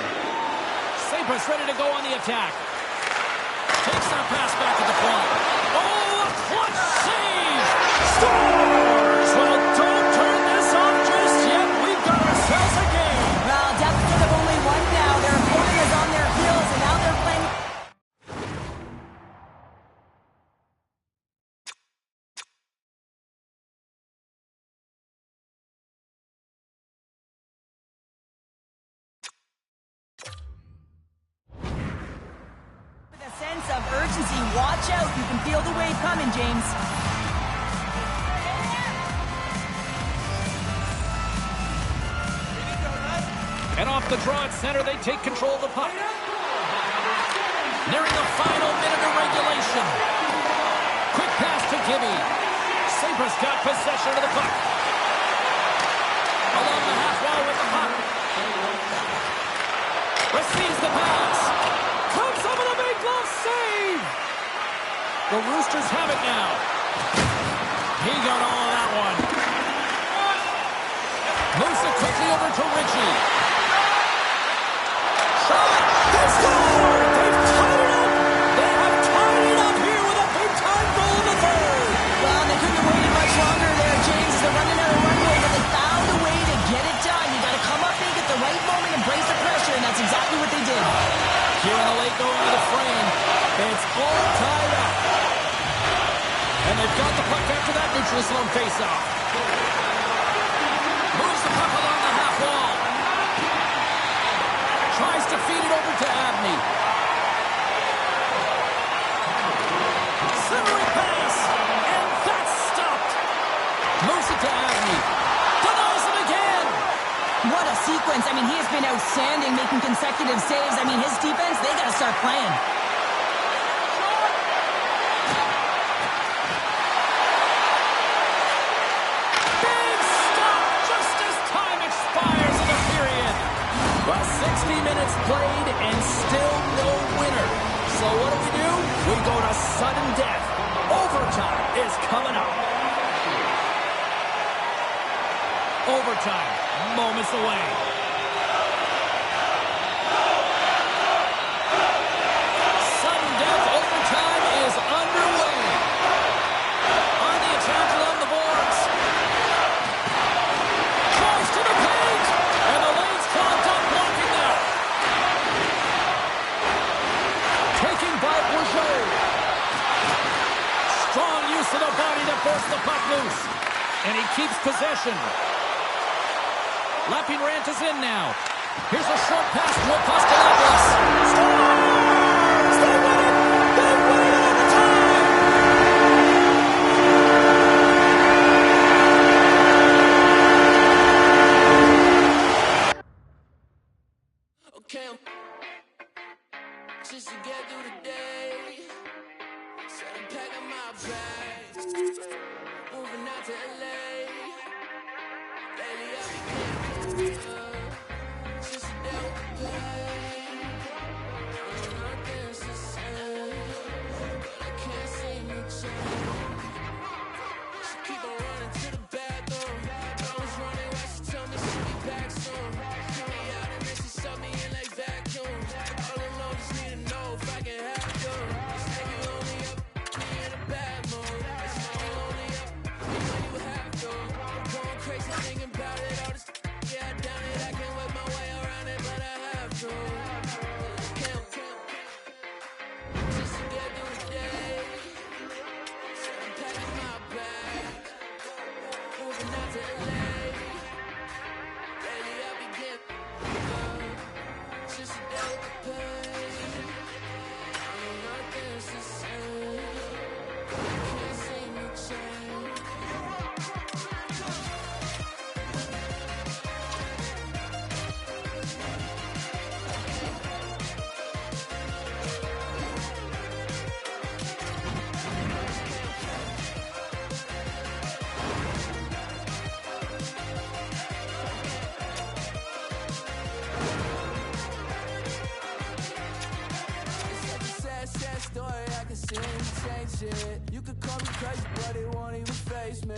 Sabres ready to go on the attack. Takes that pass back at the point. Oh, a clutch save! Scores! Well, don't turn this off just yet. We've got ourselves a game. Well, deficit of only one now. Their opponent is on their heels, and now they're playing. With a sense of urgency. Watch out. You can feel the wave coming, James. And off the draw at center, they take control of the puck. Nearing the final minute of regulation. Quick pass to Gibby. Sabres got possession of the puck. Along the half wall with the puck. Receives the pass. Comes up with a big glove save. The Roosters have it now. He got all of that one. Moves it quickly over to Ritchie. Shot! They scored! They've tied it up! They have tied it up here with a big-time goal in the third! Well, they couldn't have waited much longer there, James. They're running out of runway, but they found a way to get it done. You got to come up big at the right moment and brace the pressure, and that's exactly what they did. Here in the late going to the frame. It's all tied up. And they've got the puck after that neutral zone face-off. Moves the puck along the half wall. Tries to feed it over to Abney. Centering pass. And that's stopped. Moves it to Abney. Denies him again. What a sequence. I mean, he has been outstanding, making consecutive saves. I mean, his defense, they got to start playing. Big stop just as time expires in the period. Well, 60 minutes played and still no winner. So what do? We go to sudden death. Overtime is coming up. Overtime, moments away. Sudden death overtime is underway. On the attack along the boards. Tries to the paint. And the lane's clogged up, blocking that. Taking by Bourgeau. Strong use of the body to force the puck loose. And he keeps possession. Lapierre is in now. Here's a short pass to Apostolopoulos. Scores! They win it! They win it overtime! Okay, just to get through the day. I'm packing my bags, moving out to LA. Lately I've been getting since the day with the pain. Nothing's the same, but I can't seem to change. She keep on running to the bathroom. I was running while she told me she'd be back soon. Kick me out and then she suck me in like vacuum. All alone, just need to know if I can have you. Say you only up me in a bad mood. Say you only up me when you have to. I'm going crazy thinking about it. All this yeah, I done it. I can't work my way around it, but I have to. Can't just to get through the day. So I'm packing my bag, moving out to LA. Lately I've been getting just a day with the pain. I know nothing's the same, but I can't seem to change. Sad story, I can see you change it. You could call me crazy, but it won't even face me.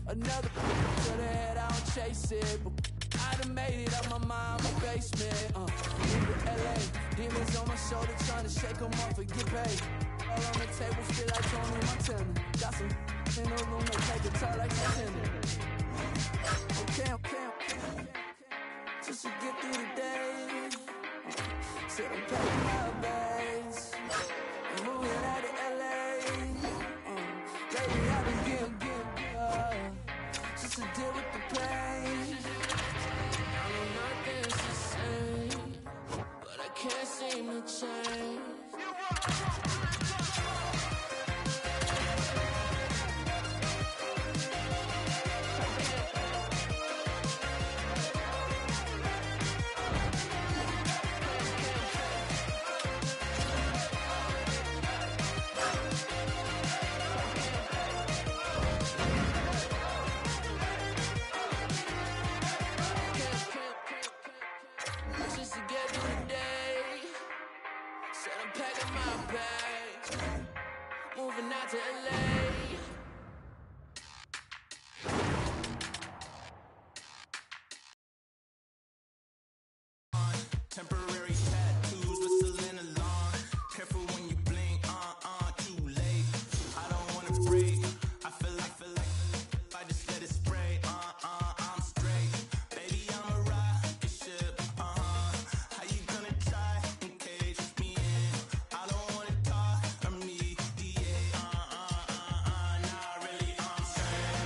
Another to the head, I don't chase it. But I done made it up my mind, my basement. Moved to LA, demons on my shoulder, trying to shake them off and get paid. All on the table, still like Tony Montana. Got some in the room, they take it tight like Montana. Okay. Just to get through the day. Said I'm packing my bags, I'm moving out to LA. Lately I've been getting just to deal with the pain. I know nothing's the same, but I can't seem to change. Just to get through the day. Said I'm packing my bags, moving out to LA. Temporary tattoos whistling along. Careful when you blink, too late. I don't wanna break. I feel like I just let it spray. I'm straight. Baby, I'm a rocket ship. How you gonna try and cage me in? I don't wanna talk or mediate. Nah, really, I'm straight.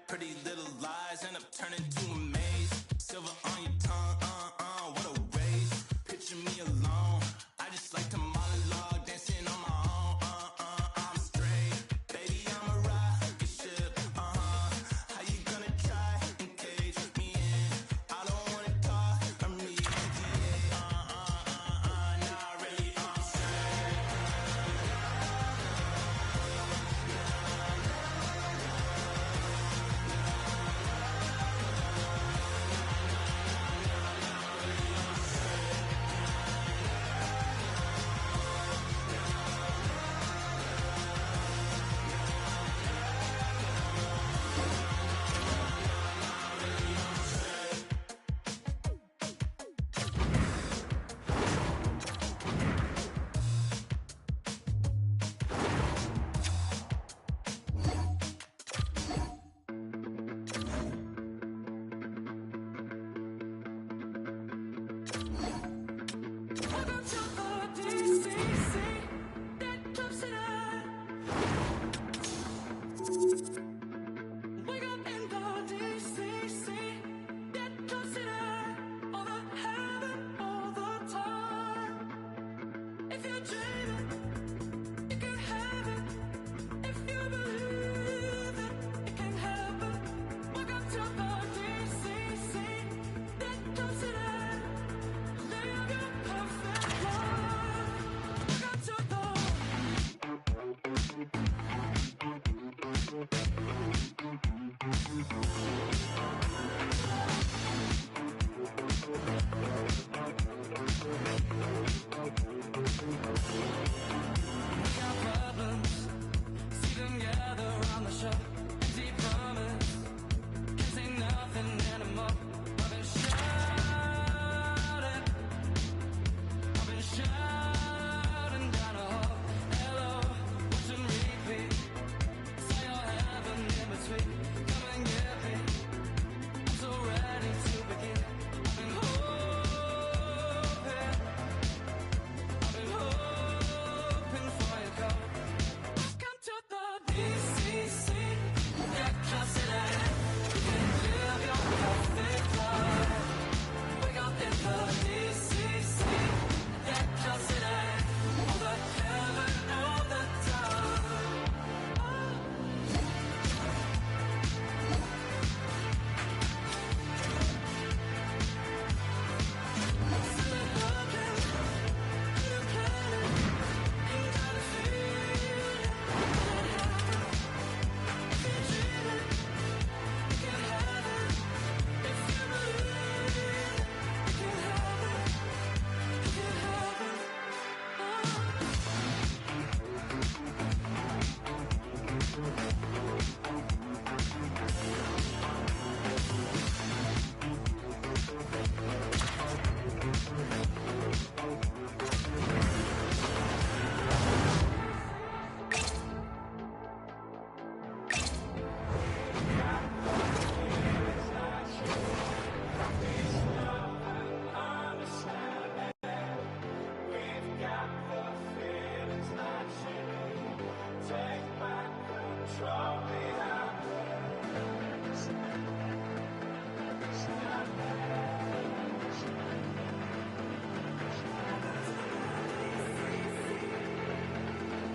Pretty little lies,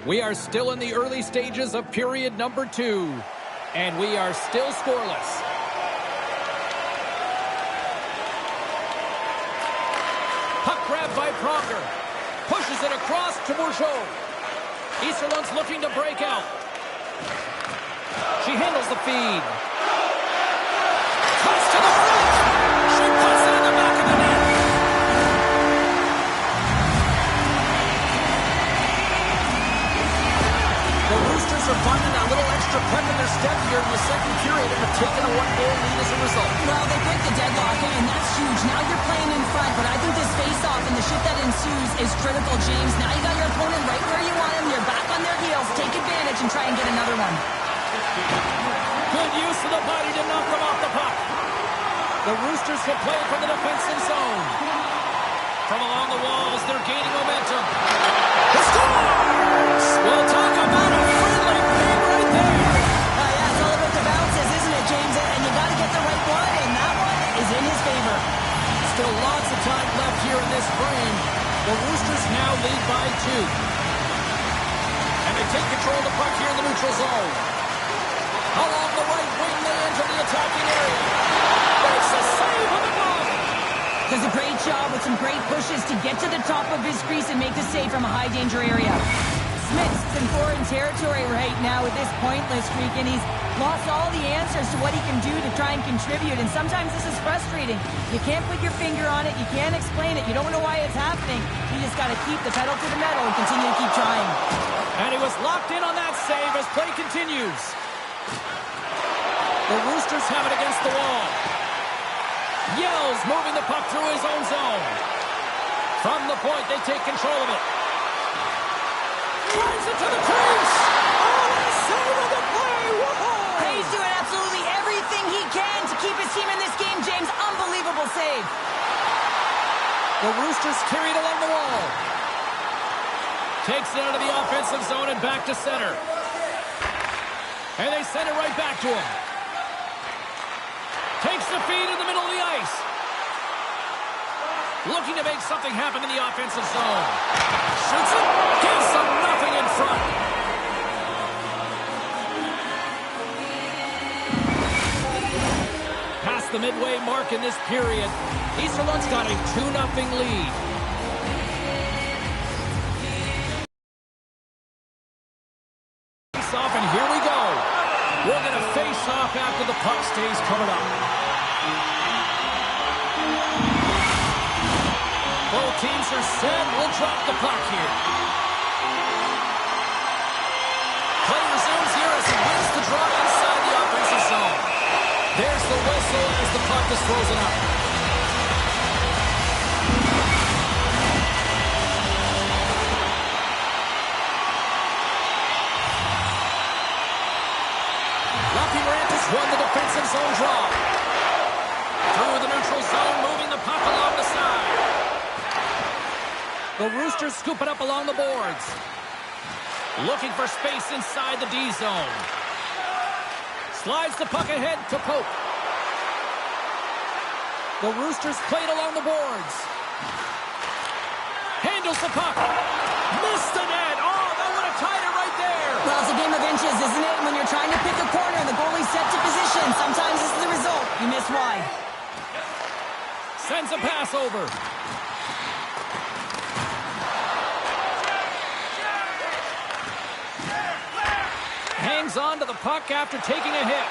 We are still in the early stages of period number 2, and we are still scoreless. Puck grabbed by Pronger. Pushes it across to Bourgeau. Easterlund's looking to break out. She handles the feed. Toss to the front. She puts it in the back of the net. The Roosters are finding that little extra pep in their step here in the second period and have taken a 1-goal lead as a result. Well, they break the deadlock, and that's huge. Now you're playing in front, but I think this face-off and the shift that ensues is critical, James. Now you got your opponent right where you want him. You're back on their heels. Take advantage and try and get another one. Good use of the body to knock them off the puck. The Roosters will play from the defensive zone. From along the walls, they're gaining momentum. The scores! We'll talk about a friendly game right there. Yeah, it's all about the bounces, isn't it, James? And you got to get the right one, and that one is in his favor. Still lots of time left here in this frame. The Roosters now lead by 2. And they take control of the puck here in the neutral zone. Along the right wing, they enter the attacking area. Makes a save on the ball. Does a great job with some great pushes to get to the top of his crease and make the save from a high-danger area. Smith's in foreign territory right now with this pointless streak, and he's lost all the answers to what he can do to try and contribute, and sometimes this is frustrating. You can't put your finger on it. You can't explain it. You don't know why it's happening. You just got to keep the pedal to the metal and continue to keep trying. And he was locked in on that save as play continues. The Roosters have it against the wall. Yells moving the puck through his own zone. From the point, they take control of it. Drives it to the crease. Oh, a save of the play. Whoa! He's doing absolutely everything he can to keep his team in this game, James. Unbelievable save. The Roosters carry it along the wall. Takes it out of the offensive zone and back to center. And they send it right back to him. Takes the feed in the middle of the ice. Looking to make something happen in the offensive zone. Shoots it. Gives them nothing in front. Past the midway mark in this period, Easterlund's got a 2-0 lead. Face off, and here we go. We're going to face off after the puck stays covered up. Both teams are set. We'll drop the puck here. Play resumes here as he wins the draw inside the offensive zone. There's the whistle as the puck is frozen up. Won the defensive zone draw. Through the neutral zone, moving the puck along the side. The Roosters scoop it up along the boards. Looking for space inside the D zone. Slides the puck ahead to Pope. The Roosters play it along the boards. Handles the puck. Missed the net. Oh, that would have tied it right there. Well, it's a game of inches, isn't it? When you're trying to pick a corner and the goalie's set to position, sometimes this is the result. You miss wide. Sends a pass over. Hangs on to the puck after taking a hit.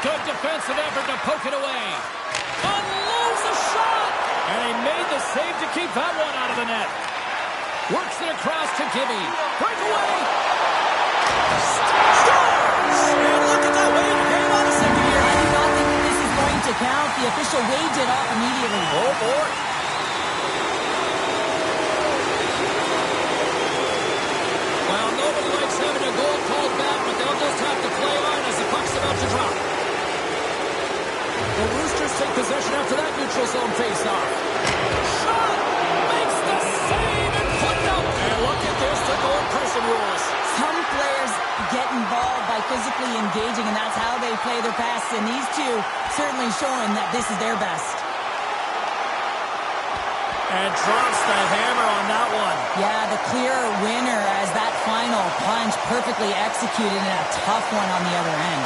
Good defensive effort to poke it away. Unloads a shot! And he made the save to keep that one out of the net. Works it across to Gibby. Breakaway! Scores! And look at that wave. Hang on a second here. I do not think that this is going to count. The official waved it off immediately. Oh, boy. Well, nobody likes having a goal called back, but they'll just have to play on as the puck's about to drop. The Roosters take possession after that neutral zone face-off. Shot! Makes the save and put it up. And look at this, the goal pressing rules. Some players get involved by physically engaging, and that's how they play their passes. And these two certainly showing that this is their best. And drops the hammer on that one. Yeah, the clear winner as that final punch perfectly executed and a tough one on the other end.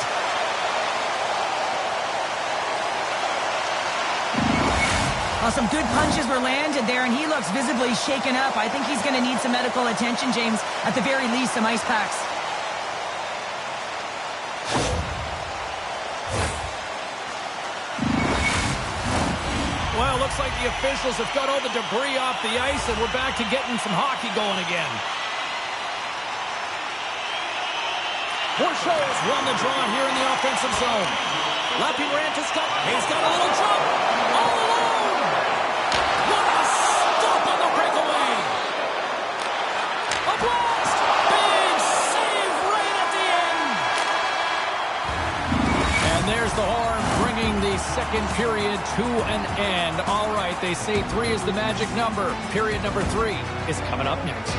Well, some good punches were landed there, and he looks visibly shaken up. I think he's going to need some medical attention, James. At the very least, some ice packs. Well, looks like the officials have got all the debris off the ice, and we're back to getting some hockey going again. Borchard's won the draw here in the offensive zone. Lapierre has got a little jump. All alone. What a stop on the breakaway. A blast. Big save right at the end. And there's the horn bringing the second period to an end. All right, they say 3 is the magic number. Period number 3 is coming up next.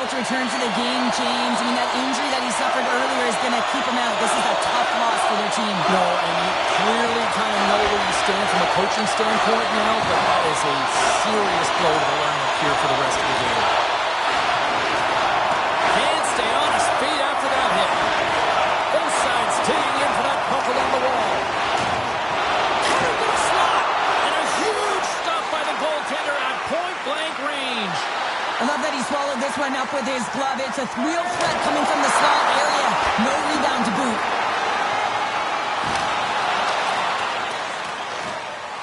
To return to the game, James. I mean, that injury that he suffered earlier is going to keep him out. This is a tough loss for their team. No, and you clearly kind of know where you stand from a coaching standpoint now, but that is a serious blow to the lineup here for the rest of the game. Can't stay on his feet after that hit. Both sides digging in for that puck along the wall. Cut into the slot, and a huge stop by the goaltender at point-blank range. I love that he swallowed this one up with his glove. It's a real threat coming from the slot area. No rebound to boot.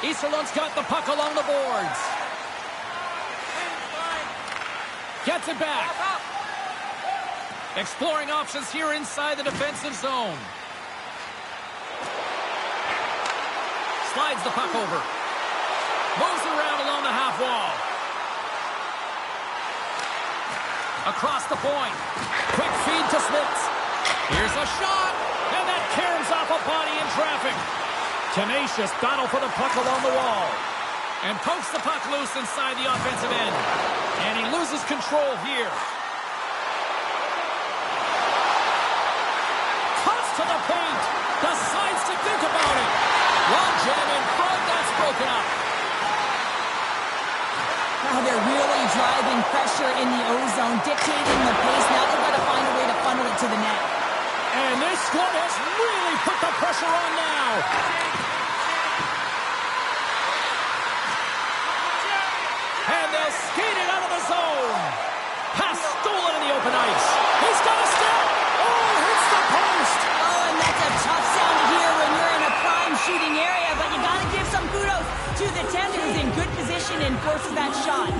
Easterlund's got the puck along the boards. Gets it back. Exploring options here inside the defensive zone. Slides the puck over. Moves around along the half wall. Across the point. Quick feed to Smits. Here's a shot. And that caroms off a body in traffic. Tenacious battle for the puck along the wall. And pokes the puck loose inside the offensive end. And he loses control here. Cuts to the paint. Decides to think about it. One jam in front. That's broken up. Now they're really driving pressure in the O-zone, dictating the pace. Now they've got to find a way to funnel it to the net. And this squad has really put the pressure on now. And they'll skate it out of the zone. Pass stolen in the open ice. He's got a step. Oh, hits the post. Oh, and that's a tough sound to hear when you're in a prime shooting area, but you got to give some kudos to the 10 who's in good position and forces that shot.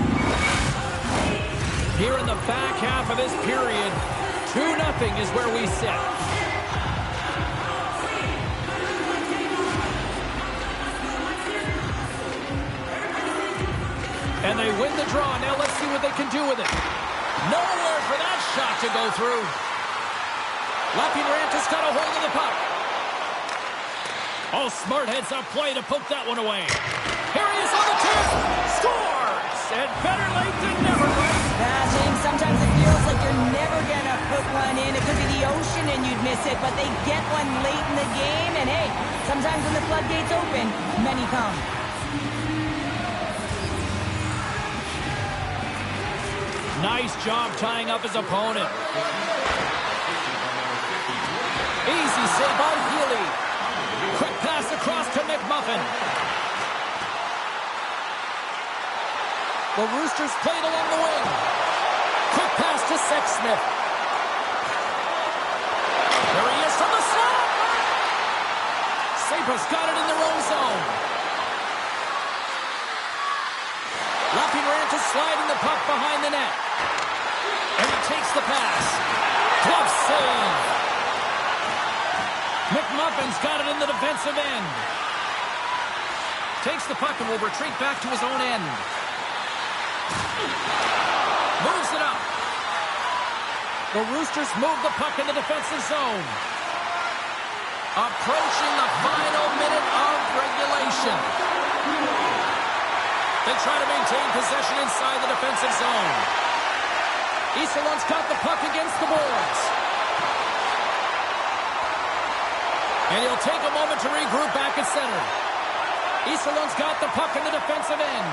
Here in the back half of this period, 2-0 is where we sit. And they win the draw. Now let's see what they can do with it. Nowhere for that shot to go through. Lapierre has got a hold of the puck. Oh, smart heads up play to poke that one away. Here he is on the tip. Scores! And better late than never, Greg. James, sometimes it feels like you're never going to put one in. It could be the ocean and you'd miss it, but they get one late in the game. And hey, sometimes when the floodgates open, many come. Nice job tying up his opponent. Easy save by Healy. Quick pass across to McMuffin. The Roosters played along the wing. Quick pass to Sexsmith. Tampa's got it in their own zone. Lapping around to sliding the puck behind the net. And he takes the pass. Glove save. McMuffin's got it in the defensive end. Takes the puck and will retreat back to his own end. Moves it up. The Roosters move the puck in the defensive zone. Approaching the final minute of regulation. They try to maintain possession inside the defensive zone. Iserloh's got the puck against the boards. And he'll take a moment to regroup back at center. Iserloh's got the puck in the defensive end.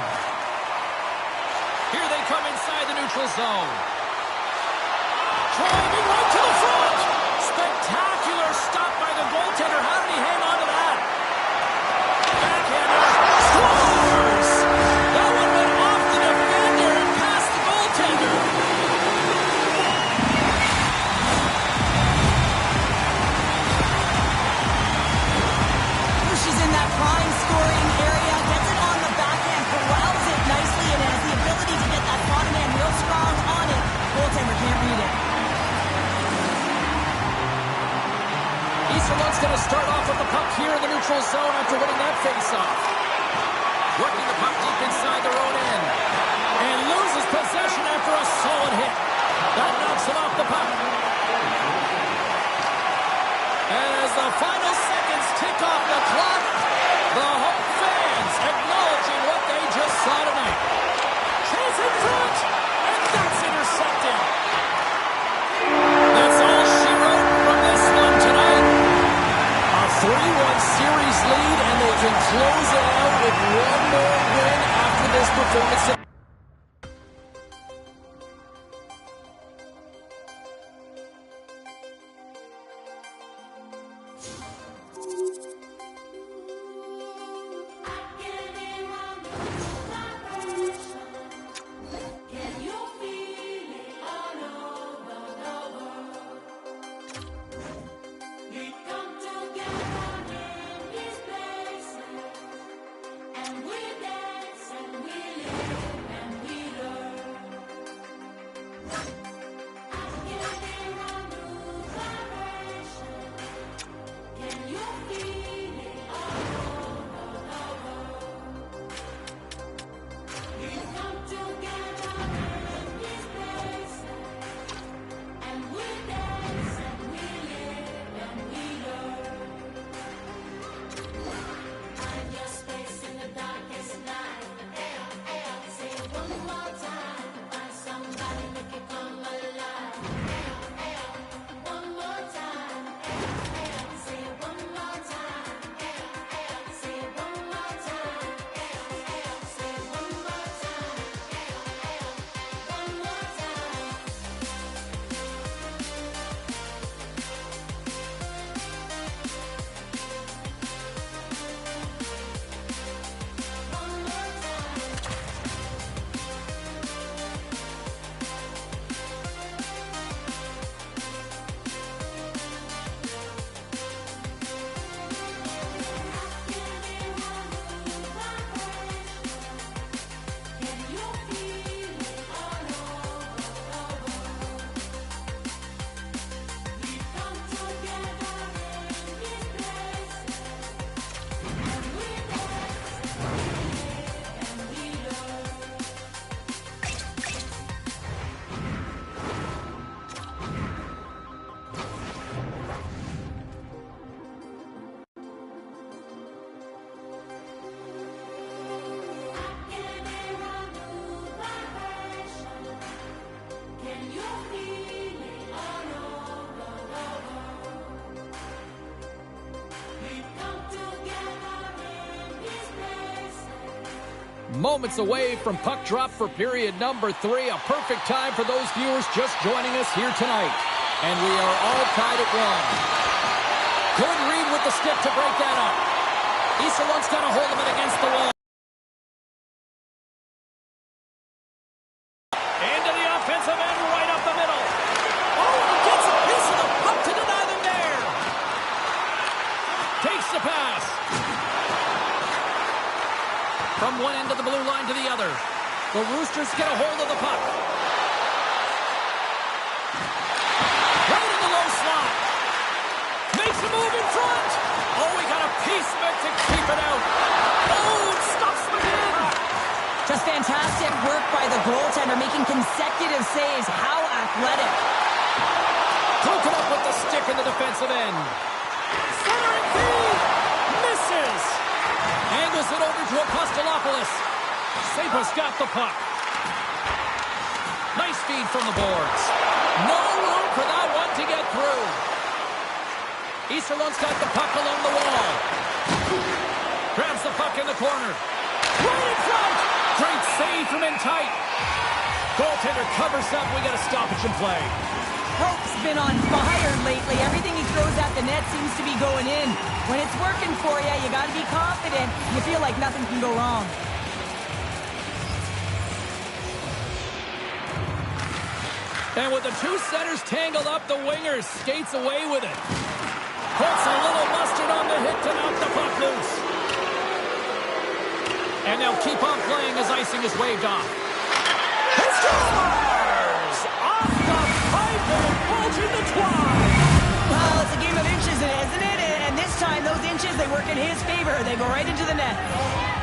Here they come inside the neutral zone. Driving right to the front. Spectacular stop by the goaltender. How did he hang on to that? Backhander. Scores! That one went off the defender and past the goaltender. Pushes in that prime scoring area, gets it on the backhand, corrals it nicely, and has the ability to get that bottom man real strong on it. Goaltender can't read it. Iserloh's going to start off with the puck here in the neutral zone after winning that face-off. Working the puck deep inside their own end. And loses possession after a solid hit. That knocks him off the puck. As the final seconds tick off the clock, the home fans acknowledging what they just saw tonight. Chase in front, and that's intercepted. That's all she wrote from this one tonight. A 3-1 series lead, and they can close it out with one more win after this performance. Can you feel it all over the world? We come together in these places, and we dance and we live and we learn. I'm getting a new vibration. Can you feel it all over the world? We come together in these places, and we dance and we live and we learn. Find your space in the darkest night. Say it one more time. Find somebody, make it come alive. One more time. Say it one more time. Say it one more time. Say it one more time. One more time. One more time. Can you feel it all over the world? We come together in these places, and we dance and we live and we learn. Getting a new vibration. Can you feel it all over the world? We come together in these places. Moments away from puck drop for period number 3. A perfect time for those viewers just joining us here tonight. And we are all tied at 1. Good read with the stick to break that up. Iserloh's got a hold of it against the wall. Into the offensive end, right up the middle. Oh, and he gets a piece of the puck to deny them there. Takes Here's the pass. From one end of the blue line to the other. The Roosters get a hold of the puck. Right in the low slot. Makes a move in front. Oh, we got a piece of it to keep it out. Oh, it stops them in. Just fantastic work by the goaltender, making consecutive saves. How athletic. Broken up with the stick in the defensive end. Centering feed. Misses. Angles it over to Apostolopoulos. Sabres got the puck. Nice feed from the boards. No room for that one to get through. Easterlund's got the puck along the wall. Grabs the puck in the corner. Right in front. Great save from in tight. Goaltender covers up. We got a stoppage in play. Hope's been on fire lately. Everything he throws at the net seems to be going in. When it's working for you, you got to be confident. You feel like nothing can go wrong. And with the two centers tangled up, the winger skates away with it. Puts a little mustard on the hit to knock the puck loose. And they'll keep on playing as icing is waved off. He scores! Off the pipe and a bulge in the twine. Well, it's a game of inches, isn't it? And this time, those inches, they work in his favor. They go right into the net.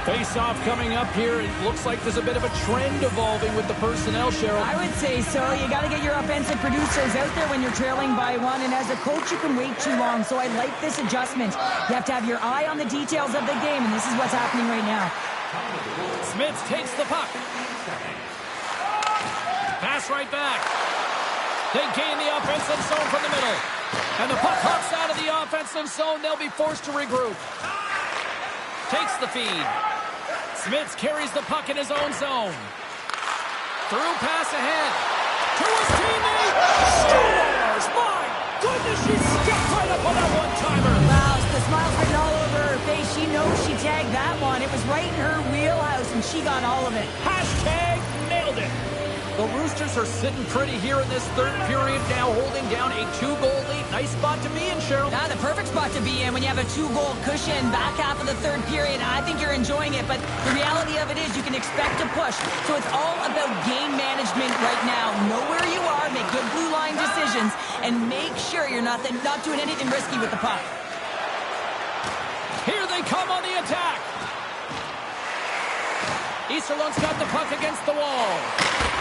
Face-off coming up here. It looks like there's a bit of a trend evolving with the personnel, Cheryl. I would say so. You got to get your offensive producers out there when you're trailing by one. And as a coach, you can wait too long. So I like this adjustment. You have to have your eye on the details of the game. And this is what's happening right now. Smith takes the puck. Pass right back. They gain the offensive zone from the middle. And the puck hops out of the offensive zone. They'll be forced to regroup. Takes the feed. Smith carries the puck in his own zone. Through pass ahead. To his teammate. Scores! My goodness, she stepped right up on that one-timer. Wow, the smile's written all over her face. She knows she tagged that one. It was right in her wheelhouse, and she got all of it. Hashtag nailed it. The Roosters are sitting pretty here in this third period now, holding down a 2-goal lead. Nice spot to be in, Cheryl. Yeah, the perfect spot to be in when you have a 2-goal cushion back half of the third period. I think you're enjoying it, but the reality of it is you can expect to push. So it's all about game management right now. Know where you are, make good blue line decisions, and make sure you're not doing anything risky with the puck. Here they come on the attack. Easterlund's got the puck against the wall.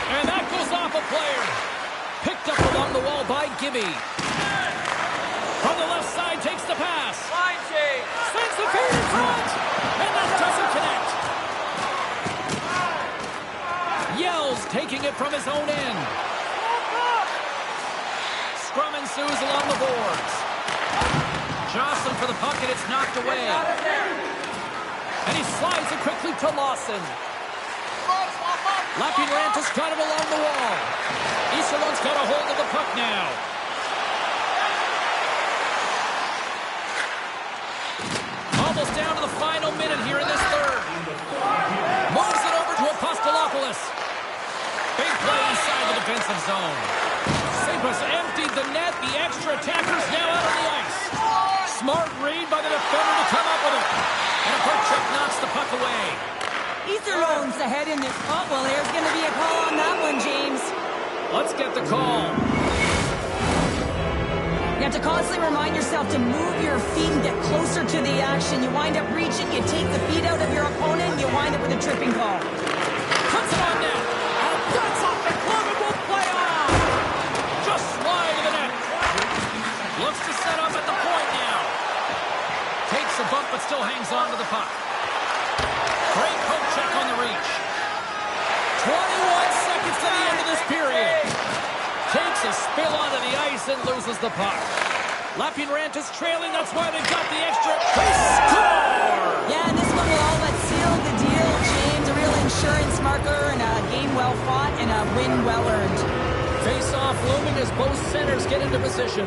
And that goes off a player. Picked up along the wall by Gibby. From the left side, takes the pass. Line change. Sends the feed in front. And that doesn't connect. Yells taking it from his own end. Scrum ensues along the boards. Jocelyn for the puck, and it's knocked away. And he slides it quickly to Lawson. Lapierranta's got him along the wall. Easterlund's got a hold of the puck now. Almost down to the final minute here in this third. Moves it over to Apostolopoulos. Big play inside the defensive zone. Sabres emptied the net. The extra attackers now out on the ice. Smart read by the defender to come up with it. And a poke check knocks the puck away. Easterlund's ahead in this. Oh, well, there's going to be a call on that one, James. Let's get the call. You have to constantly remind yourself to move your feet and get closer to the action. You wind up reaching, you take the feet out of your opponent, and you wind up with a tripping call. Cuts it on net. And that's off the glove and will play on. Just wide of the net. Looks to set up at the point now. Takes a bump but still hangs on to the puck. Great poke check on the reach. 21 seconds to the end of this period. Takes a spill onto the ice and loses the puck. Lapierranta's trailing, that's why they've got the extra. They score! Yeah, and this one will all but seal the deal, James. A real insurance marker and a game well fought and a win well earned. Face-off looming as both centers get into position.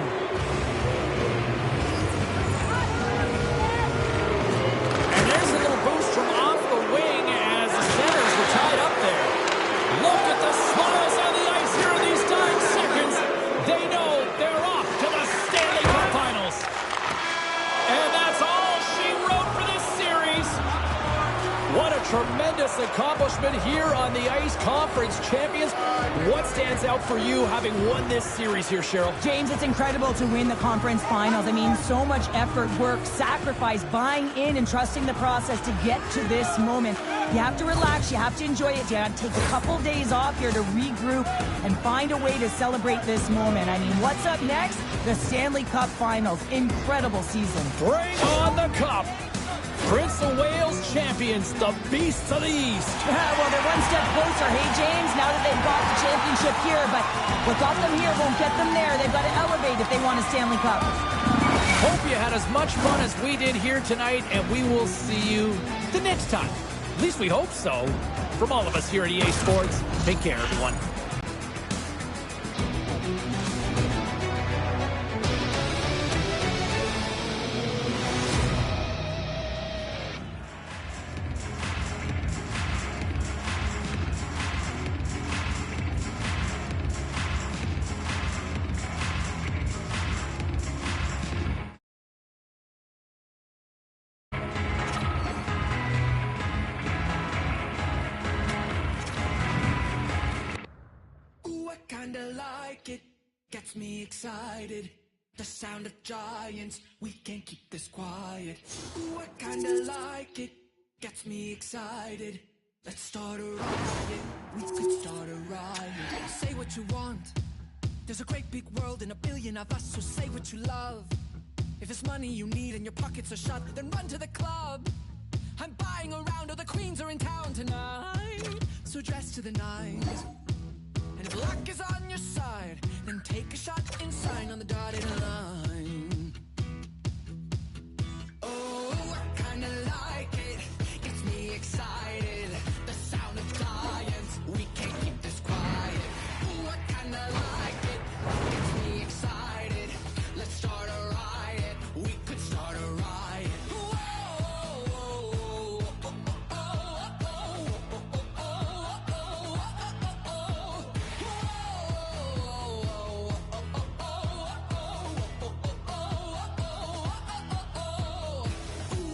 And there's a little boost from off the wing as the centers were tied up there. Look at the smiles on the ice here in these dying seconds. They know they're off to the Stanley Cup Finals. And that's all tremendous accomplishment here on the ice. Conference champions. What stands out for you having won this series here, Cheryl? James, it's incredible to win the conference finals. I mean, so much effort, work, sacrifice, buying in and trusting the process to get to this moment. You have to relax. You have to enjoy it. You have to take a couple days off here to regroup and find a way to celebrate this moment. I mean, what's up next? The Stanley Cup Finals. Incredible season. Bring on the cup. Prince of Wales champions, the Beasts of the East. Well, they're one step closer, hey, James, now that they've got the championship here. But what got them here won't get them there. They've got to elevate if they want a Stanley Cup. Hope you had as much fun as we did here tonight, and we will see you the next time. At least we hope so. From all of us here at EA Sports, take care, everyone. Ooh, I kinda like it, gets me excited. The sound of giants, we can't keep this quiet. Ooh, I kinda like it, gets me excited. Let's start a riot, we could start a riot. Say what you want, there's a great big world and a billion of us, so say what you love. If it's money you need and your pockets are shut, then run to the club. I'm buying around, or the queens are in town tonight, so dress to the nines. And if luck is on your side, then take a shot and sign on the dotted line. Oh, I kinda like it, gets me excited. The sound of giants, we can't keep this quiet. Ooh, I kinda like it, gets me excited. Let's start a riot, we could start a riot. Ooh,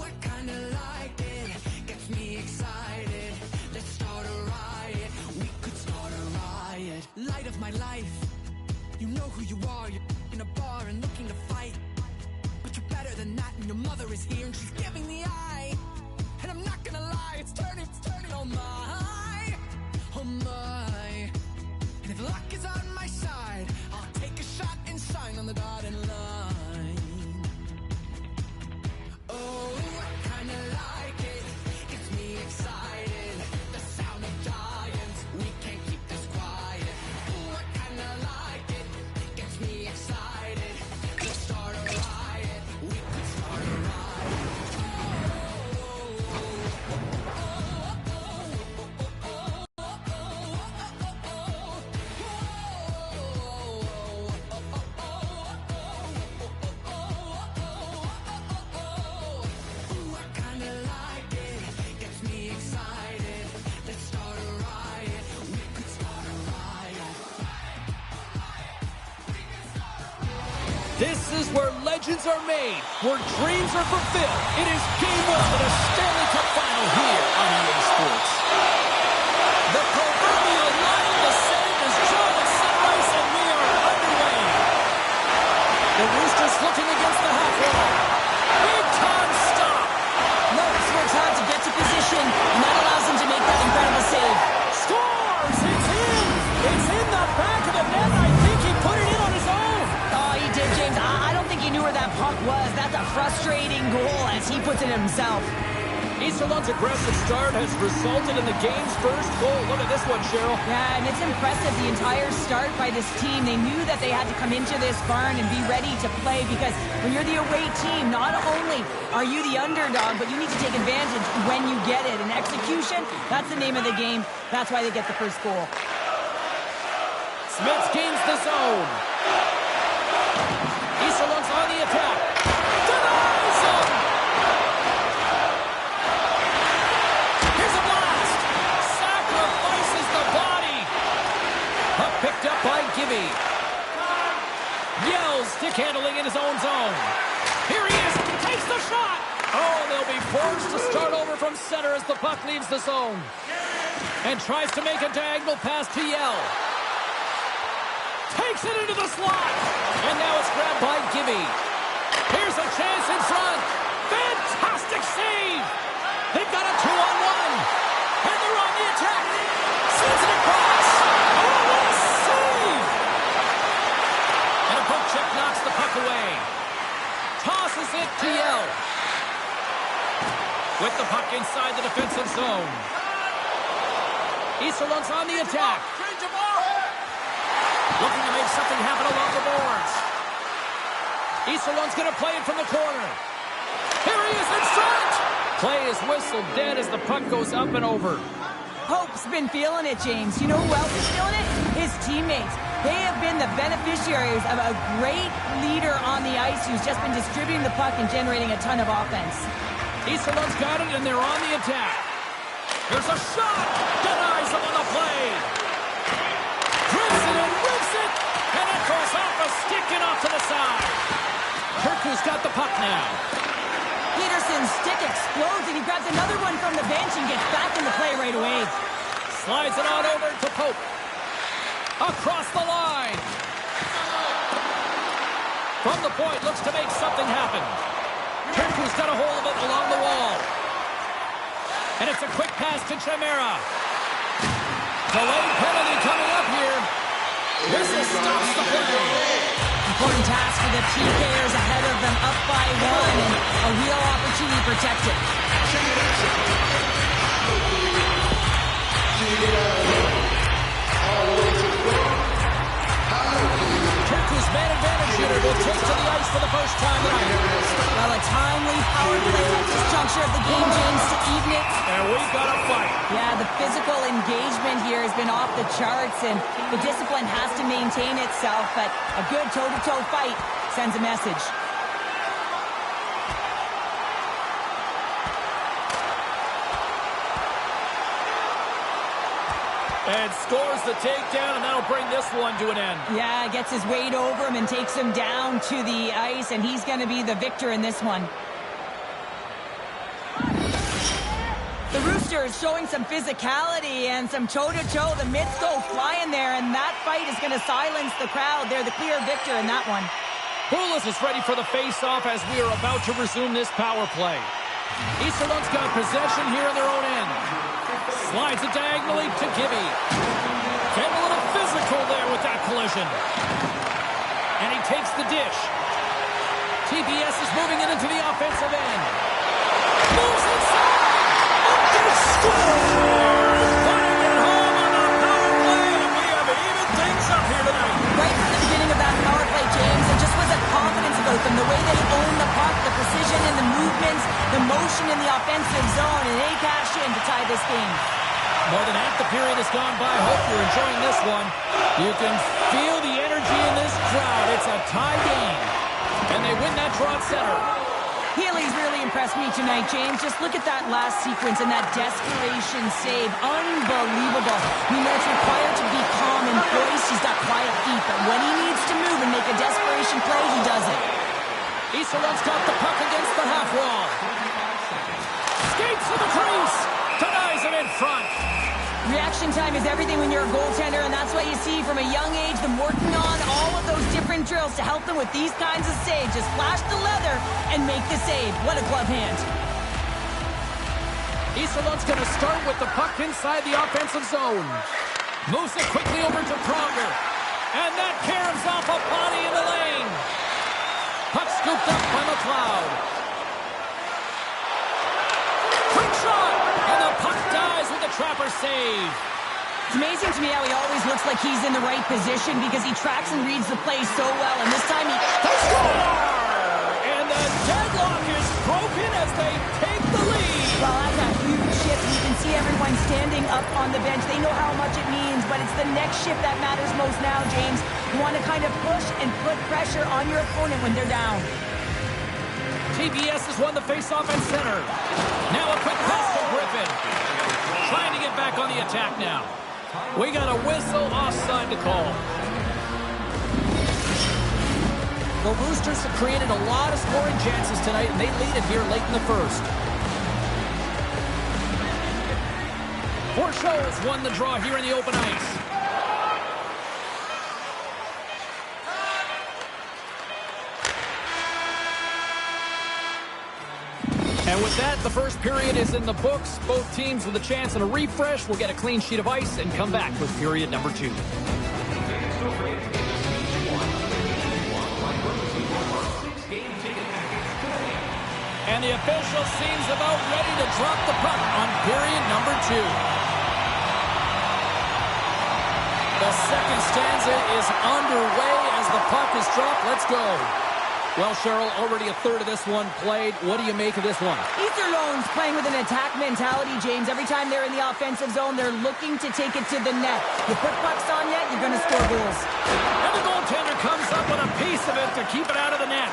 I kinda like it, gets me excited. Let's start a riot, we could start a riot. Light of my life, you know who you are. You're in a bar and looking to fight, but you're better than that, and your mother is here and she's giving the eye. And I'm not gonna lie, it's turning, oh my, oh my. And if luck is on my side, I'll take a shot and sign on the dotted line. Oh, I kinda like it, gets me excited. The sound of giants, we can't keep this quiet. Oh, I kinda like it, gets me excited. Let's start a riot, we could start a riot. Ooh, I kinda like it, gets me excited. Let's start a riot, we could start a riot. This is where legends are made, where dreams are fulfilled. It is Game 1 of the Stanley Cup Final here on EA Sports. The proverbial line in the sand is drawn at sunrise, and we are underway. The Roosters looking against the half wall. Big time stop. Lopes works hard to get to position, and that allows him to make that incredible save. Scores! It's in! It's in the back of the net. I think he put it in on his own. Oh, he did, James. I don't think he knew where that puck was. That's a frustrating goal as he puts it himself. Easterlund's aggressive start has resulted in the game's first goal. Look at this one, Cheryl. Yeah, and it's impressive, the entire start by this team. They knew that they had to come into this barn and be ready to play, because when you're the away team, not only are you the underdog, but you need to take advantage when you get it. And execution, that's the name of the game. That's why they get the first goal. Smith gains the zone. Easterlund's on the attack. Denies him! Here's a blast! Sacrifices the body! Puck picked up by Gibby. Yells, stick handling in his own zone. Here he is, takes the shot! Oh, they'll be forced to start over from from center as the puck leaves the zone. And tries to make a diagonal pass to Yell. Takes it into the slot. And now it's grabbed by Gibby. Here's a chance in front. Fantastic save. They've got a 2-on-1. And they're on the attack. Sends it across. Oh, what a save. And a poke check knocks the puck away. Tosses it to Yell. With the puck inside the defensive zone. Easterlund's on the attack. Looking to make something happen along the boards. Easterlund's going to play it from the corner. Here he is in front. Play is whistled dead as the puck goes up and over. Hope's been feeling it, James. You know who else is feeling it? His teammates. They have been the beneficiaries of a great leader on the ice who's just been distributing the puck and generating a ton of offense. Easterlund's got it, and they're on the attack. There's a shot. Denies him on the play. Drives it and whips it. And it goes off a stick and off to the side. Kirku's got the puck now. Peterson's stick explodes, and he grabs another one from the bench and gets back in the play right away. Slides it on over to Pope. Across the line. From the point, looks to make something happen. Kirku's got a hold of it along the wall. And it's a quick pass to Chimera. Delayed penalty coming up here. Whistle stops the play. Important task for the PKers ahead of them, up by 1, and a real opportunity protected. Kirku's man advantage shooter will take to the ice for the first time tonight. Well, a timely power play at this juncture of the game, James, to even it. And we've got a fight. Yeah, the physical engagement here has been off the charts, and the discipline has to maintain itself, but a good toe-to-toe fight sends a message. And scores the takedown, and that'll bring this one to an end. Yeah, gets his weight over him and takes him down to the ice, and he's going to be the victor in this one. The Roosters showing some physicality and some toe-to-toe. The mitts go flying there, and that fight is going to silence the crowd. They're the clear victor in that one. Poulos is ready for the face-off as we are about to resume this power play. Easterlund's got possession here in their own end. Slides it diagonally to Gibby. Getting a little physical there with that collision. And he takes the dish. TBS is moving it into the offensive end. Moves inside. They score! Putting it home on the power play, and we have even things up here tonight. Right from the beginning of that power play, James, there just was a confidence about them. The way they own the puck, the precision in the movements, the motion in the offensive zone, and they cashed in to tie this game. More than half the period has gone by. Hope you're enjoying this one. You can feel the energy in this crowd. It's a tie game. And they win that draw at center. Healy's really impressed me tonight, James. Just look at that last sequence and that desperation save. Unbelievable. We know it's required to be calm and poised. He's got quiet feet, but when he needs to move and make a desperation play, he does it. Easterlund's got the puck against the half wall. Skates to the crease. Denies it in front. Reaction time is everything when you're a goaltender, and that's why you see from a young age them working on all of those different drills to help them with these kinds of saves. Just flash the leather and make the save. What a glove hand. Easterlund's going to start with the puck inside the offensive zone. Moves it quickly over to Pronger. And that caroms off a body in the lane. Puck scooped up by McLeod. Quick shot! And the puck dies with the trapper save. It's amazing to me how he always looks like he's in the right position because he tracks and reads the play so well. And this time he... They score! And the deadlock is broken as they take the lead. Well, that's a huge shift. You can see everyone standing up on the bench. They know how much it means, but it's the next shift that matters most now, James. You want to kind of push and put pressure on your opponent when they're down. TBS has won the faceoff at center. Now a quick pass to Griffin. Trying to get back on the attack now. We got a whistle offside to call. The Roosters have created a lot of scoring chances tonight, and they lead it here late in the first. Porcho's won the draw here in the open ice. And with that, the first period is in the books. Both teams with a chance and a refresh will get a clean sheet of ice and come back with period number 2. And the official seems about ready to drop the puck on period number 2. The second stanza is underway as the puck is dropped. Let's go. Well, Cheryl, already a third of this one played. What do you make of this one? Easterlone's playing with an attack mentality, James. Every time they're in the offensive zone, they're looking to take it to the net. You put pucks on net, you're going to score goals. And the goaltender comes up with a piece of it to keep it out of the net.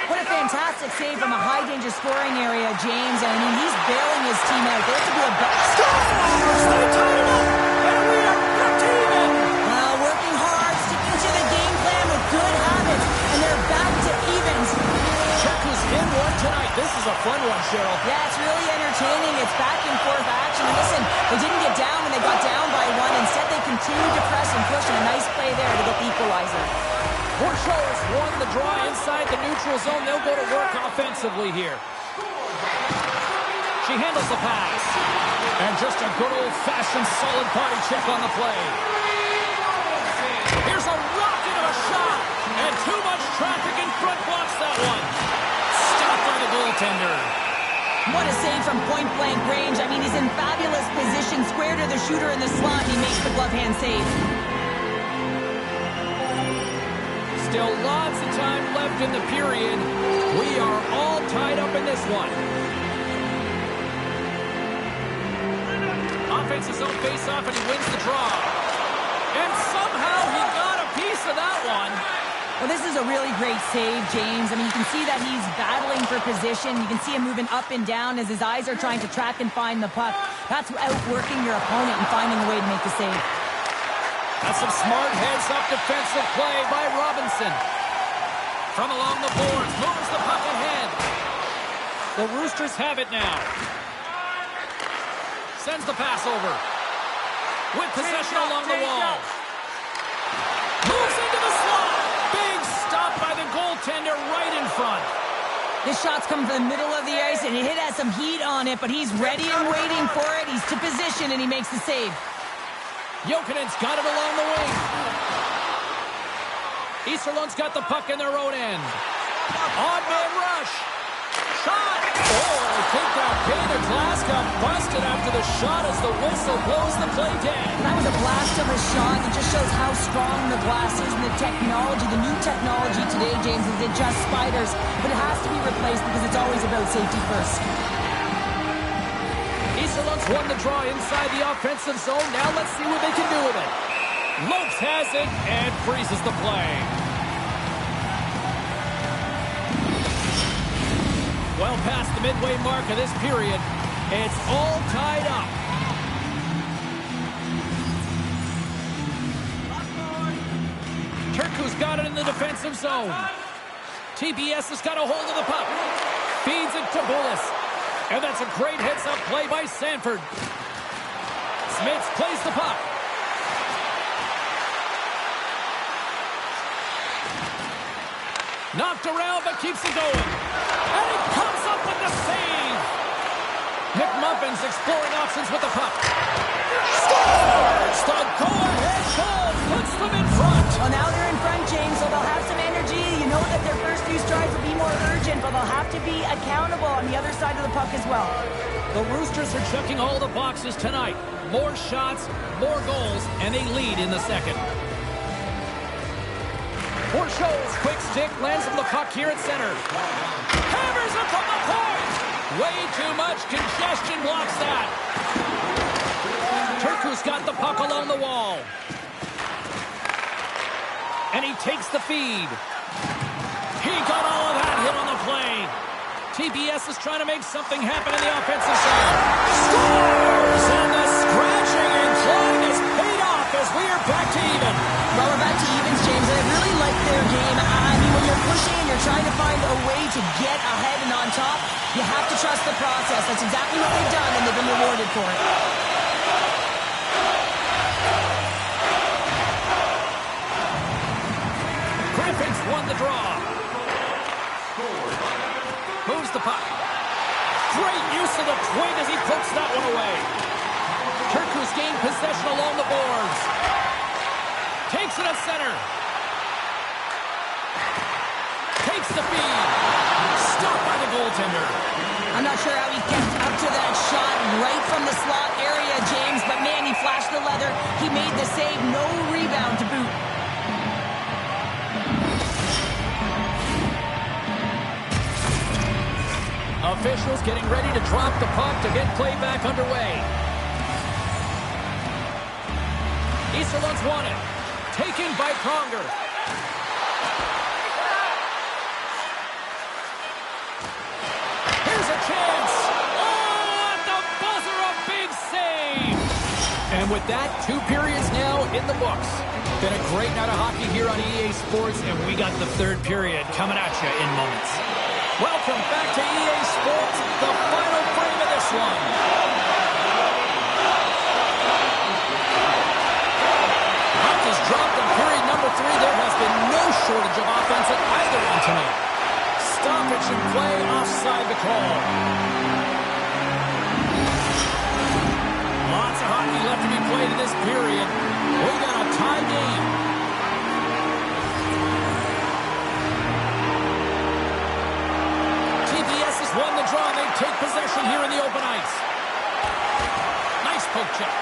What a fantastic save from a high-danger scoring area, James. I mean, he's bailing his team out. They have to do a better... Scores! They tie it up! And we are back to even! Working hard, sticking to the game plan with good habits, and they're back to evens. Check who's in one tonight. This is a fun one, Cheryl. Yeah, it's really entertaining. It's back and forth action. And listen, they didn't get down when they got down by one. Instead, they continued to press and push, and a nice play there to get the equalizer. Porcho's won the draw inside the neutral zone. They'll go to work offensively here. She handles the pass. And just a good old-fashioned solid body check on the play. Here's a rocket of a shot. And too much traffic in front blocks that one. Stopped by the goaltender. What a save from point-blank range. I mean, he's in fabulous position, square to the shooter in the slot, and he makes the glove hand save. Still lots of time left in the period. We are all tied up in this one. Offensive zone face-off, and he wins the draw. And somehow he got a piece of that one. Well, this is a really great save, James. I mean, you can see that he's battling for position. You can see him moving up and down as his eyes are trying to track and find the puck. That's outworking your opponent and finding a way to make the save. That's some smart heads-up defensive play by Robinson. From along the boards, moves the puck ahead. The Roosters have it now. Sends the pass over. With possession along the wall. Moves into the slot. Big stop by the goaltender right in front. This shot's coming from the middle of the ice, and it has some heat on it, but he's ready and waiting for it. He's to position, and he makes the save. Jokinen's got it along the wing. Easterlone's got the puck in their own end. Odd man rush. Shot. Oh, I think that pane of glass got busted after the shot as the whistle blows the play dead. That was a blast of a shot. It just shows how strong the glass is and the technology. The new technology today, James, is it just spiders, but it has to be replaced because it's always about safety first. Easterlone's won the draw inside the offensive zone. Now let's see what they can do with it. Lopes has it and freezes the play. Well past the midway mark of this period, it's all tied up. Turku's got it in the defensive zone. TBS has got a hold of the puck. Feeds it to Bullis. And that's a great heads-up play by Sanford. Smith plays the puck. Knocked around, but keeps it going. And he comes up with the save. Nick Muffins exploring options with the puck. Scores! The go-ahead goal puts them in front. Well, now they're in front, James, so they'll have some energy. You know that their first few strides will be more urgent, but they'll have to be accountable on the other side of the puck as well. The Roosters are checking all the boxes tonight. More shots, more goals, and they lead in the second. Porcho's quick stick lands him the puck here at center. Hammers it from the point! Way too much congestion blocks that. Turku's got the puck along the wall. And he takes the feed. He got all of that hit on the play. TBS is trying to make something happen in the offensive zone. Scores! And the scratching and clawing is paid off as we are back to even. Well, we're back to evens, James, and I really like their game. I mean, when you're pushing and you're trying to find a way to get ahead and on top, you have to trust the process. That's exactly what they've done, and they've been rewarded for it. won the draw. Moves the puck. Great use of the twig as he pokes that one away. Turku's gained possession along the boards. Takes it at center. Takes the feed. Stopped by the goaltender. I'm not sure how he kept up to that shot right from the slot area, James, but man, he flashed the leather. He made the save. No rebound to boot. Officials getting ready to drop the puck to get play back underway. Easterlund's won it. Taken by Pronger. Here's a chance. Oh, at the buzzer, a big save. And with that, 2 periods now in the books. Been a great night of hockey here on EA Sports, and we got the 3rd period coming at you in moments. Welcome back to EA Sports, the final frame of this one. Puck is dropped in period number 3. There has been no shortage of offense at either end tonight. Stoppage in play, offside the call. Lots of hockey left to be played in this period. We got a tie game. TPS has won the draw. They take possession here in the open ice. Nice poke check.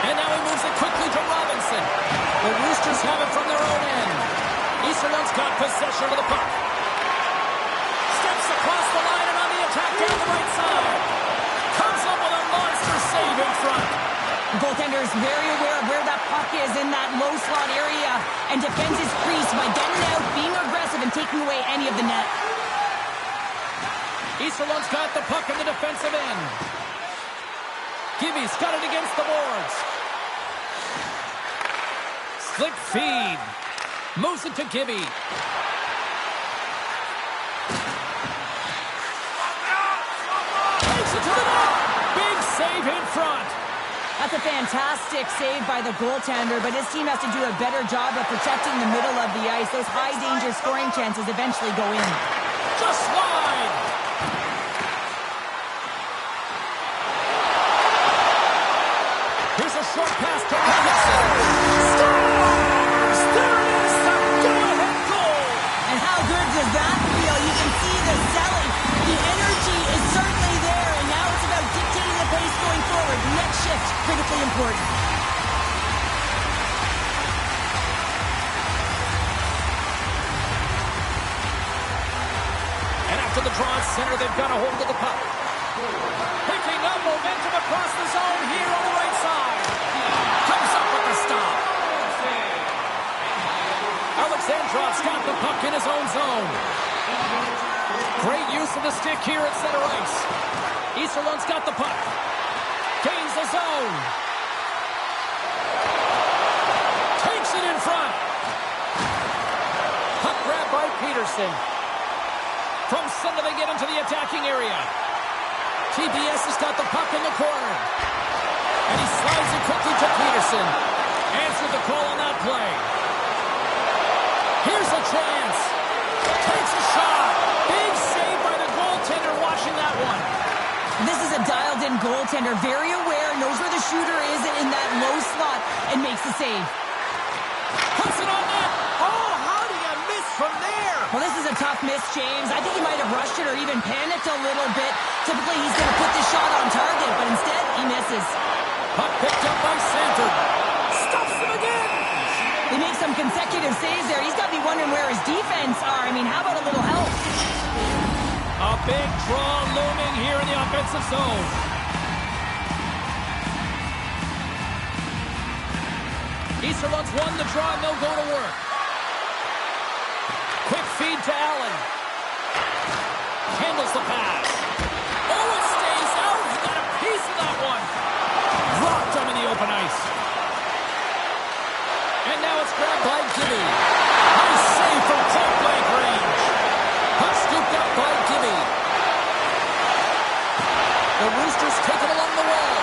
And now he moves it quickly to Robinson. The Roosters have it from their own end. Easterlund's got possession of the puck. Steps across the line and on the attack down the right side. Comes up with a monster save in front. The goaltender is very aware of where that puck is in that low slot area and defends his crease by getting out, being aggressive, and taking away any of the net. Easterlund's got the puck in the defensive end. Gibby's got it against the boards. Slick feed. Moves it to Gibby. Takes it to the net. Big save in front. That's a fantastic save by the goaltender, but his team has to do a better job of protecting the middle of the ice. Those high-danger scoring chances eventually go in. Just wide. Here's a short pass to Robinson. Stars! There it is, the go-ahead goal. And how good does that feel? You can see the selling. The energy is certainly there, and now it's about dictating the pace going forward. Next shift, critically important. And after the draw at center, they've got a hold of the puck. Picking up momentum across the zone here on the right side. Comes up with the stop. Alexandrov's got the puck in his own zone. Great use of the stick here at center ice. Easterlund's got the puck. Gains the zone. Takes it in front. Puck grab by Peterson. From center they get into the attacking area. TPS has got the puck in the corner. And he slides it quickly to Peterson. Answered the call on that play. Here's a chance. Takes a shot. Big save by the goaltender watching that one. This is a dialed-in goaltender, very aware, knows where the shooter is in that low slot, and makes the save. Puts it on net. Oh, how do you miss from there? Well, this is a tough miss, James. I think he might have rushed it or even panicked a little bit. Typically, he's going to put this shot on target, but instead, he misses. Puck picked up by Sanford. Stuffs him again. He makes some consecutive saves there. He's got to be wondering where his defense are. I mean, how about a little help? A big draw looming here in the offensive zone. Easterlund's won the draw and they'll go to work. Quick feed to Allen. Handles the pass. Oh, it stays out. He got a piece of that one. Dropped him in the open ice. And now it's grabbed by Gibby. Nice save from point-blank range. Puck scooped up by Gibby. The Roosters take it along the wall.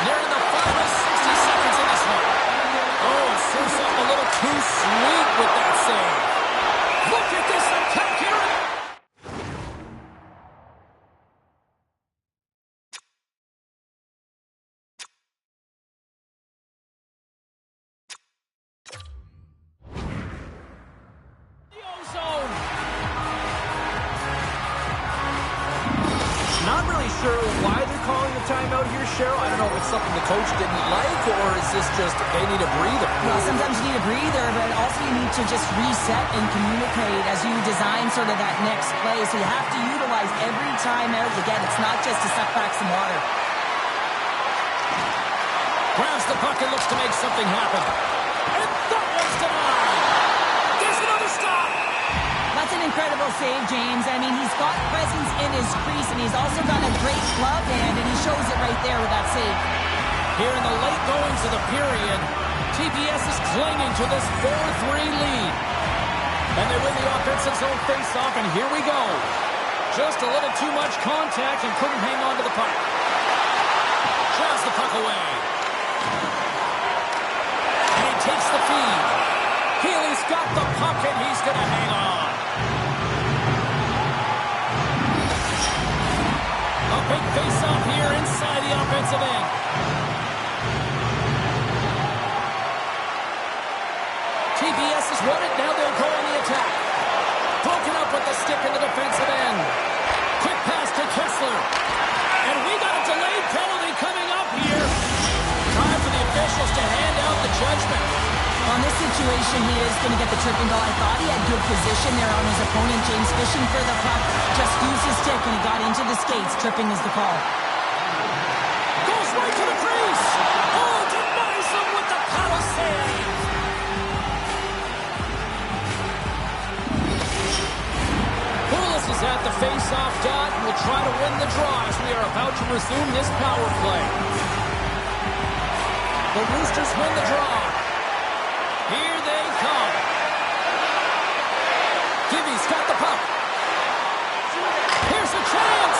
They're in the final 60 seconds of this one. Oh, it's so really sure why they're calling the timeout here, Cheryl. I don't know if it's something the coach didn't like, or is this just they need a breather? Well, sometimes you need a breather, but also you need to just reset and communicate as you design sort of that next play. So you have to utilize every timeout you get. It's not just to suck back some water. Grabs the puck and looks to make something happen. And that one's denied. There's another stop. That's an incredible save, James. I mean, he's got presence in his crease, and he's also got a great glove hand, and he shows it right there with that save. Here in the late goings of the period, TPS is clinging to this 4-3 lead. And they win the offensive zone faceoff, and here we go. Just a little too much contact and couldn't hang on to the puck. Drives the puck away. And he takes the feed. Healy's got the puck, and he's going to hang on. A big face-off here inside the offensive end. TPS has won it. Now they'll go on the attack. Broken up with the stick in the defensive end. Quick pass to Kessler. And we got a delayed penalty coming up here. Time for the officials to hand out the judgment. On this situation, he is going to get the tripping goal. I thought he had good position there on his opponent. James fishing for the puck. Just used his stick, and he got into the skates. Tripping is the call. Goes right to the crease. Oh, denies him with the paddle save. Poulos is at the face-off dot and will try to win the draw as we are about to resume this power play. The Roosters win the draw. Here they come. Gibby's got the puck. Here's a chance.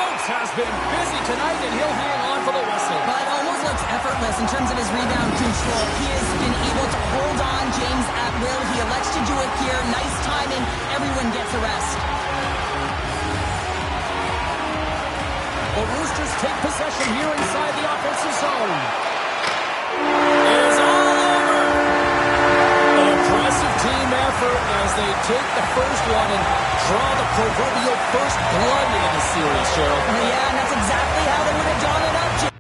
Lopes has been busy tonight, and he'll hang on for the whistle. But almost looks effortless in terms of his rebound control. He has been able to hold on James at will. He elects to do it here. Nice timing. Everyone gets a rest. The Roosters take possession here inside the offensive zone. It's all over. An impressive team effort as they take the first one and draw the proverbial first blood into the series, Cheryl. Yeah, and that's exactly how they would have drawn it up, James.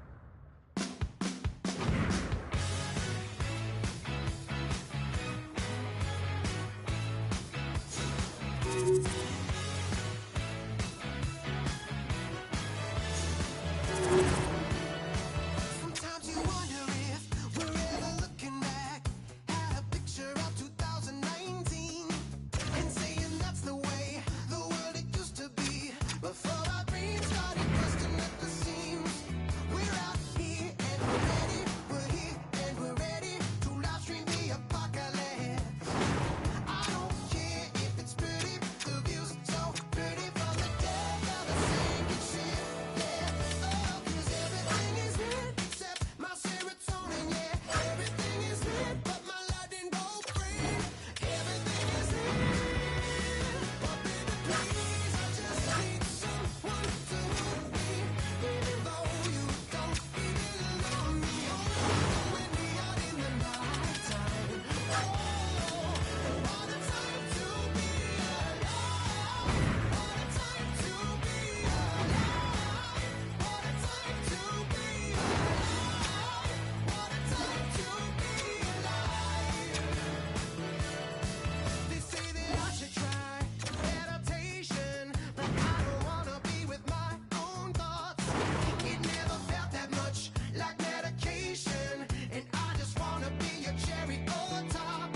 Sometimes you wonder if we're ever looking back at a picture of 2019 and saying that's the way the world it used to be before our dreams started busting at the seams. We're out here and we're ready. We're here and we're ready to live stream the apocalypse. I don't care if it's pretty, the view's so pretty from the deck of the sinking ship. Yeah, oh, 'cause everything is lit except my serotonin. Yeah, everything is lit but my lightning bolt brain. Everything is lit, but baby please, I just need someone to hold me, even though you don't even love me. Oh, when we out in the nighttime. Oh, what a time to be alive. What a time to be alive. What a time to be alive. What a time to be alive. They say that I should try meditation, but I don't wanna be with my own thoughts. It never felt that much like medication, and I just wanna be your cherry on top.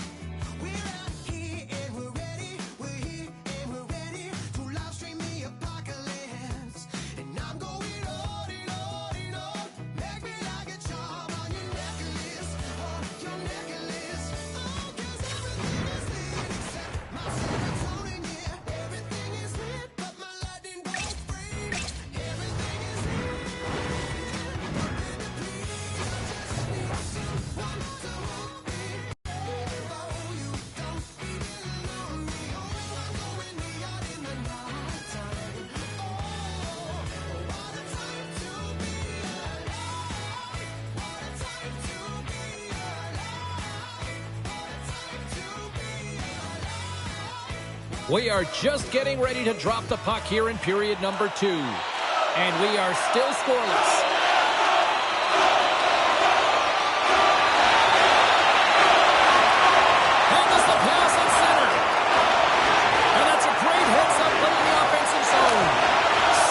We're out here and we're ready. We're here and we're ready to live stream the apocalypse. And I'm going on and on and on. Make me like a charm on your necklace, on your necklace. Oh, 'cause everything is lit except my serotonin. Yeah, everything is lit but my lightning bolt brain. Everything is lit, but baby please, I just need someone to hold me, even though you don't even love me. Oh, I'm going me out in the nighttime. Oh, what a time to be alive. What a time to be alive. What a time to be alive. We are just getting ready to drop the puck here in period number 2. And we are still scoreless. Handles the pass at center. And that's a great heads-up play in the offensive zone.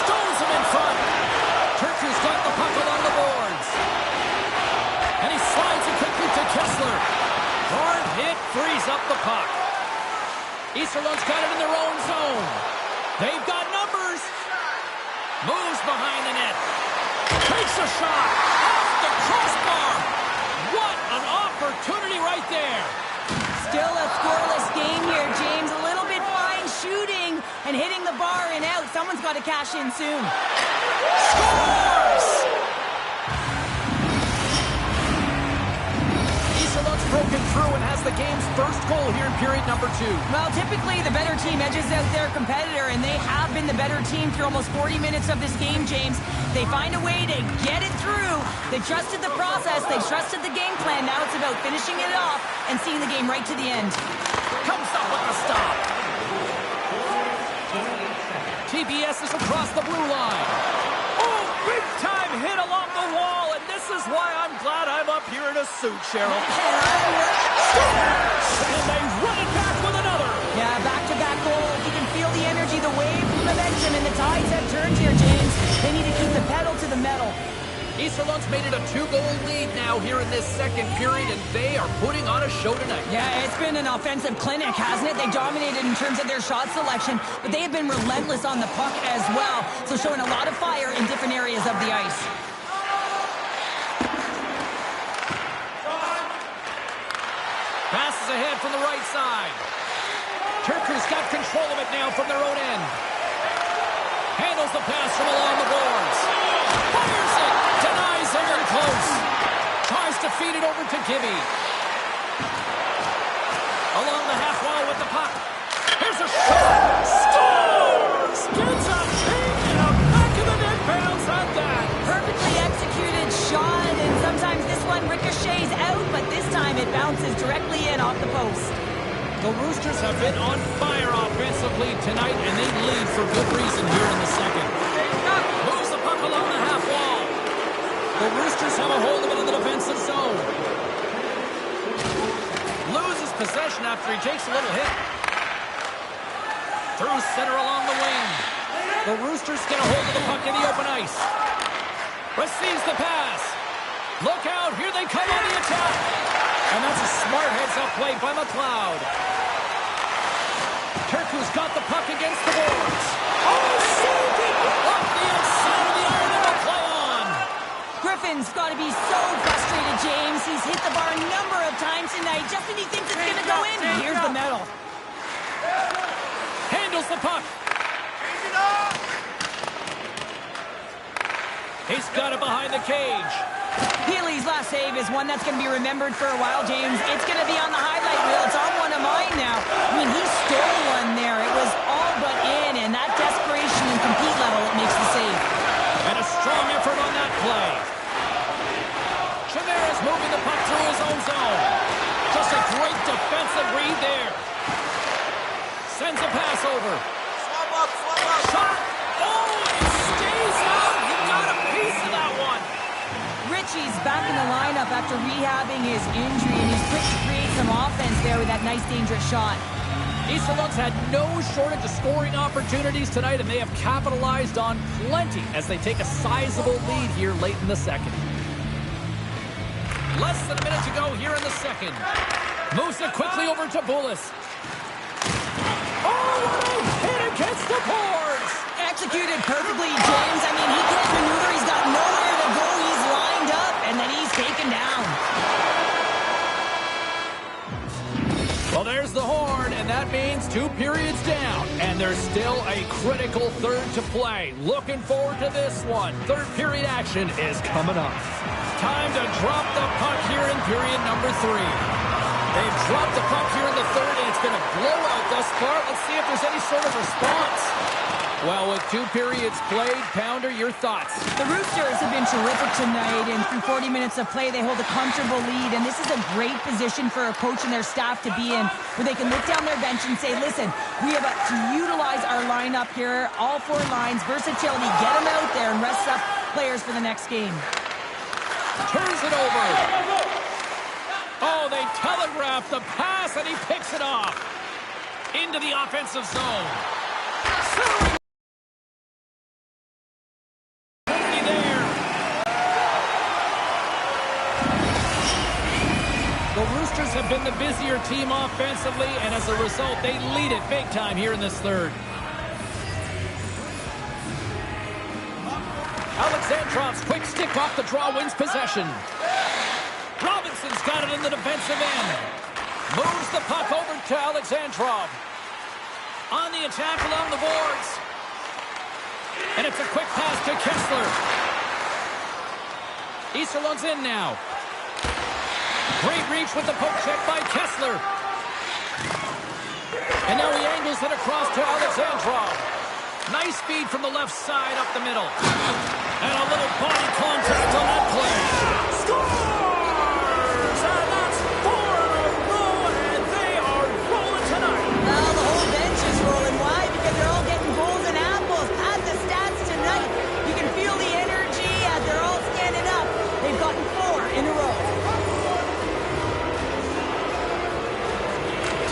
Stones him in front. Turku's got the puck along the boards. And he slides it quickly to Kessler. Hard hit frees up the puck. Easterlund's got it in their own zone. They've got numbers. Moves behind the net. Takes a shot. Off the crossbar. What an opportunity right there. Still a scoreless game here, James. A little bit fine shooting and hitting the bar and out. Someone's got to cash in soon. Scores! Easterlund's broken through and has the game's first goal here in period number 2. Well, typically the better team edges out their competitor, and they have been the better team through almost 40 minutes of this game, James. They find a way to get it through. They trusted the process. They trusted the game plan. Now it's about finishing it off and seeing the game right to the end. Comes up with a stop. TBS is across the blue line. Oh, big time hit along the wall, and this is why I'm glad I'm up here in a suit, Cheryl. And they run it back with another. Yeah, back-to-back goals. You can feel the energy, the wave, the momentum, and the tides have turned here, James. They need to keep the pedal to the metal. Easterlund's made it a 2-goal lead now here in this second period, and they are putting on a show tonight. Yeah, it's been an offensive clinic, hasn't it? They dominated in terms of their shot selection, but they have been relentless on the puck as well, so showing a lot of fire in different areas of the ice. Passes ahead from the right side. Turku's got control of it now from their own end. Handles the pass from along the boards. Fires it. Denies Aaron close. Tries to feed it over to Gibby. Along the half wall with the puck. Here's a shot. Scores! Gets a kick and a back of the net bounce at that. Perfectly executed shot, and sometimes this one ricochets out, but this time it bounces directly in off the post. The Roosters have been on fire offensively tonight, and they lead for good reason here in the second. Moves the puck along the half wall. The Roosters have a hold of it in the defensive zone. Loses possession after he takes a little hit. Through center along the wing. The Roosters get a hold of the puck in the open ice. Receives the pass. Look out, here they come on the attack. And that's a smart heads-up play by McLeod. Turku's got the puck against the boards. Oh, saved it! Off the outside of the iron and a play on. Griffin's got to be so frustrated, James. He's hit the bar a number of times tonight just when he thinks it's going to go in. Here's the medal. Handles the puck. He's got it behind the cage. Healy's last save is one that's going to be remembered for a while, James. It's going to be on the highlight reel. It's on one of mine now. I mean, he stole one there. It was all but in, and that desperation and compete level, it makes the save. And a strong effort on that play. Chavera's moving the puck through his own zone. Just a great defensive read there. Sends a pass over. Shot. Oh, and it stays out. He got a piece of that one. Richie's back in the lineup after rehabbing his injury, and he's quick to create some offense there with that nice, dangerous shot. Easterlund's had no shortage of scoring opportunities tonight, and they have capitalized on plenty as they take a sizable lead here late in the second. Less than a minute to go here in the second. Moves it quickly over to Bullis. Oh, what a hit against the boards! Executed perfectly, James. I mean, he can't maneuver. He's got nowhere to go. He's lined up, and then he's taken down. Well, there's the horn, and that means 2 periods down. And there's still a critical third to play. Looking forward to this one. Third period action is coming up. Time to drop the puck here in period number 3. They've dropped the puck here in the third, and it's been a blowout thus far. Let's see if there's any sort of response. Well, with 2 periods played, Pounder, your thoughts? The Roosters have been terrific tonight, and through 40 minutes of play, they hold a comfortable lead, and this is a great position for a coach and their staff to be in, where they can look down their bench and say, listen, we have to utilize our lineup up here. All four lines, versatility. Get them out there and rest up players for the next game. Turns it over. Oh, they telegraph the pass, and he picks it off. Into the offensive zone. Centering there. The Roosters have been the busier team offensively, and as a result, they lead it big time here in this third. Alexandrov's quick stick off the draw wins possession. Robinson's got it in the defensive end. Moves the puck over to Alexandrov. On the attack along the boards. And it's a quick pass to Kessler. Easterlund's in now. Great reach with the poke check by Kessler. And now he angles it across to Alexandrov. Nice feed from the left side up the middle. And a little body contact on that play. Scores! And that's 4 in a row, and they are rolling tonight. Well, the whole bench is rolling. Why? Because they're all getting goals and apples. At the stats tonight, you can feel the energy as they're all standing up. They've gotten 4 in a row.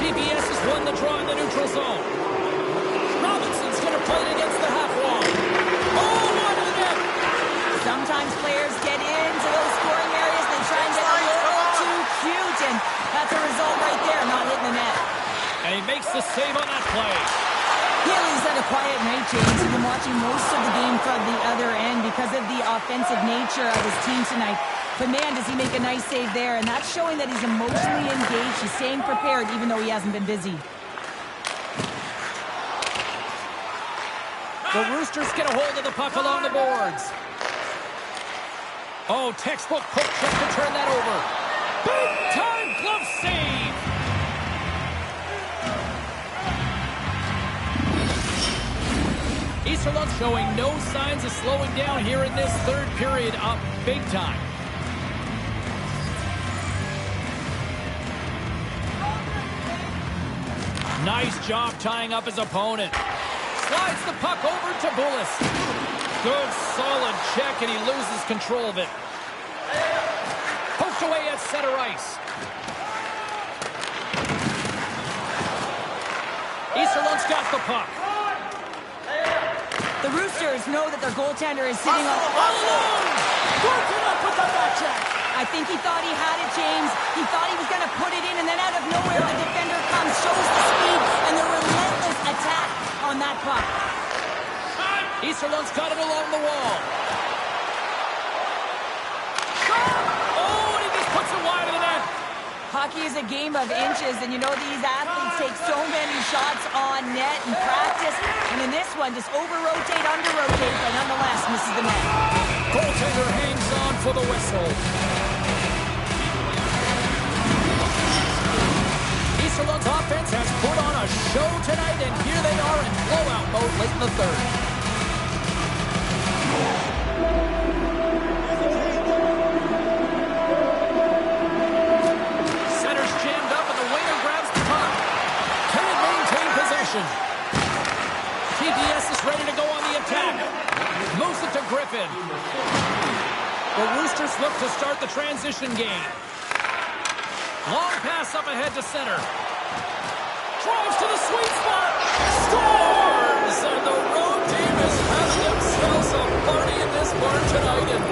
TBS has won the draw in the neutral zone. Robinson's going to play it against the half wall. Oh, wide of the net. Sometimes players get into those scoring areas. They try and get a little too cute, and that's a result right there, not hitting the net. And he makes the save on that play. Healy's had a quiet night, James. He's been watching most of the game from the other end because of the offensive nature of his team tonight. But man, does he make a nice save there, and that's showing that he's emotionally engaged. He's staying prepared even though he hasn't been busy. The Roosters get a hold of the puck along the boards. Oh, textbook poke check to turn that over. Big time glove save. Easterlund showing no signs of slowing down here in this third period, up big time. Nice job tying up his opponent. Slides the puck over to Bullis. Good solid check, and he loses control of it. Poked away at center ice. Easterlund's got the puck. The Roosters know that their goaltender is sitting on... All alone! Working up with the back check. I think he thought he had it, James. He thought he was going to put it in, and then out of nowhere, the defender comes, shows the speed, and the relentless attack on that puck. Easterlund's got it along the wall. Oh, and he just puts it wide of the net. Hockey is a game of inches, and you know these athletes take so many shots on net in practice, and in this one, just over-rotate, under-rotate, but nonetheless misses the net. Goaltender hangs on for the whistle. Easterlund's offense has put on a show tonight, and here they are in blowout mode late in the third. Center's jammed up, and the winger grabs the puck. Can it maintain possession? TDS is ready to go on the attack. Moves it to Griffin. The Roosters look to start the transition game. Long pass up ahead to center. Drives to the sweet spot. Scores! And the road team is having themselves a party in this barn tonight. And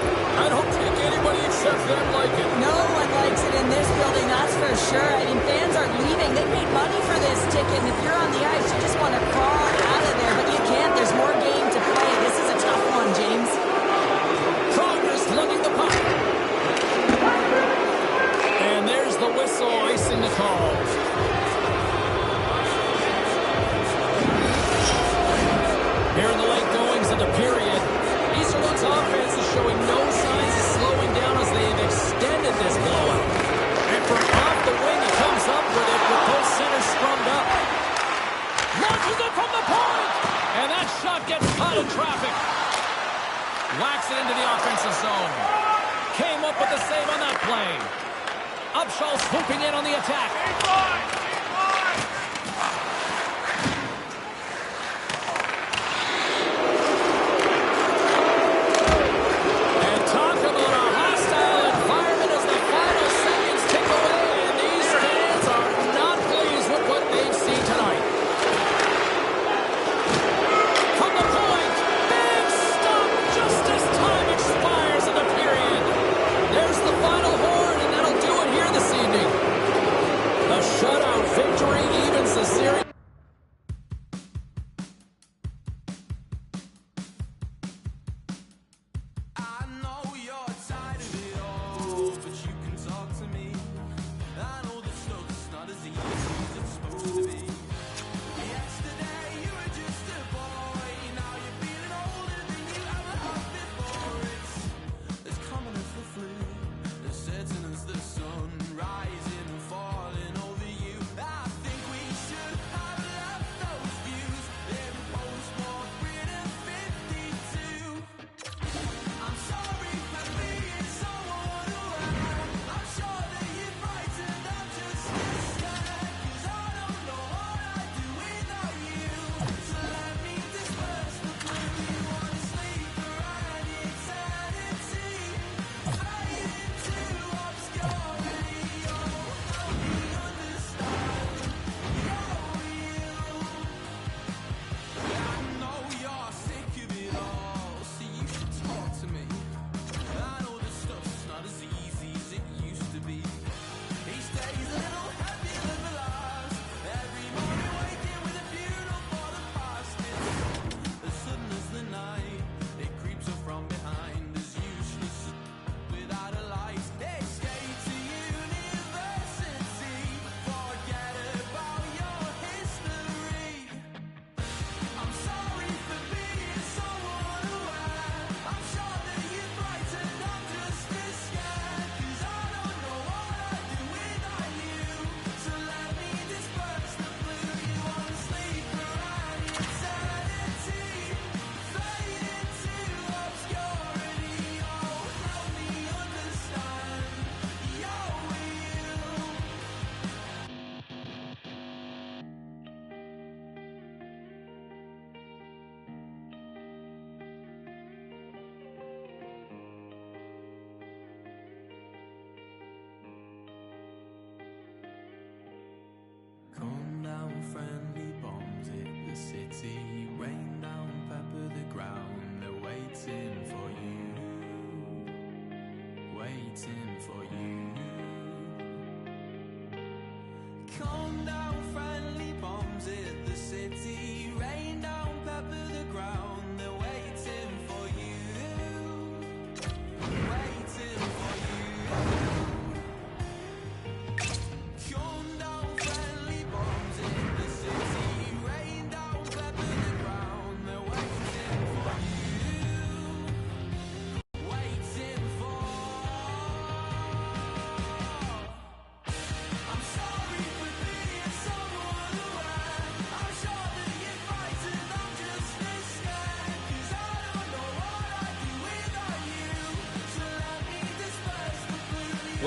I don't think anybody except them like it. No one likes it in this building, that's for sure. I mean, fans aren't leaving. They paid money for this ticket, and if you're on the ice, you just want to crawl out of there. But you can't. There's more game to play. This is a tough one, James. Progress lugging the puck. And there's the whistle, icing the call. Here in the late goings of the period, Easterlund's offense is showing no signs of slowing down as they've extended this blowout. And from off the wing, he comes up with it with both centers scrummed up. Launches it from the point! And that shot gets caught in traffic. Whacks it into the offensive zone. Came up with the save on that play. Upshaw swooping in on the attack.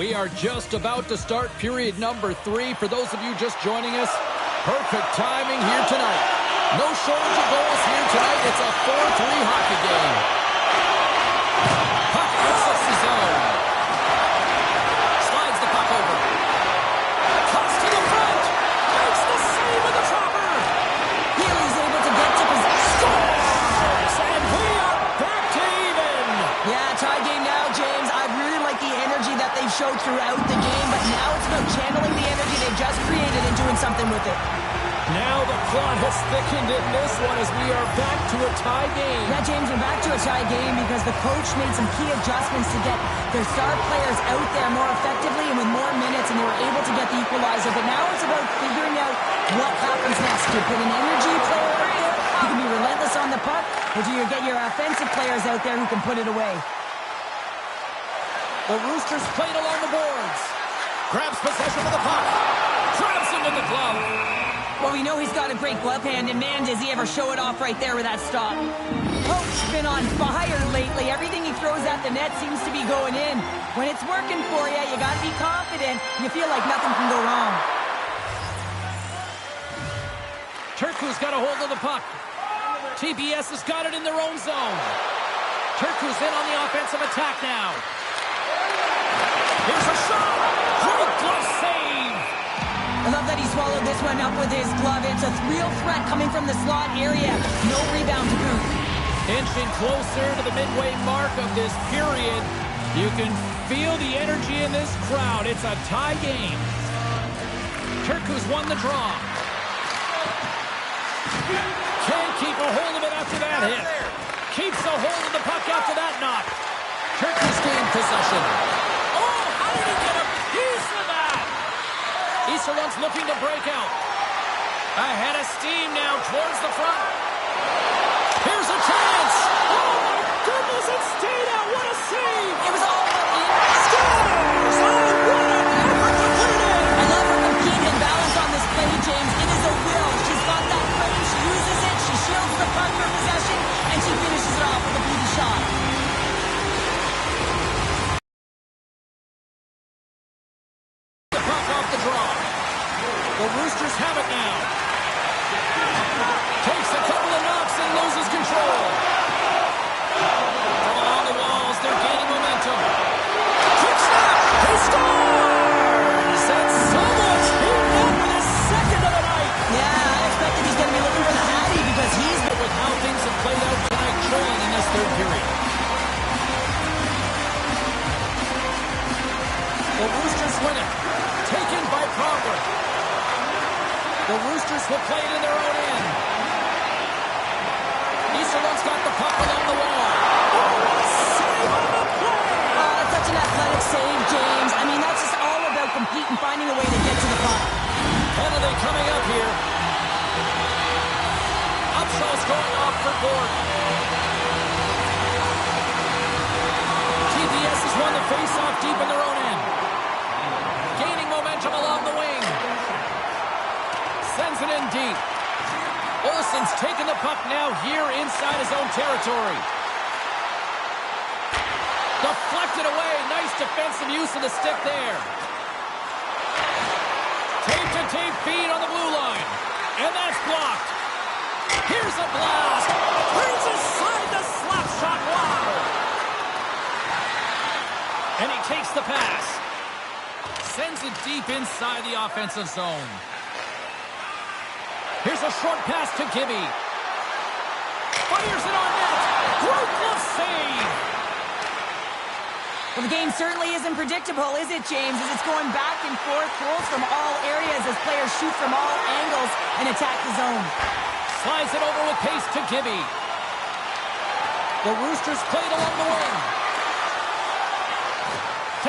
We are just about to start period number 3. For those of you just joining us, perfect timing here tonight. No shortage of goals here tonight. It's a 4-3 hockey game. Puck exits the zone. Slides the puck over. Cuts to the front. Makes the save with the dropper. Healy's able to get to possession. Scores! And we are back to even. Yeah, tie game now, James. I really like the energy that they've showed throughout the game, but now it's about channeling the energy they've just created and doing something with it. Now the plot has thickened in this one as we are back to a tie game. Yeah, James, we're back to a tie game because the coach made some key adjustments to get their star players out there more effectively and with more minutes, and they were able to get the equalizer. But now it's about figuring out what happens next. Do you put an energy player out there who can be relentless on the puck, or do you get your offensive players out there who can put it away? The Roosters played along the boards. Grabs possession of the puck. Grabs into the glove. Well, we know he's got a great glove hand, and man, does he ever show it off right there with that stop. Coach's been on fire lately. Everything he throws at the net seems to be going in. When it's working for you, you got to be confident. You feel like nothing can go wrong. Turku's got a hold of the puck. TBS has got it in their own zone. Turku's in on the offensive attack now. Here's a shot. Great glove save. I love that he swallowed this one up with his glove. It's a real threat coming from the slot area. No rebound to boot. Inching closer to the midway mark of this period. You can feel the energy in this crowd. It's a tie game. Turku's won the draw. Can't keep a hold of it after that hit. Keeps a hold of the puck after that knock. Turku's gained possession. Oh, how did he get a piece of that? Easterlund's looking to break out. Ahead of steam now towards the front. Here's a chance. Oh, my goodness, it stayed out. What a save. It was all in. Scores! Oh, what an effort to put it in. I love her compete and balance on this play, James. It is a will. She's got that frame. She uses it. She shields the puck for possession, and she finishes it off with a beauty shot. The puck off the draw. The Roosters have it now. Takes a couple of knocks and loses control. From along the walls, they're gaining momentum. Quick snap! He scores! And someone's teamed up with his second of the night. Yeah, I expected he's going to be looking for the Hattie because he's been With how things have played out tonight, trailing in this third period. The Roosters win it. Taken by Pronger. The Roosters will play it in their own end. Easterlund's got the puck along the wall. Oh, save on the play! Oh, that's such an athletic save, James. I mean, that's just all about competing, finding a way to get to the puck. Penalty coming up here. Upshaw's going off for Gordon. TBS has won the face-off deep in their own end. Gaining momentum along the wing. Sends it in deep. Olsen's taking the puck now here inside his own territory. Deflected away. Nice defensive use of the stick there. Tape-to-tape feed on the blue line. And that's blocked. Here's a blast. Brings aside the slap shot. Wow. And he takes the pass. Sends it deep inside the offensive zone. Here's a short pass to Gibby. Fires it on net. Great glove save. Well, the game certainly isn't predictable, is it, James? As it's going back and forth, goals from all areas as players shoot from all angles and attack the zone. Slides it over with pace to Gibby. The Roosters played along the wing.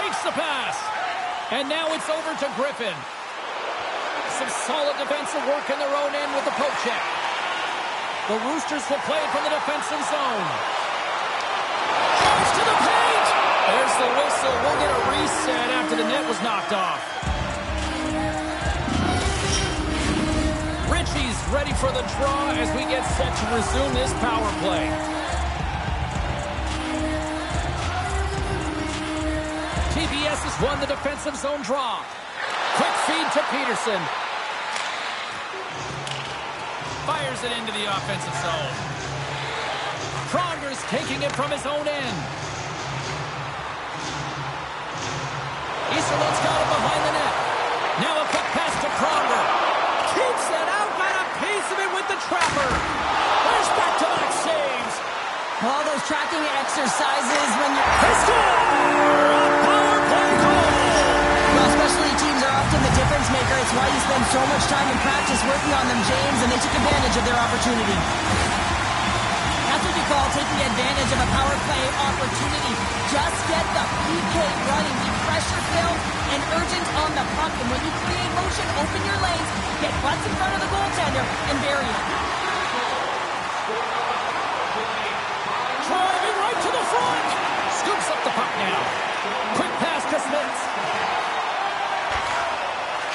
Takes the pass. And now it's over to Griffin. Some solid defensive work in their own end with the poke check. The Roosters will play it from the defensive zone. Drives to the paint. There's the whistle. We'll get a reset after the net was knocked off. Ritchie's ready for the draw as we get set to resume this power play. TBS has won the defensive zone draw. Quick feed to Peterson. Fires it into the offensive zone. Pronger's taking it from his own end. Easterlund's got it behind the net. Now a quick pass to Pronger. Keeps it out, got a piece of it with the trapper. There's back-to-back saves. All those tracking exercises when you... They score! A power play goal! Well, specialty teams are often the difference maker. It's why you spend so much time in practice working on them, James, and they took advantage of their opportunity. That's what you call taking advantage of a power play opportunity. Just get the PK running. Be pressure-filled and urgent on the puck. And when you create motion, open your lanes, get butts in front of the goaltender, and bury it. Driving right to the front. Scoops up the puck now. Quick pass to Smith.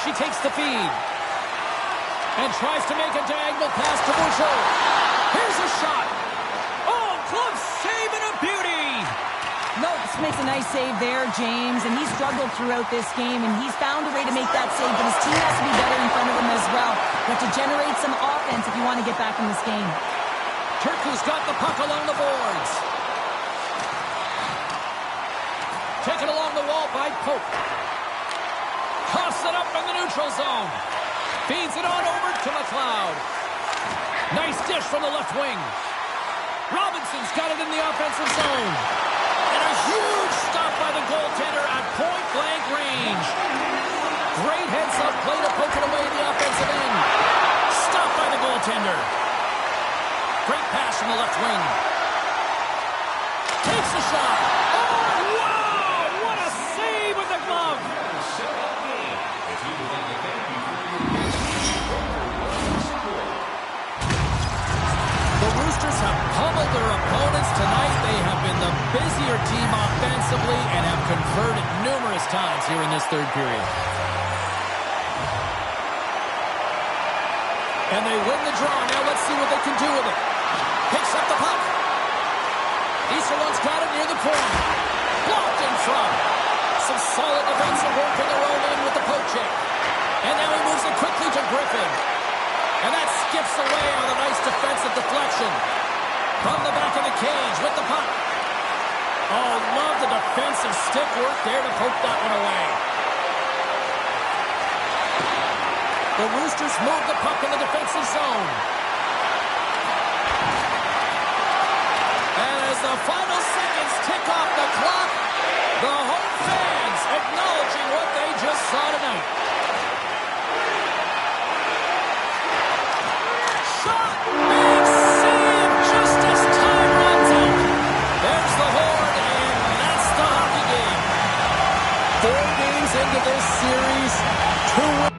She takes the feed. And tries to make a diagonal pass to Bouchard. Here's a shot. Oh, glove save and a beauty. Lopes makes a nice save there, James, and he's struggled throughout this game, and he's found a way to make that save, but his team has to be better in front of him as well. You have to generate some offense if you want to get back in this game. Turku's got the puck along the boards. Taken along the wall by Pope. Toss it up in the neutral zone. Feeds it on over to McLeod. Nice dish from the left wing. Robinson's got it in the offensive zone. And a huge stop by the goaltender at point-blank range. Great heads-up play to poke it away the offensive end. Stopped by the goaltender. Great pass from the left wing. Takes a shot. Oh, wow! What a save with the glove. The Roosters have pummeled their opponents tonight. They have been the busier team offensively and have converted numerous times here in this third period. And they win the draw. Now let's see what they can do with it. Picks up the puck. Easterlund's got it near the corner. Blocked in front. Some solid defensive work in their own end with the poke check. And now he moves it quickly to Griffin. And that skips away on a nice defensive deflection. From the back of the cage with the puck. Oh, love the defensive stick work there to poke that one away. The Roosters move the puck in the defensive zone. And as the final seconds tick off the clock, the home fans acknowledging what they just saw tonight. Shot! Big save just as time runs out. There's the horn, and that's the hockey game. 4 games into this series, 2 wins.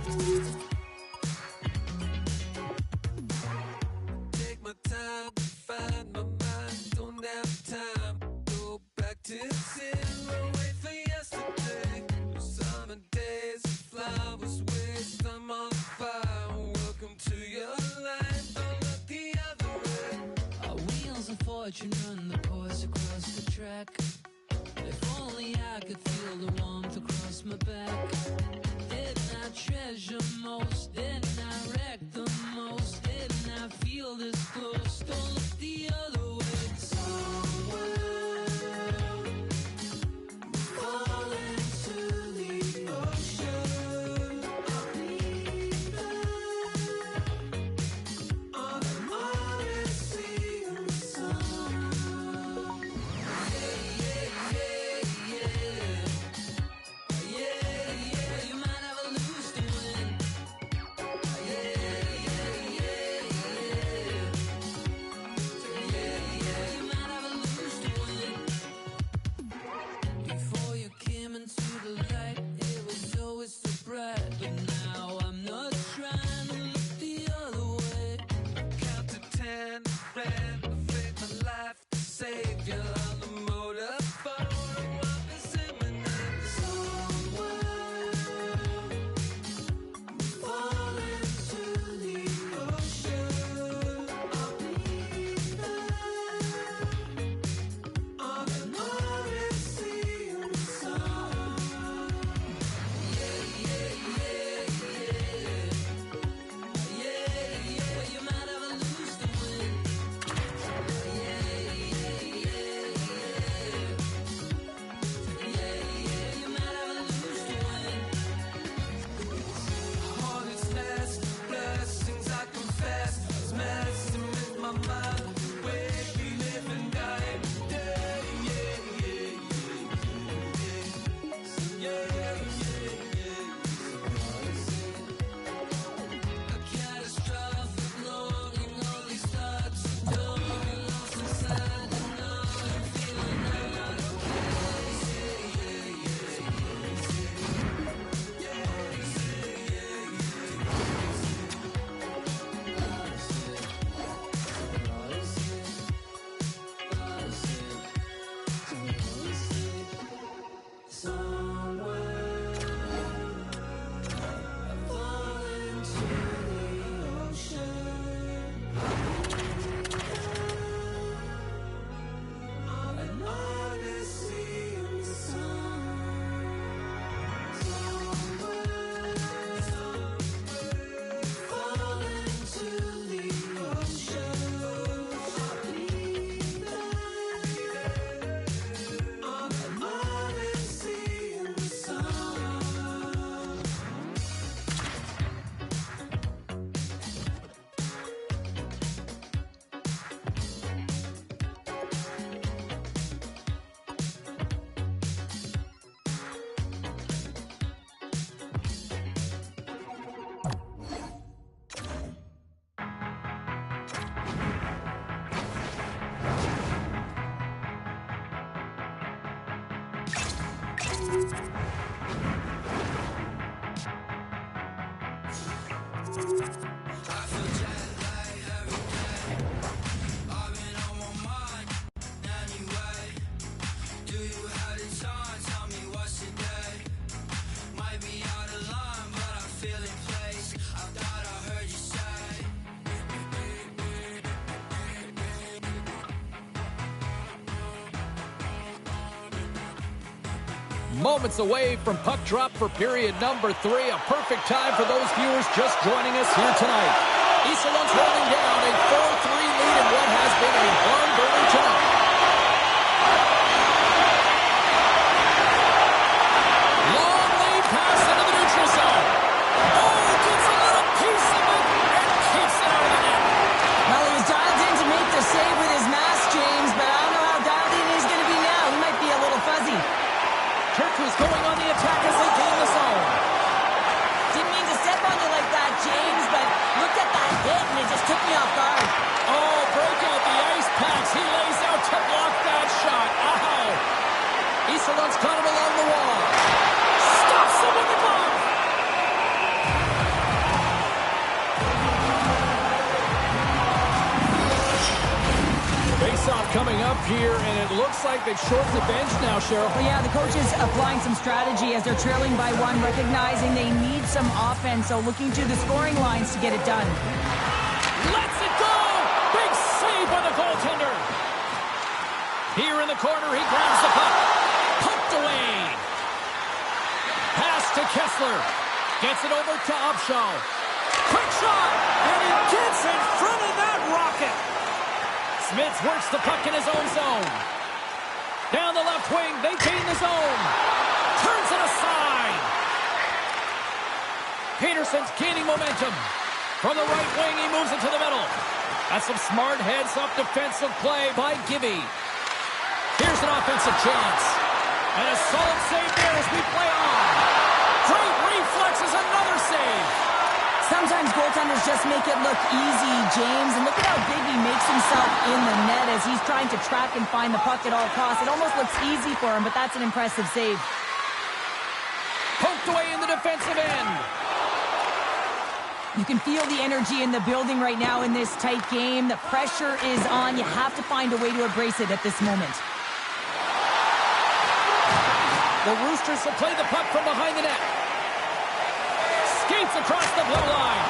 Take my time to find my mind. Don't have time. Go back to zero. Wait for yesterday. Summer days, flowers waste. I'm on fire. Welcome to your life. Don't look the other way. Our wheels of fortune run the course across the track. If only I could feel the warmth across my back. Didn't I treasure most? Didn't I wreck the most? Didn't I feel this close? Don't look the other way. Somewhere fall into the ocean. I'll be there on an odyssey of the sun. You might have a lose to win. You might have a lose to win. Before you came into the light, it was always so bright. But now I'm not trying to look the other way. Count to 10, ran, fake my life to save you. On the motorphone, what is imminent? Somewhere fall into the ocean. I'll be there On an odyssey of the sun. You might have a lose to win. You might have a lose to win. Hornet's nest, blessings I confess. It's messing with my mind. Wake me, live and die every day. A catastrophic longing, all these thoughts don't be lost inside. You know I'm feeling not fall into the ocean. On an odyssey of the sun. Fall into the ocean. I'll be there On an odyssey of the sun. Do you have the time? Tell me what's the day? Might be out of line, but I feel in place. I thought I heard you say. Moments away from puck drop for period number 3. A perfect time for those viewers just joining us here tonight. Iserloh's holding down a 4-3 lead in what has been a barn burner tonight. Long lead pass into the neutral zone. Oh, gets a little piece of it and keeps it out of the net. Well, he was dialed in to make the save with his mask, James, but I don't know how dialed in he's going to be now. He might be a little fuzzy. Kirk was going on the attack as they gain the zone. Didn't mean to step on you like that, James, but look at that hit and it just took me off guard. Oh, broke out the ice pack here, and it looks like they've shortened the bench now, Cheryl. Well, yeah, the coach is applying some strategy as they're trailing by one, recognizing they need some offense, so looking to the scoring lines to get it done. Lets it go! Big save by the goaltender. Here in the corner, he grabs the puck. Poked away. Pass to Kessler. Gets it over to Upshaw. Quick shot! And he gets in front of that rocket. Smith works the puck in his own zone. Down the left wing, they gain the zone. Turns it aside. Peterson's gaining momentum. From the right wing, he moves it to the middle. That's some smart heads-up defensive play by Gibby. Here's an offensive chance. And a solid save there as we play on. Great reflexes, another save. Sometimes goaltenders just make it look easy, James. And look at how big he makes himself in the net as he's trying to track and find the puck at all costs. It almost looks easy for him, but that's an impressive save. Poked away in the defensive end. You can feel the energy in the building right now in this tight game. The pressure is on. You have to find a way to embrace it at this moment. The Roosters will play the puck from behind the net. Skates across the blue line.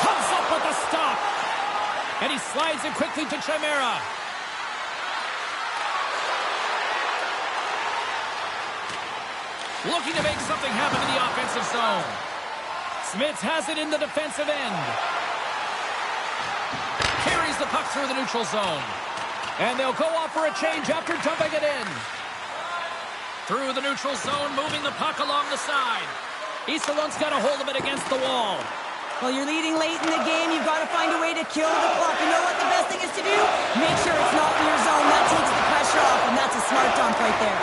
Comes up with a stop. And he slides it quickly to Chimera. Looking to make something happen in the offensive zone. Smith has it in the defensive end. Carries the puck through the neutral zone. And they'll go off for a change after dumping it in. Through the neutral zone, moving the puck along the side. Easterlund's got a hold of it against the wall. Well, you're leading late in the game. You've got to find a way to kill the clock. You know what the best thing is to do? Make sure it's not in your zone. That takes the pressure off, and that's a smart dump right there.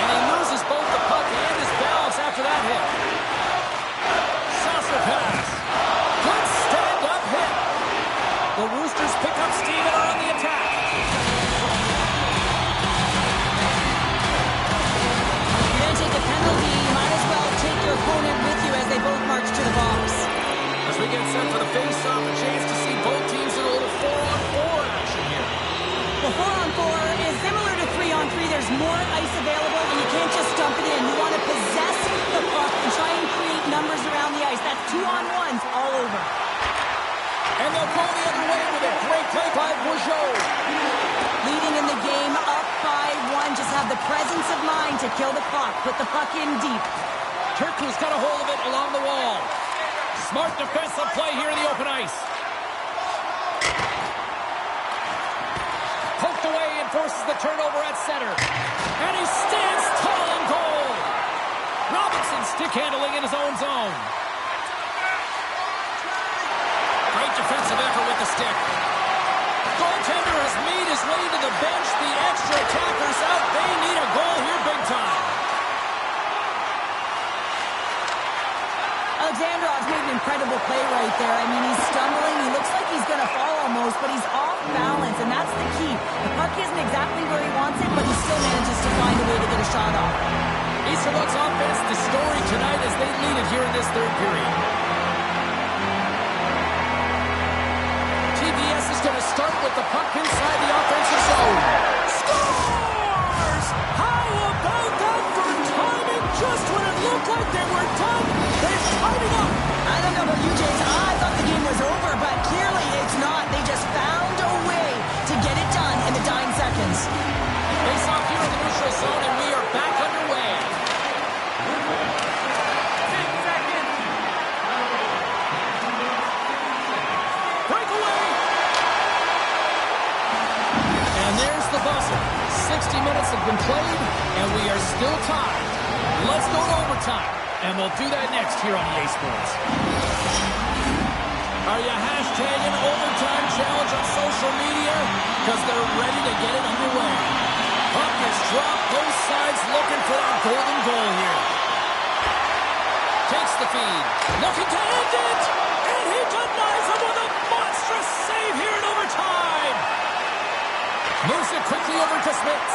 And he loses both the puck and his balance after that hit. Saucer pass. Good stand-up hit. The Roosters pick up steam and are on the attack. You're going to take a penalty. You might as well take your opponent with you as they both march to the box. As we get set for the face-off, a chance to see both teams in a little 4-on-4 action here. Well, 4-on-4 is similar to 3-on-3. There's more ice available, and you can't just dump it in. You want to possess the puck and try and create numbers around the ice. That's 2-on-1s all over. And they'll go the other way with a great play by Bourgeau. Leading in the game, up by 1. Just have the presence of mind to kill the clock. Put the puck in deep. Turku's got a hold of it along the wall. Smart defensive play here in the open ice. Poked away and forces the turnover at center. And he stands tall in goal. Robinson stick handling in his own zone. Great defensive effort with the stick. Goaltender has made his way to the bench. The extra attackers out. They need a goal here big time. Alexandrov's made an incredible play right there. I mean, he's stumbling. He looks like he's going to fall almost, but he's off balance, and that's the key. The puck isn't exactly where he wants it, but he still manages to find a way to get a shot off. Easterlund's offense, the story tonight as they lead it here in this third period. TBS is going to start with the puck inside the offensive zone. Scores! How about that for timing? Just when it looked like they were done, they're tidying up. I don't know about you, James. I thought the game was over, but clearly it's not. They just found a way to get it done in the dying seconds. Face off here in the neutral zone, and we are back underway. 10 seconds. Breakaway! And there's the buzzer. 60 minutes have been played, and we are still tied. Let's go to overtime, and we'll do that next here on EA Sports. Are you hashtagging overtime challenge on social media? Because they're ready to get it underway. Puck is dropped, both sides looking for our golden goal here. Takes the feed, looking to end it, and he denies him with a monstrous save here in overtime. Moves it quickly over to Smith.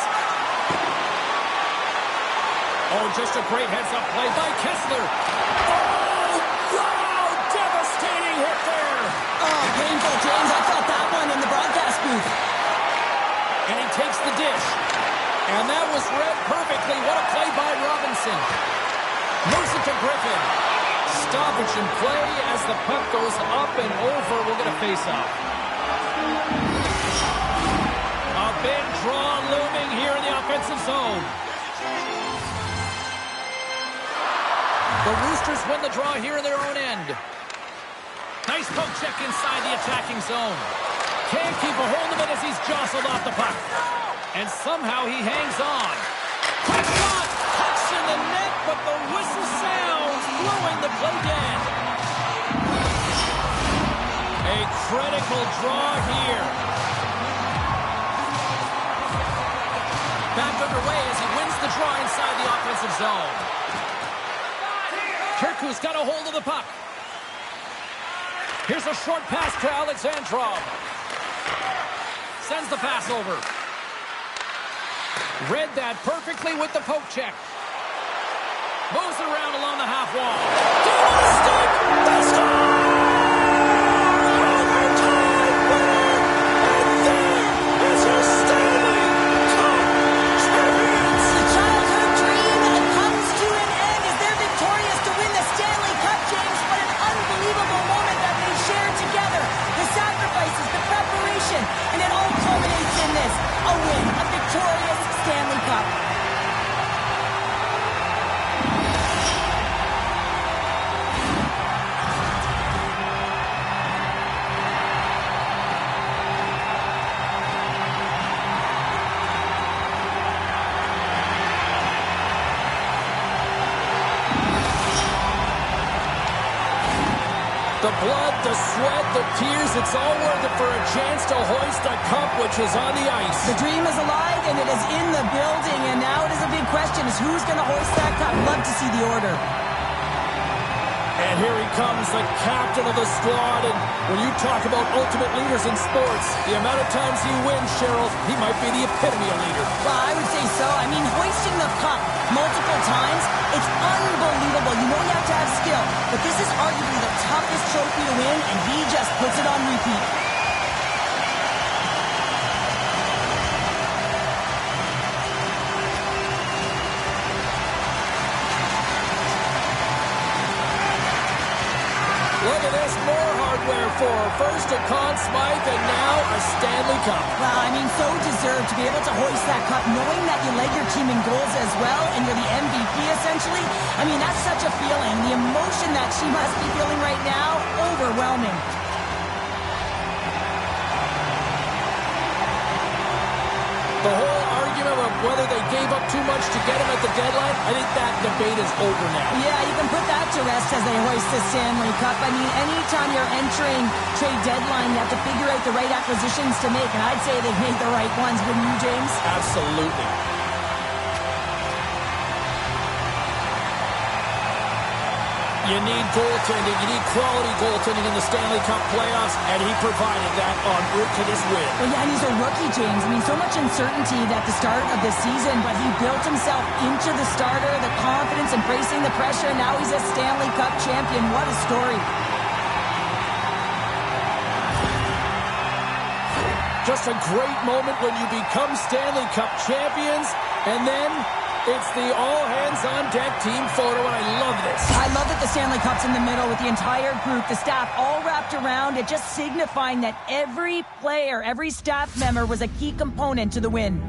Oh, just a great heads-up play by Kessler. Oh, wow! Devastating hit there. Oh, painful, James. I felt that one in the broadcast booth. takes the dish. And that was read perfectly. What a play by Robinson. Moves it to Griffin. Stoppage in play as the puck goes up and over. We'll get a face-off. A big draw looming here in the offensive zone. The Roosters win the draw here in their own end. Nice poke check inside the attacking zone. Can't keep a hold of it as he's jostled off the puck. And somehow he hangs on. Quick shot! Pucks in the net, but the whistle sounds, blowing the play dead. A critical draw here. Back underway as he wins the draw inside the offensive zone. Turku's got a hold of the puck. Here's a short pass to Alexandrov. Sends the pass over. Read that perfectly with the poke check. Moves it around along the half wall. Deep on the stick. They score! Overtime winner! And there is your Stanley Cup champions! The childhood dream comes to an end as they're victorious to win the Stanley Cup, James. What an unbelievable moment that they shared together. The sacrifices, the preparation, and it all culminates in this. A win, a victorious Stanley Cup. The blood, the sweat, the tears, it's all worth it for a chance to hoist a cup which is on the ice. The dream is alive and it is in the building, and now it is a big question is who's going to hoist that cup. Love to see the order. And here he comes, the captain of the squad. And when you talk about ultimate leaders in sports, the amount of times he wins, Cheryl, he might be the epitome of leader. Well, I would say so. I mean, hoisting the cup multiple times, it's unbelievable. You know you have to have skill, but this is arguably the toughest trophy to win, and he just puts it on repeat. Look at this, more hardware for her. First a Conn Smythe and now a Stanley Cup. Well, I mean, so deserved to be able to hoist that cup, knowing that you led your team in goals as well, and you're the MVP essentially. I mean, that's such a feeling. The emotion that she must be feeling right now, overwhelming. The whole argument of whether they gave up too much to get him at the deadline, I think that debate is over now. Yeah, you can put that to rest as they hoist the Stanley Cup. I mean, anytime you're entering trade deadline, you have to figure out the right acquisitions to make, and I'd say they've made the right ones, wouldn't you, James? Absolutely. You need goaltending. You need quality goaltending in the Stanley Cup playoffs, and he provided that en route to this win. Well, yeah, and he's a rookie, James. I mean, so much uncertainty at the start of the season, but he built himself into the starter, the confidence, embracing the pressure, and now he's a Stanley Cup champion. What a story. Just a great moment when you become Stanley Cup champions, and then it's the all-hands-on-deck team photo, and I love this. I love that the Stanley Cup's in the middle with the entire group, the staff all wrapped around it, just signifying that every player, every staff member was a key component to the win.